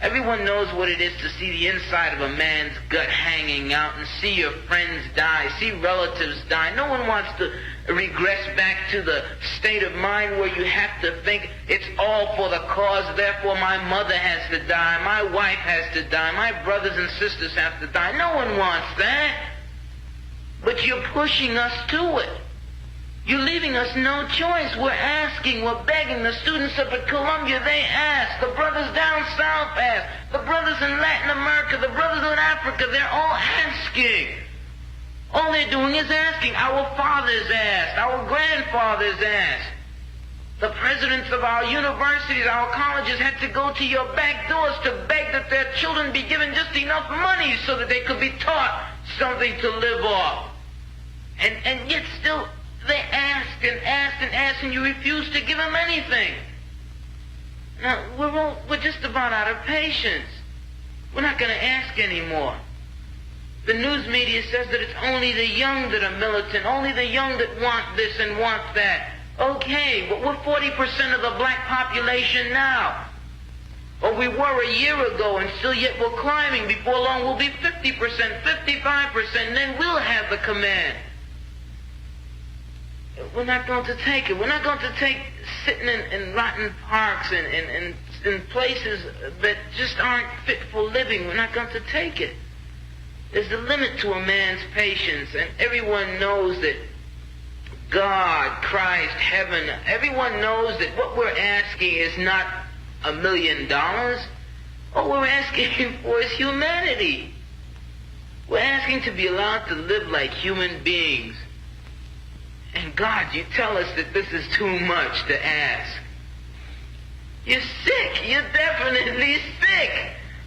Everyone knows what it is to see the inside of a man's gut hanging out and see your friends die, see relatives die. No one wants to regress back to the state of mind where you have to think it's all for the cause, therefore my mother has to die, my wife has to die, my brothers and sisters have to die. No one wants that. But you're pushing us to it. You're leaving us no choice. We're asking, we're begging. The students up at Columbia, they ask. The brothers down south ask. The brothers in Latin America, the brothers in Africa, they're all asking. All they're doing is asking. Our fathers asked. Our grandfathers asked. The presidents of our universities, our colleges had to go to your back doors to beg that their children be given just enough money so that they could be taught something to live off. And yet still they asked and asked and asked, and you refused to give them anything. Now, we're just about out of patience. We're not going to ask anymore. The news media says that it's only the young that are militant, only the young that want this and want that. Okay, but we're 40% of the black population now. Or we were a year ago, and still yet we're climbing. Before long we'll be 50%, 55%, and then we'll have the command. We're not going to take it. We're not going to take sitting in rotten parks and in places that just aren't fit for living. We're not going to take it. There's a limit to a man's patience, and everyone knows that God, Christ, heaven, everyone knows that what we're asking is not $1 million. All we're asking for is humanity. We're asking to be allowed to live like human beings. And God, you tell us that this is too much to ask. You're sick. You're definitely sick.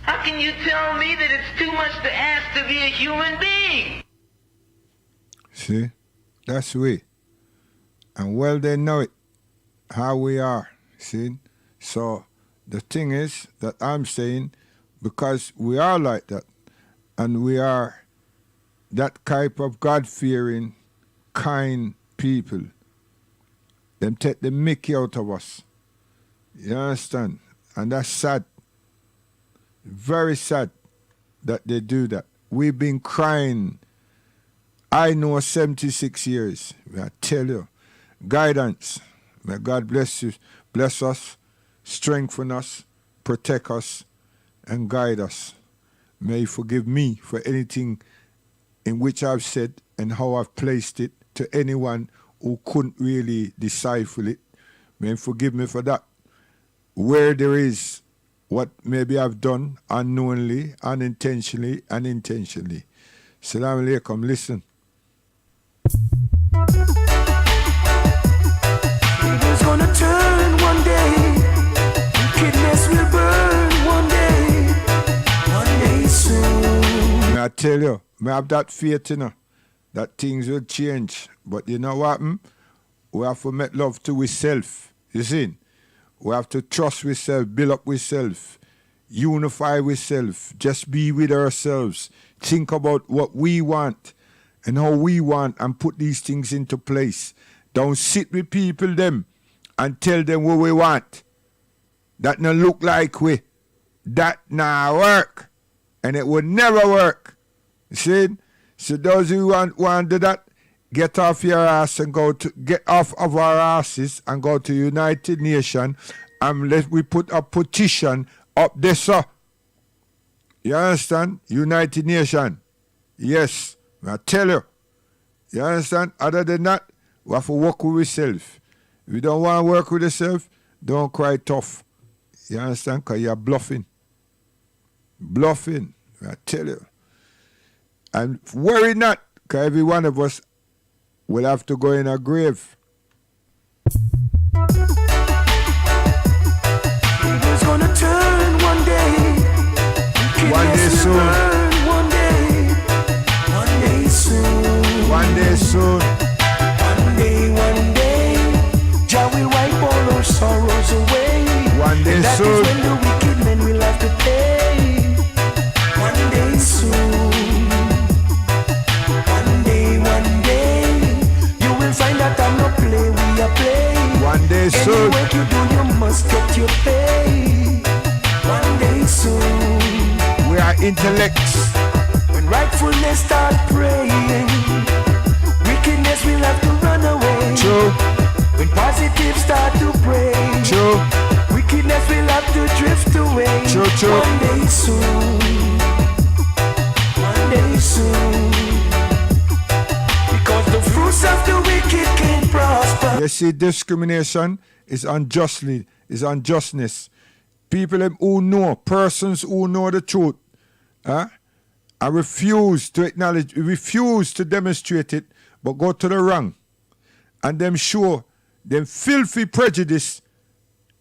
How can you tell me that it's too much to ask to be a human being? See? That's we. And well, they know it, how we are. See? So the thing is that I'm saying, because we are like that, and we are that type of God-fearing, kind people, them take the mickey out of us. You understand? And that's sad. Very sad that they do that. We've been crying. I know 76 years. I tell you. Guidance. May God bless you, bless us, strengthen us, protect us, and guide us. May He forgive me for anything in which I've said and how I've placed it to anyone who couldn't really decipher it. May He forgive me for that. Where there is what maybe I've done unknowingly, unintentionally, and intentionally. Salaam alaikum. Listen. It's gonna turn one day. Wickedness will burn one day soon. May I tell you, may I have that faith, you know, that things will change. But you know what? We have to make love to ourselves. You see? We have to trust ourselves, build up ourselves, unify ourselves, just be with ourselves, think about what we want and how we want and put these things into place. Don't sit with people them and tell them what we want. That no look like we. That nah work. And it would never work. You see? So those who want to do that, get off your ass and get off of our asses and go to United Nations and we put a petition up there, sir. You understand? United Nations. Yes, I tell you. You understand? Other than that, we have to work with ourselves. If you don't want to work with yourself, don't cry tough. You understand? Because you're bluffing. Bluffing, I tell you. And worry not, because every one of us will have to go in a grave. It's gonna turn one day. One day soon. One day soon. One day soon. One day, Jah will wipe all our sorrows away. One day and that soon. Is when the wicked men will have to pay. One day soon. One day, you will find that I'm not play, we are play. One day soon. Any work you do, you must get your pay. One day soon. We are intellects. When rightfulness start praying, wickedness will have to run away. True. When positive start to pray, true. Wickedness will have to drift away. True, true. One day soon. One day soon. Because the fruits of the wicked can't prosper. You see, discrimination is unjustness. People who know, persons who know the truth, I refuse to acknowledge, refuse to demonstrate it, but go to the wrong. And them show them filthy prejudice,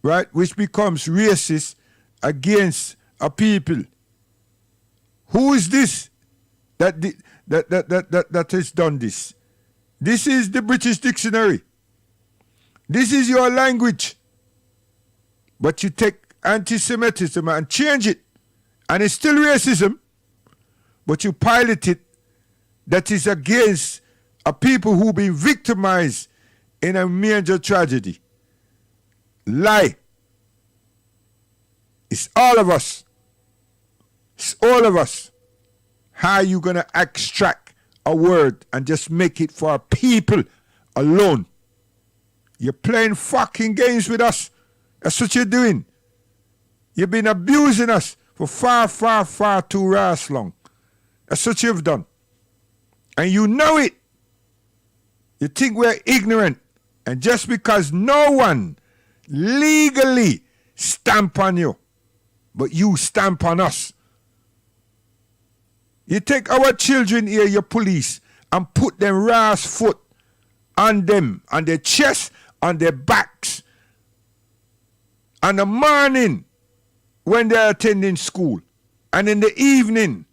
right, which becomes racist against a people. Who is this that has done this? This is the British Dictionary. This is your language. But you take anti-Semitism and change it, and it's still racism, but you pilot it that is against a people who've been victimized in a major tragedy. Lie. It's all of us. It's all of us. How are you going to extract a word and just make it for people alone? You're playing fucking games with us. That's what you're doing. You've been abusing us for far, far, far too long. That's what you've done. And you know it. You think we're ignorant. And just because no one legally stamp on you, but you stamp on us, You take our children here, your police, and put them ra's foot on them, on their chest, on their backs. On the morning when they're attending school, and in the evening.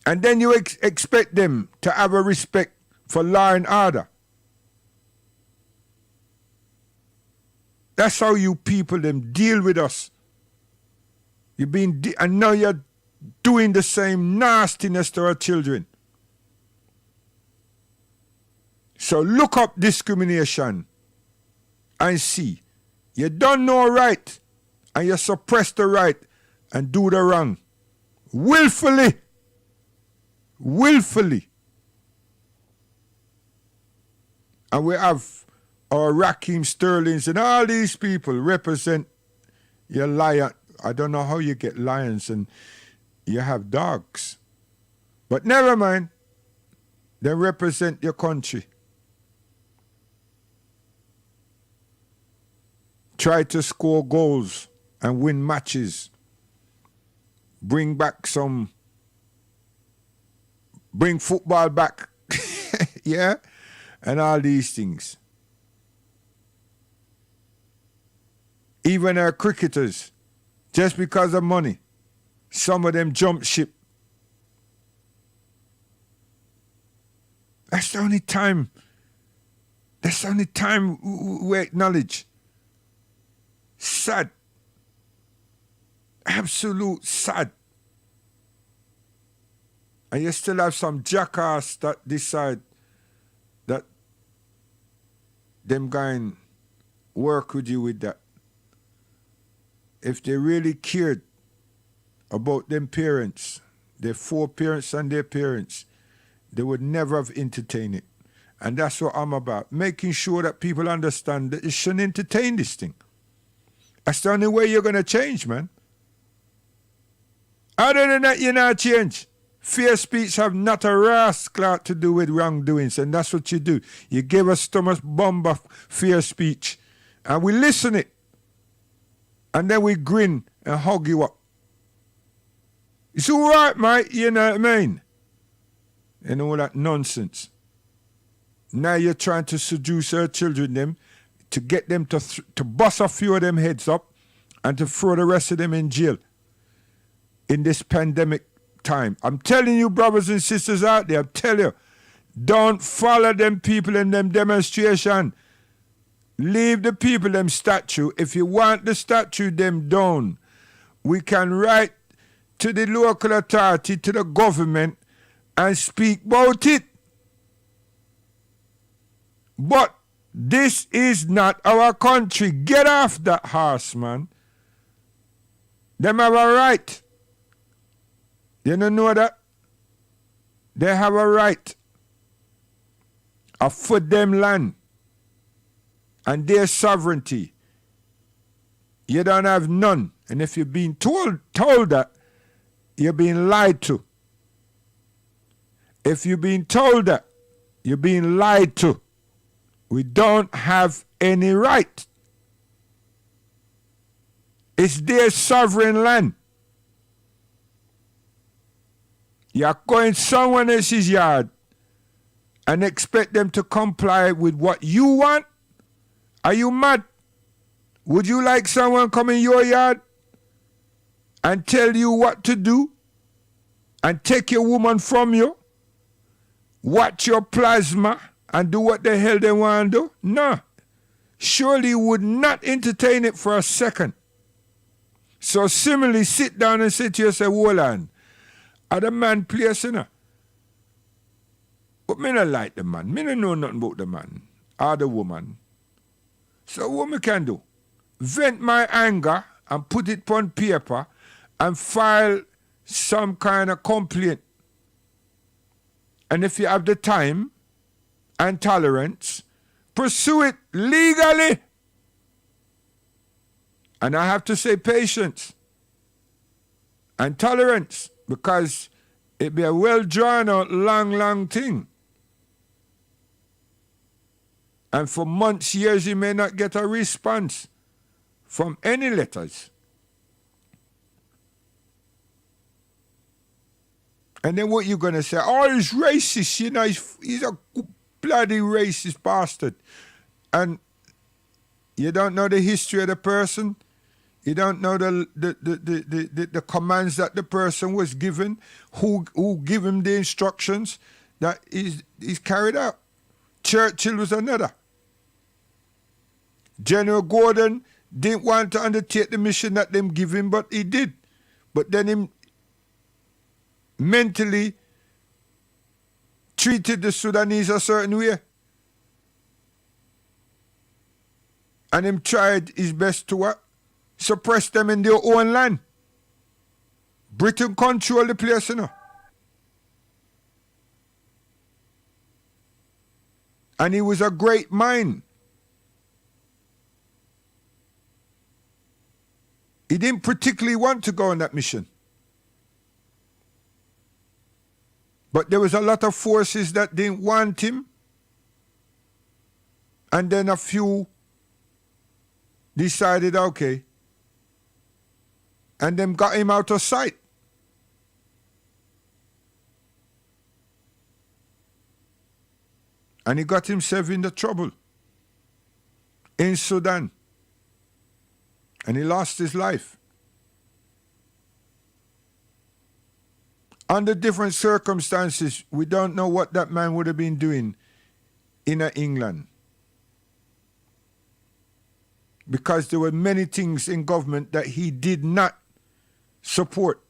And then you expect them to have a respect for law and order. That's how you people them deal with us. And now you're doing the same nastiness to our children. So look up discrimination and see. You don't know right and you suppress the right and do the wrong. Willfully. Willfully. And we have our Raheem Sterlings and all these people represent your lion. I don't know how you get lions and you have dogs. But never mind. They represent your country. Try to score goals and win matches. Bring football back. Yeah? And all these things. Even our cricketers, just because of money, some of them jump ship. That's the only time we acknowledge. Sad. Absolute sad. And you still have some jackass that decide that them going work with you with that. If they really cared about them parents, their four parents and their parents, they would never have entertained it. And that's what I'm about. Making sure that people understand that you shouldn't entertain this thing. That's the only way you're going to change, man. Other than that, you're not change. Fair speech have not a rascal to do with wrongdoings, and that's what you do. You give us Thomas Bomber fair speech, and we listen it. And then we grin and hug you up. It's all right, mate, you know what I mean? And all that nonsense. Now you're trying to seduce our children, them, to get them to bust a few of them heads up and to throw the rest of them in jail in this pandemic time. I'm telling you, brothers and sisters out there, I'm telling you, don't follow them people in them demonstration. Leave the people them statue. If you want the statue them down, we can write to the local authority, to the government, and speak about it. But this is not our country. Get off that horse, man. Them have a right. You don't know that? They have a right for them land and their sovereignty. You don't have none. And if you're being told that, you're being lied to. If you're being told that, you're being lied to. We don't have any right. It's their sovereign land. You're going someone else's yard and expect them to comply with what you want? Are you mad? Would you like someone come in your yard and tell you what to do and take your woman from you? Watch your plasma and do what the hell they want to do? No. Surely you would not entertain it for a second. So similarly, sit down and say to yourself, hold on, are the man place, you know? But me not like the man. Me don't know nothing about the man or the woman. So what me can do? Vent my anger and put it on paper and file some kind of complaint. And if you have the time and tolerance, pursue it legally. And I have to say patience and tolerance, because it be a well drawn out, long thing. And for months, years, you may not get a response from any letters. And then what you gonna say? Oh, he's racist, you know, he's a bloody racist bastard. And you don't know the history of the person. You don't know the commands that the person was given, who give him the instructions that he's carried out. Churchill was another. General Gordon didn't want to undertake the mission that them give him, but he did. But then him mentally treated the Sudanese a certain way. And him tried his best to what? Suppress them in their own land. Britain control the place, you know. And he was a great mind. He didn't particularly want to go on that mission. But there was a lot of forces that didn't want him. And then a few decided, okay. And them got him out of sight. And he got himself into trouble in Sudan. And he lost his life. Under different circumstances, we don't know what that man would have been doing in England. Because there were many things in government that he did not support.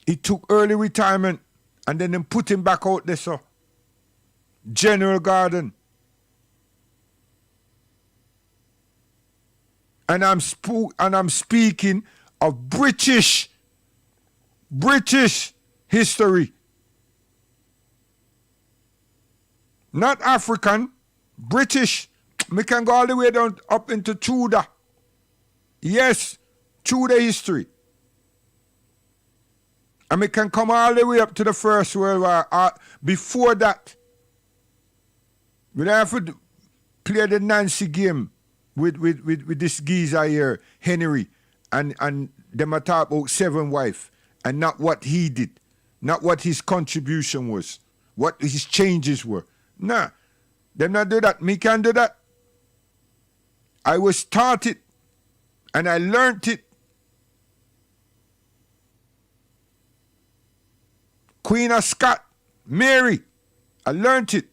He took early retirement and then they put him back out there, so. General Gordon. And I'm speaking of British history. Not African, British. We can go all the way down up into Tudor. Yes, Tudor history. And we can come all the way up to the First World War. Before that, we don't have to play the Nancy game with this geezer here, Henry, and them talk about 7 wives, and not what he did, not what his contribution was, what his changes were. Nah, them not do that. Me can do that. I was taught it, and I learned it. Queen of Scots, Mary, I learned it.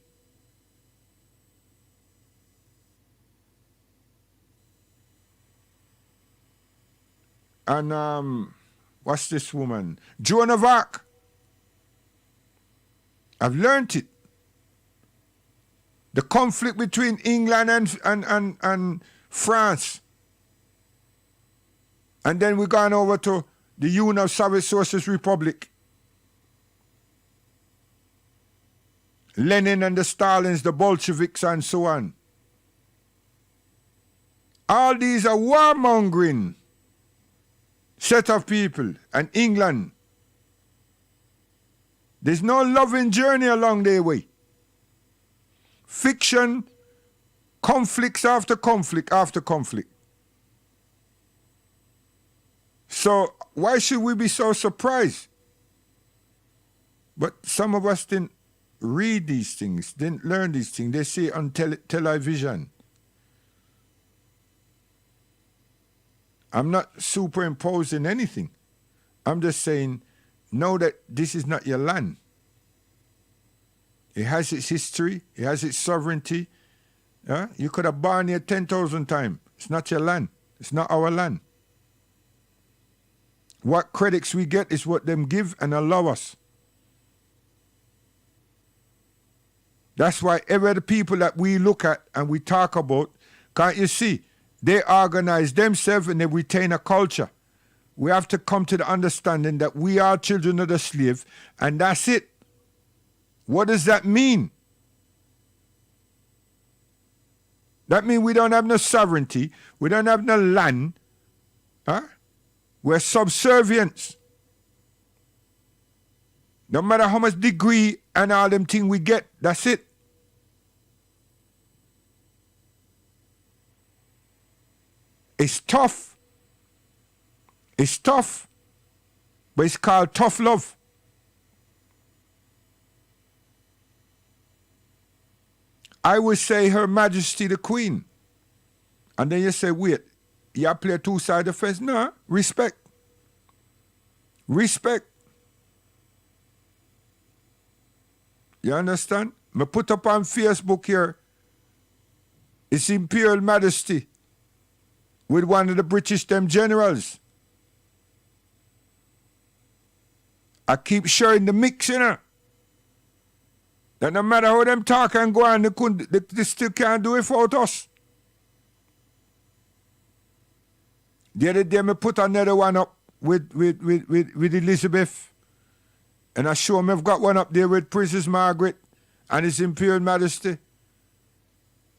And what's this woman? Joan of Arc. I've learned it. The conflict between England and France. And then we gone over to the Union of Soviet Socialist Republic. Lenin and the Stalins, the Bolsheviks and so on. All these are warmongering set of people, and England. There's no loving journey along their way. Fiction, conflicts after conflict after conflict. So why should we be so surprised? But some of us didn't read these things, didn't learn these things. They see on television. I'm not superimposing anything. I'm just saying, know that this is not your land. It has its history. It has its sovereignty. You could have born here 10,000 times. It's not your land. It's not our land. What credits we get is what them give and allow us. That's why every the people that we look at and we talk about, can't you see? They organize themselves and they retain a culture. We have to come to the understanding that we are children of the slave, and that's it. What does that mean? That means we don't have no sovereignty. We don't have no land. We're subservients. No matter how much degree and all them things we get, that's it. It's tough. It's tough, but it's called tough love. I would say Her Majesty the Queen. And then you say, wait, you play two sides of the fence? No, respect. Respect. You understand? Me put up on Facebook here, His Imperial Majesty with one of the British them generals. I keep sharing the mix, you know. That no matter how them talk and go on, they still can't do it without us. The other day, I put another one up with Elizabeth. And I show them I've got one up there with Princess Margaret and His Imperial Majesty.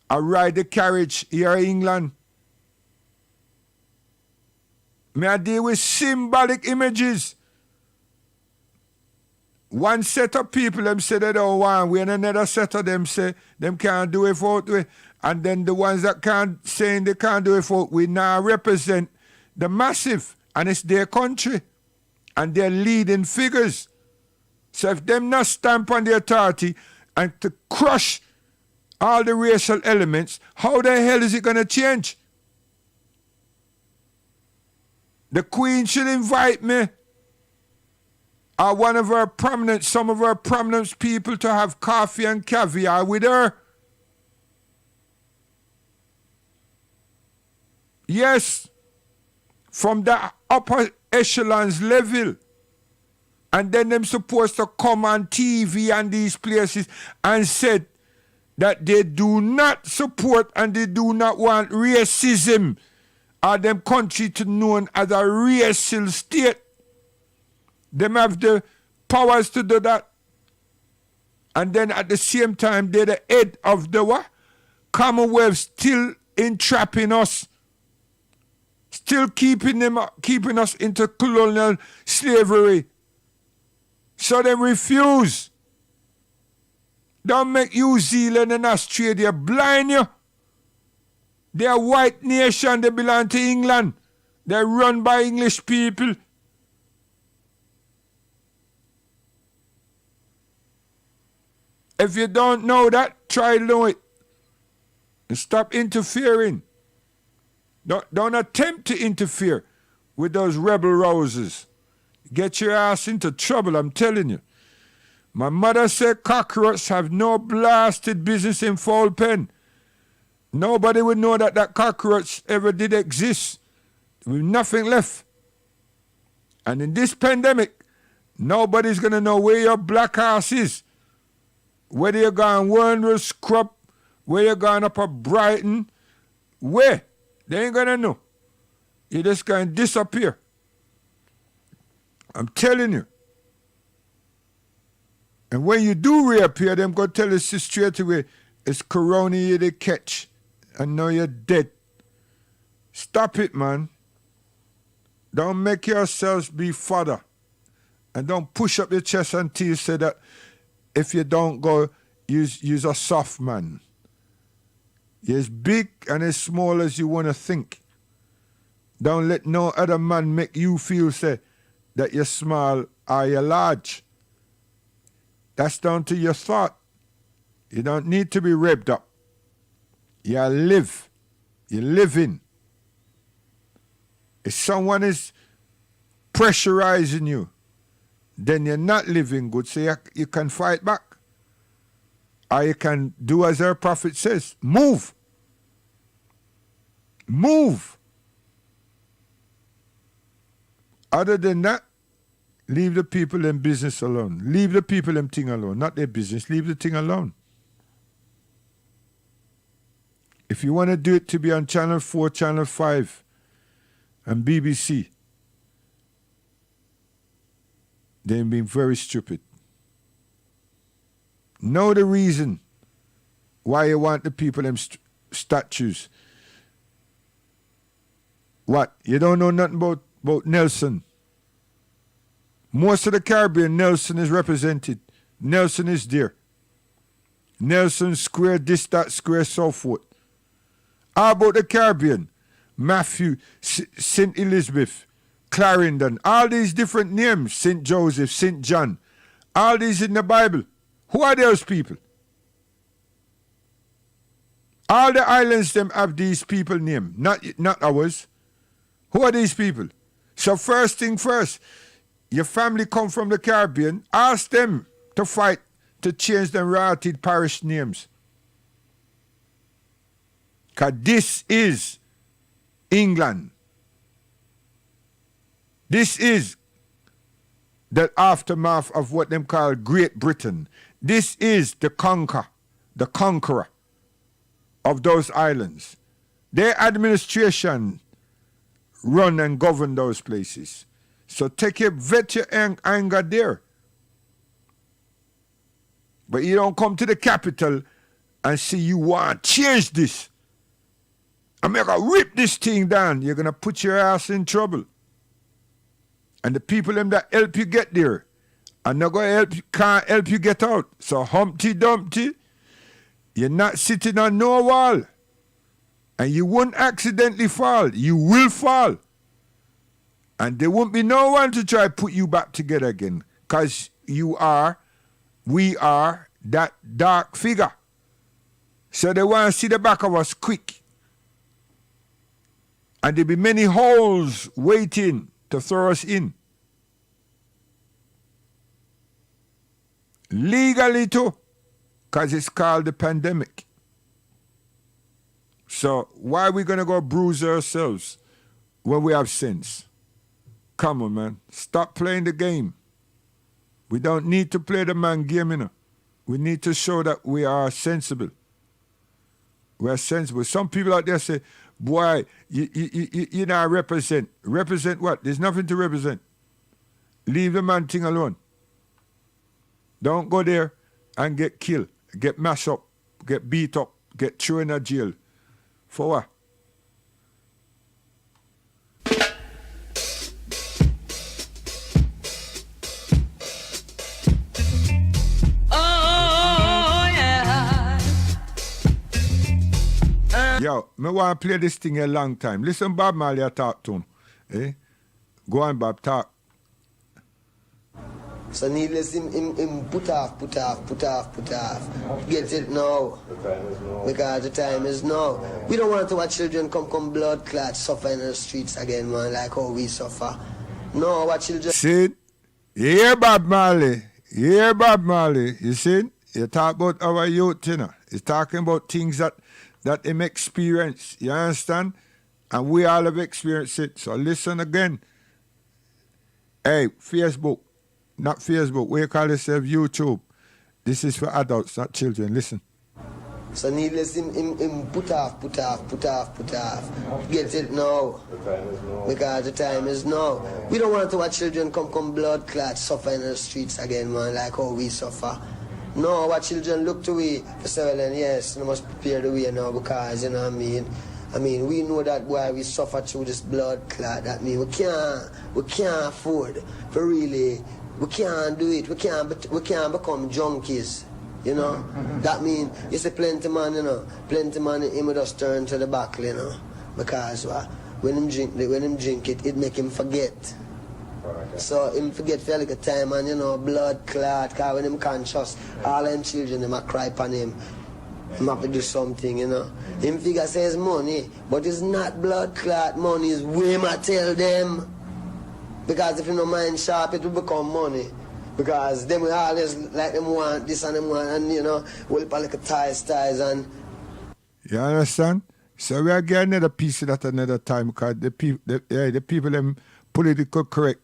I ride the carriage here in England. Me I deal with symbolic images. One set of people, them say they don't want we, and another set of them say them can't do it without we. And then the ones that can't saying they can't do it without we now represent the massive, and it's their country and their leading figures. So if them not stamp on the authority and to crush all the racial elements, how the hell is it going to change? The Queen should invite me or one of her prominent, some of her prominent people to have coffee and caviar with her. Yes, from the upper echelons level. And then them supposed to come on TV and these places and said that they do not support and they do not want racism or them country to known as a racial state. Them have the powers to do that. And then at the same time, they're the head of the what? Commonwealth, still entrapping us. Still keeping us into colonial slavery. So they refuse. Don't make New Zealand and Australia blind you. They are white nation, they belong to England. They're run by English people. If you don't know that, try to know it. And stop interfering. Don't attempt to interfere with those rebel rouses. Get your ass into trouble, I'm telling you. My mother said cockroaches have no blasted business in Foul Pen. Nobody would know that cockroach ever did exist. With nothing left. And in this pandemic, nobody's going to know where your black ass is. Whether you're going Warner Scrub, where you're going up at Brighton, where? They ain't going to know. You're just going to disappear. I'm telling you. And when you do reappear, them go tell us straight away, it's corona you they catch. And now you're dead. Stop it, man. Don't make yourselves be fodder. And don't push up your chest until you say that if you don't go, use a soft man. You're as big and as small as you want to think. Don't let no other man make you feel say that you're small or you're large. That's down to your thought. You don't need to be revved up. You live. You're living. If someone is pressurizing you, then you're not living good, so you can fight back. Or you can do as our prophet says, move. Move. Other than that, leave the people in business alone. Leave the people in thing alone, not their business. Leave the thing alone. If you want to do it to be on Channel 4, Channel 5, and BBC, they're being very stupid. Know the reason why you want the people them statues. What? You don't know nothing about Nelson. Most of the Caribbean, Nelson is represented. Nelson is there. Nelson Square, this, that square, so forth. How about the Caribbean? Matthew, St. Elizabeth, Clarendon, all these different names, St. Joseph, St. John, all these in the Bible. Who are those people? All the islands them have these people name, not ours. Who are these people? So first thing first, your family come from the Caribbean, ask them to fight to change them rotted parish names. Because this is England. This is the aftermath of what them call Great Britain. This is the conqueror of those islands. Their administration run and govern those places. So vet your anger there. But you don't come to the capital and say you want to change this. I'm going to rip this thing down. You're going to put your ass in trouble. And the people them that help you get there are not going to can't help you get out. So Humpty Dumpty, you're not sitting on no wall. And you won't accidentally fall. You will fall. And there won't be no one to try to put you back together again. Because we are that dark figure. So they want to see the back of us quick. And there'll be many holes waiting to throw us in. Legally too, because it's called the pandemic. So why are we going to go bruise ourselves when we have sense? Come on, man. Stop playing the game. We don't need to play the man game, you know. We need to show that we are sensible. We are sensible. Some people out there say, boy, you now represent. Represent what? There's nothing to represent. Leave the man thing alone. Don't go there and get killed, get mashed up, get beat up, get thrown in a jail. For what? Yo, me want to play this thing a long time. Listen, Bob Marley, I talk to him. Eh? Go on, Bob, talk. So needless him put off. Get it now. Because the time is now. We don't want our children come blood clot suffer in the streets again, man, like how we suffer. No, our children... See? You hear Bob Marley? You see? You talk about our youth, you know. He's talking about things that him experience. You understand? And we all have experienced it. So listen again. Hey, Facebook. Not Facebook. We call yourself YouTube. This is for adults, not children. Listen. So needless him put off. Get it now. Because the time is now. We don't want our children come blood clot suffer in the streets again, man, like how we suffer. No, our children look to we for several yes, we must prepare the way now because, you know what I mean? I mean, we know that why we suffer through this blood clot. That means we can't afford for really, we can't do it. We can't become junkies, you know? That means, you see plenty man, you know, him would just turn to the back, you know? Because when him drink it make him forget. So him forget for like a time and, you know, blood clot, because when him conscious, all them children, them a cry upon him. Him have to do something, you know. Him figure says money, but it's not blood clot money, it's way I tell them. Because if you no mind sharp, it will become money. Because them will always like them want this and them want, and you know, will put like a ties and... You understand? So we are getting another piece of that another time because the people them political correct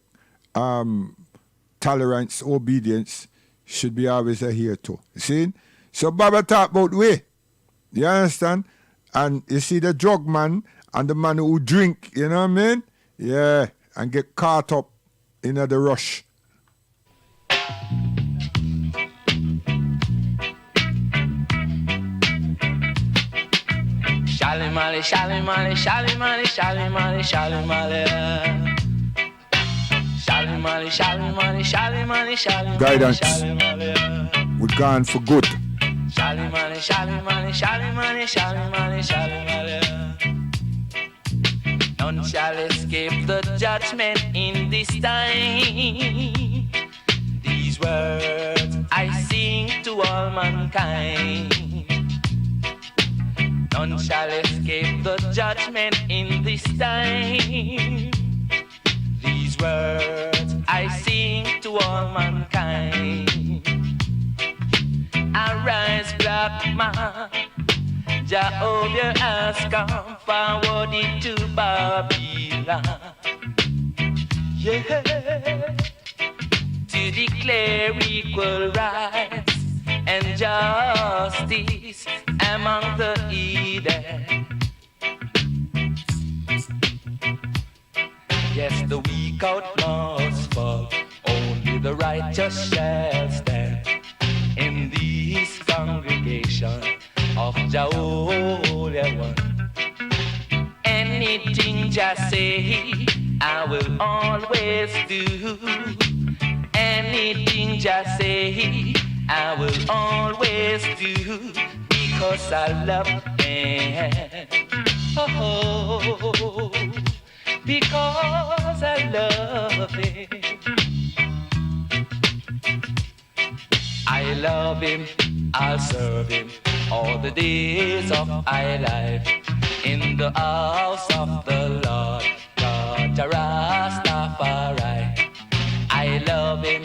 tolerance, obedience should be always adhered to. You see? So Baba talk about way. You understand? And you see the drug man and the man who drink, you know what I mean? Yeah, and get caught up in the rush. Shally Molly, Shally Molly, Shally Molly, Shally Molly, Shally Molly. Shally Molly, Shally Molly, Shally Molly, Shally Molly. Guidance. We're gone for good. Shally Molly, Shally Molly, Shally Molly, Shally Molly, Shally Molly. None shall escape the judgment in this time. These words I sing to all mankind. None shall escape the judgment in this time. These words I sing to all mankind. Arise, black man, Jehovah has come forward into Babylon. Yeah, to declare equal rights and justice among the heathen. Yes, the weak out must fall, only the righteous shall stand. In this congregation of Jehovah One, anything just say, I will always do. Anything just say, I will always do, because I love them. Oh, because I love him. I love him, I'll serve him all the days of my life. In the house of the Lord, God Rastafari. I love him,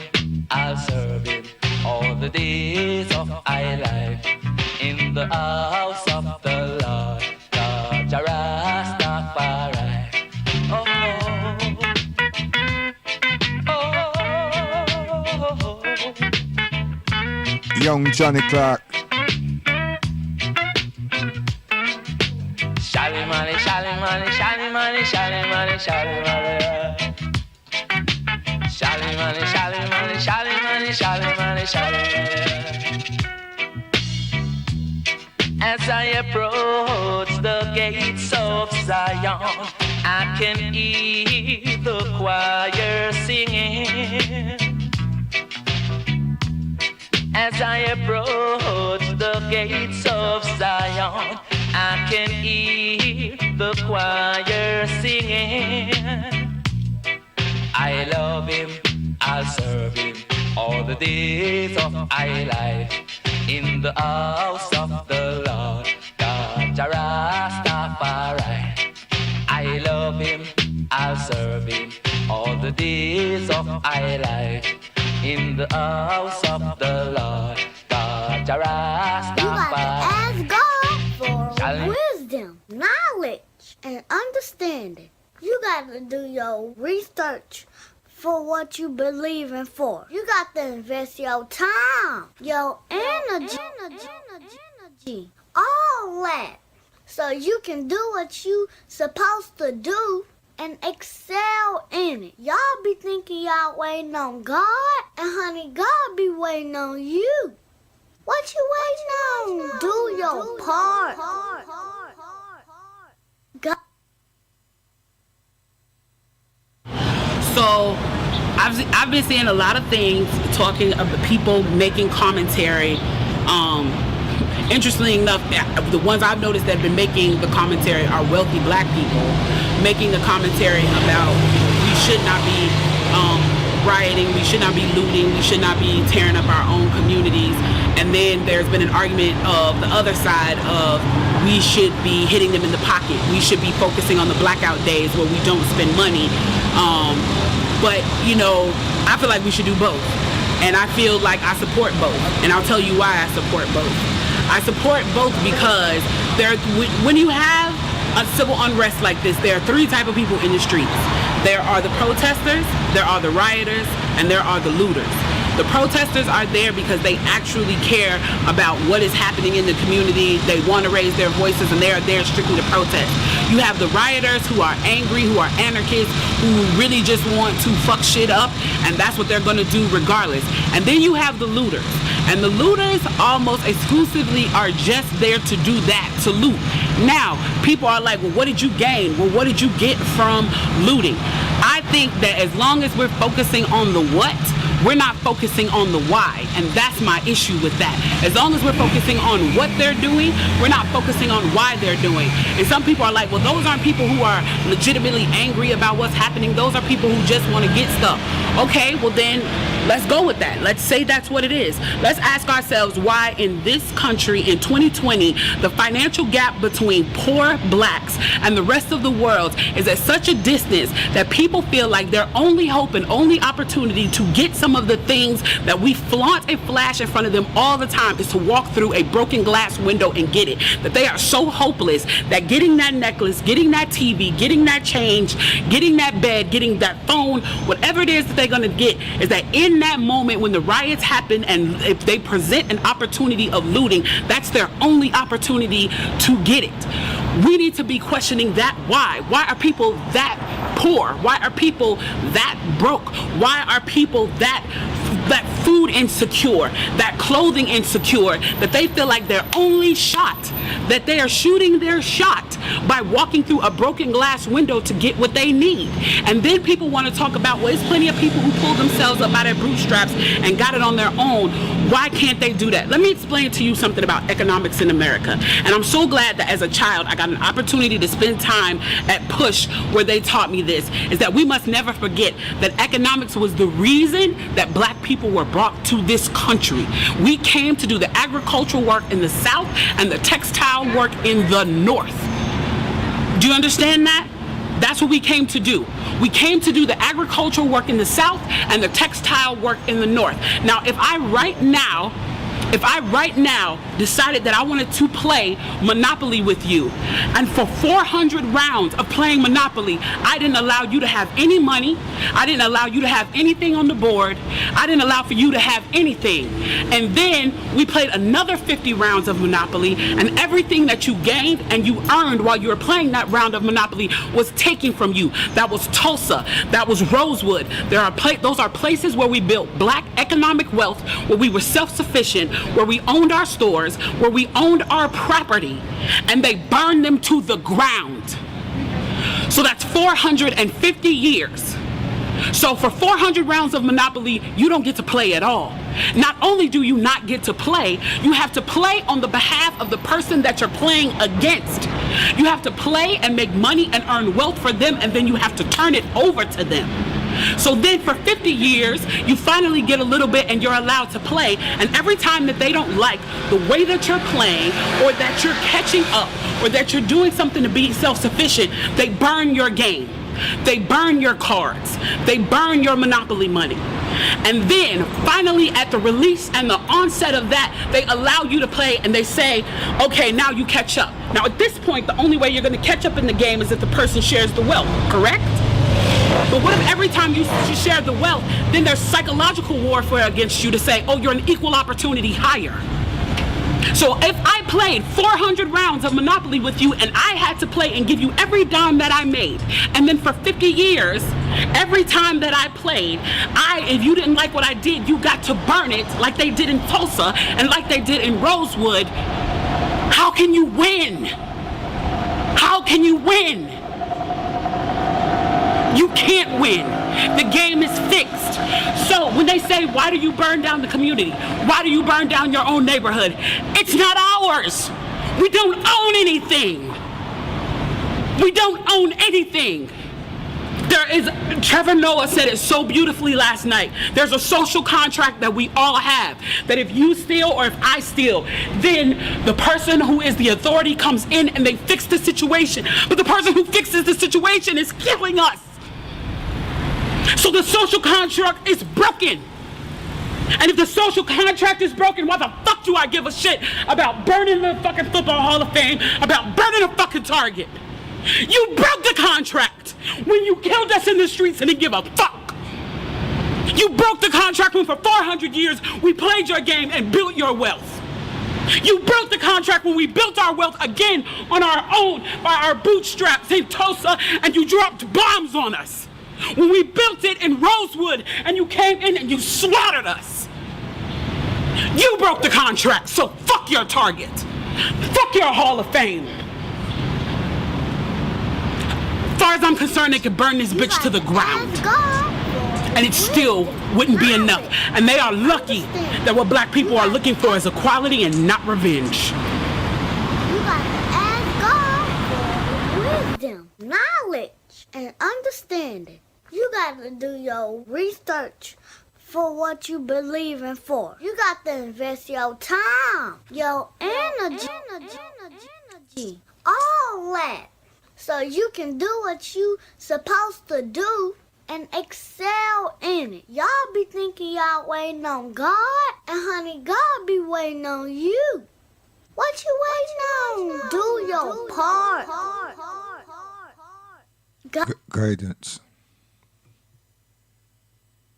I'll serve him all the days of my life. In the house of the Lord, God Rastafari. Oh, oh, oh, oh. Young Johnny Clark. Shally money, shally money, shally money, shally money, shally money. Shally money, shally money, shally money, shally money, shally money. As I approach the gates of Zion, I can hear the choir singing. As I approach the gates of Zion, I can hear the choir singing. I love him, I'll serve him all the days of my life. In the house of the Lord, God Rastafari. I love him, I'll serve him all the days of my life. In the house of the Lord, God Rastafari. Ask God for wisdom, knowledge, and understanding. You got to do your research for what you believe in for. You got to invest your time, your energy, all that, so you can do what you supposed to do and excel in it. Y'all be thinking y'all waiting on God, and honey, God be waiting on you. What you waiting on? Do your part. God. So I've been seeing a lot of things talking about people making commentary. Interestingly enough, the ones I've noticed that have been making the commentary are wealthy black people making the commentary about we should not be rioting, we should not be looting, we should not be tearing up our own communities. And then there's been an argument of the other side of we should be hitting them in the pocket. We should be focusing on the blackout days where we don't spend money. But, you know, I feel like we should do both. And I feel like I support both. And I'll tell you why I support both. I support both because when you have a civil unrest like this, there are three types of people in the streets. There are the protesters, there are the rioters, and there are the looters. The protesters are there because they actually care about what is happening in the community. They want to raise their voices, and they are there strictly to protest. You have the rioters who are angry, who are anarchists, who really just want to fuck shit up, and that's what they're going to do regardless. And then you have the looters. And the looters almost exclusively are just there to do that, to loot. Now, people are like, well, what did you gain? Well, what did you get from looting? I think that as long as we're focusing on the what, We're not focusing on the why, and that's my issue with that. As long as we're focusing on what they're doing, we're not focusing on why they're doing. And some people are like, well, those aren't people who are legitimately angry about what's happening. Those are people who just want to get stuff. Okay, well then, let's go with that. Let's say that's what it is. Let's ask ourselves why in this country in 2020, the financial gap between poor blacks and the rest of the world is at such a distance that people feel like their only hope and only opportunity to get some of the things that we flaunt and flash in front of them all the time is to walk through a broken glass window and get it. That they are so hopeless that getting that necklace, getting that TV, getting that change, getting that bed, getting that phone, whatever it is that they're going to get, is that in that moment when the riots happen and if they present an opportunity of looting, that's their only opportunity to get it. We need to be questioning that why. Why are people that poor? Why are people that broke? Why are people that food insecure, that clothing insecure, that they feel like their only shot, that they are shooting their shot by walking through a broken glass window to get what they need? And then people want to talk about, well, there's plenty of people who pulled themselves up by their bootstraps and got it on their own. Why can't they do that? Let me explain to you something about economics in America. And I'm so glad that as a child I got an opportunity to spend time at Push where they taught me this, is that we must never forget that economics was the reason that black people were brought to this country. We came to do the agricultural work in the South and the textile work in the North. Do you understand that? That's what we came to do. We came to do the agricultural work in the South and the textile work in the North. Now, if I right now decided that I wanted to play Monopoly with you, and for 400 rounds of playing Monopoly, I didn't allow you to have any money, I didn't allow you to have anything on the board, I didn't allow for you to have anything, and then we played another 50 rounds of Monopoly, and everything that you gained and you earned while you were playing that round of Monopoly was taken from you. That was Tulsa, that was Rosewood. Those are places where we built black economic wealth, where we were self-sufficient, where we owned our stores, where we owned our property, and they burned them to the ground. So that's 450 years. So for 400 rounds of Monopoly, you don't get to play at all. Not only do you not get to play, you have to play on the behalf of the person that you're playing against. You have to play and make money and earn wealth for them, and then you have to turn it over to them. So then for 50 years, you finally get a little bit and you're allowed to play. And every time that they don't like the way that you're playing, or that you're catching up, or that you're doing something to be self-sufficient, they burn your game. They burn your cards. They burn your Monopoly money. And then finally at the release and the onset of that, they allow you to play and they say, okay, now you catch up. Now at this point, the only way you're going to catch up in the game is if the person shares the wealth, correct? But what if every time you share the wealth, then there's psychological warfare against you to say, oh, you're an equal opportunity hire. So if I played 400 rounds of Monopoly with you and I had to play and give you every dime that I made, and then for 50 years, every time that I played, if you didn't like what I did, you got to burn it like they did in Tulsa and like they did in Rosewood, how can you win? How can you win? You can't win. The game is fixed. So when they say, why do you burn down the community? Why do you burn down your own neighborhood? It's not ours. We don't own anything. We don't own anything. Trevor Noah said it so beautifully last night. There's a social contract that we all have, that if you steal or if I steal, then the person who is the authority comes in and they fix the situation. But the person who fixes the situation is killing us. So the social contract is broken. And if the social contract is broken, why the fuck do I give a shit about burning the fucking Football Hall of Fame, about burning a fucking Target? You broke the contract when you killed us in the streets and didn't give a fuck. You broke the contract when for 400 years we played your game and built your wealth. You broke the contract when we built our wealth again on our own by our bootstraps in Tulsa, and you dropped bombs on us. When we built it in Rosewood and you came in and you slaughtered us. You broke the contract, so fuck your Target. Fuck your Hall of Fame. As far as I'm concerned, they could burn this bitch to the ground. and it still wouldn't be enough. And they are lucky that what black people are looking for is equality and not revenge. You got to ask God for wisdom, knowledge, and understanding. You got to do your research for what you believe in for. You got to invest your time, your energy, all that, so you can do what you supposed to do and excel in it. Y'all be thinking y'all waiting on God, and honey, God be waiting on you. What you waiting on? Do your part. Guidance.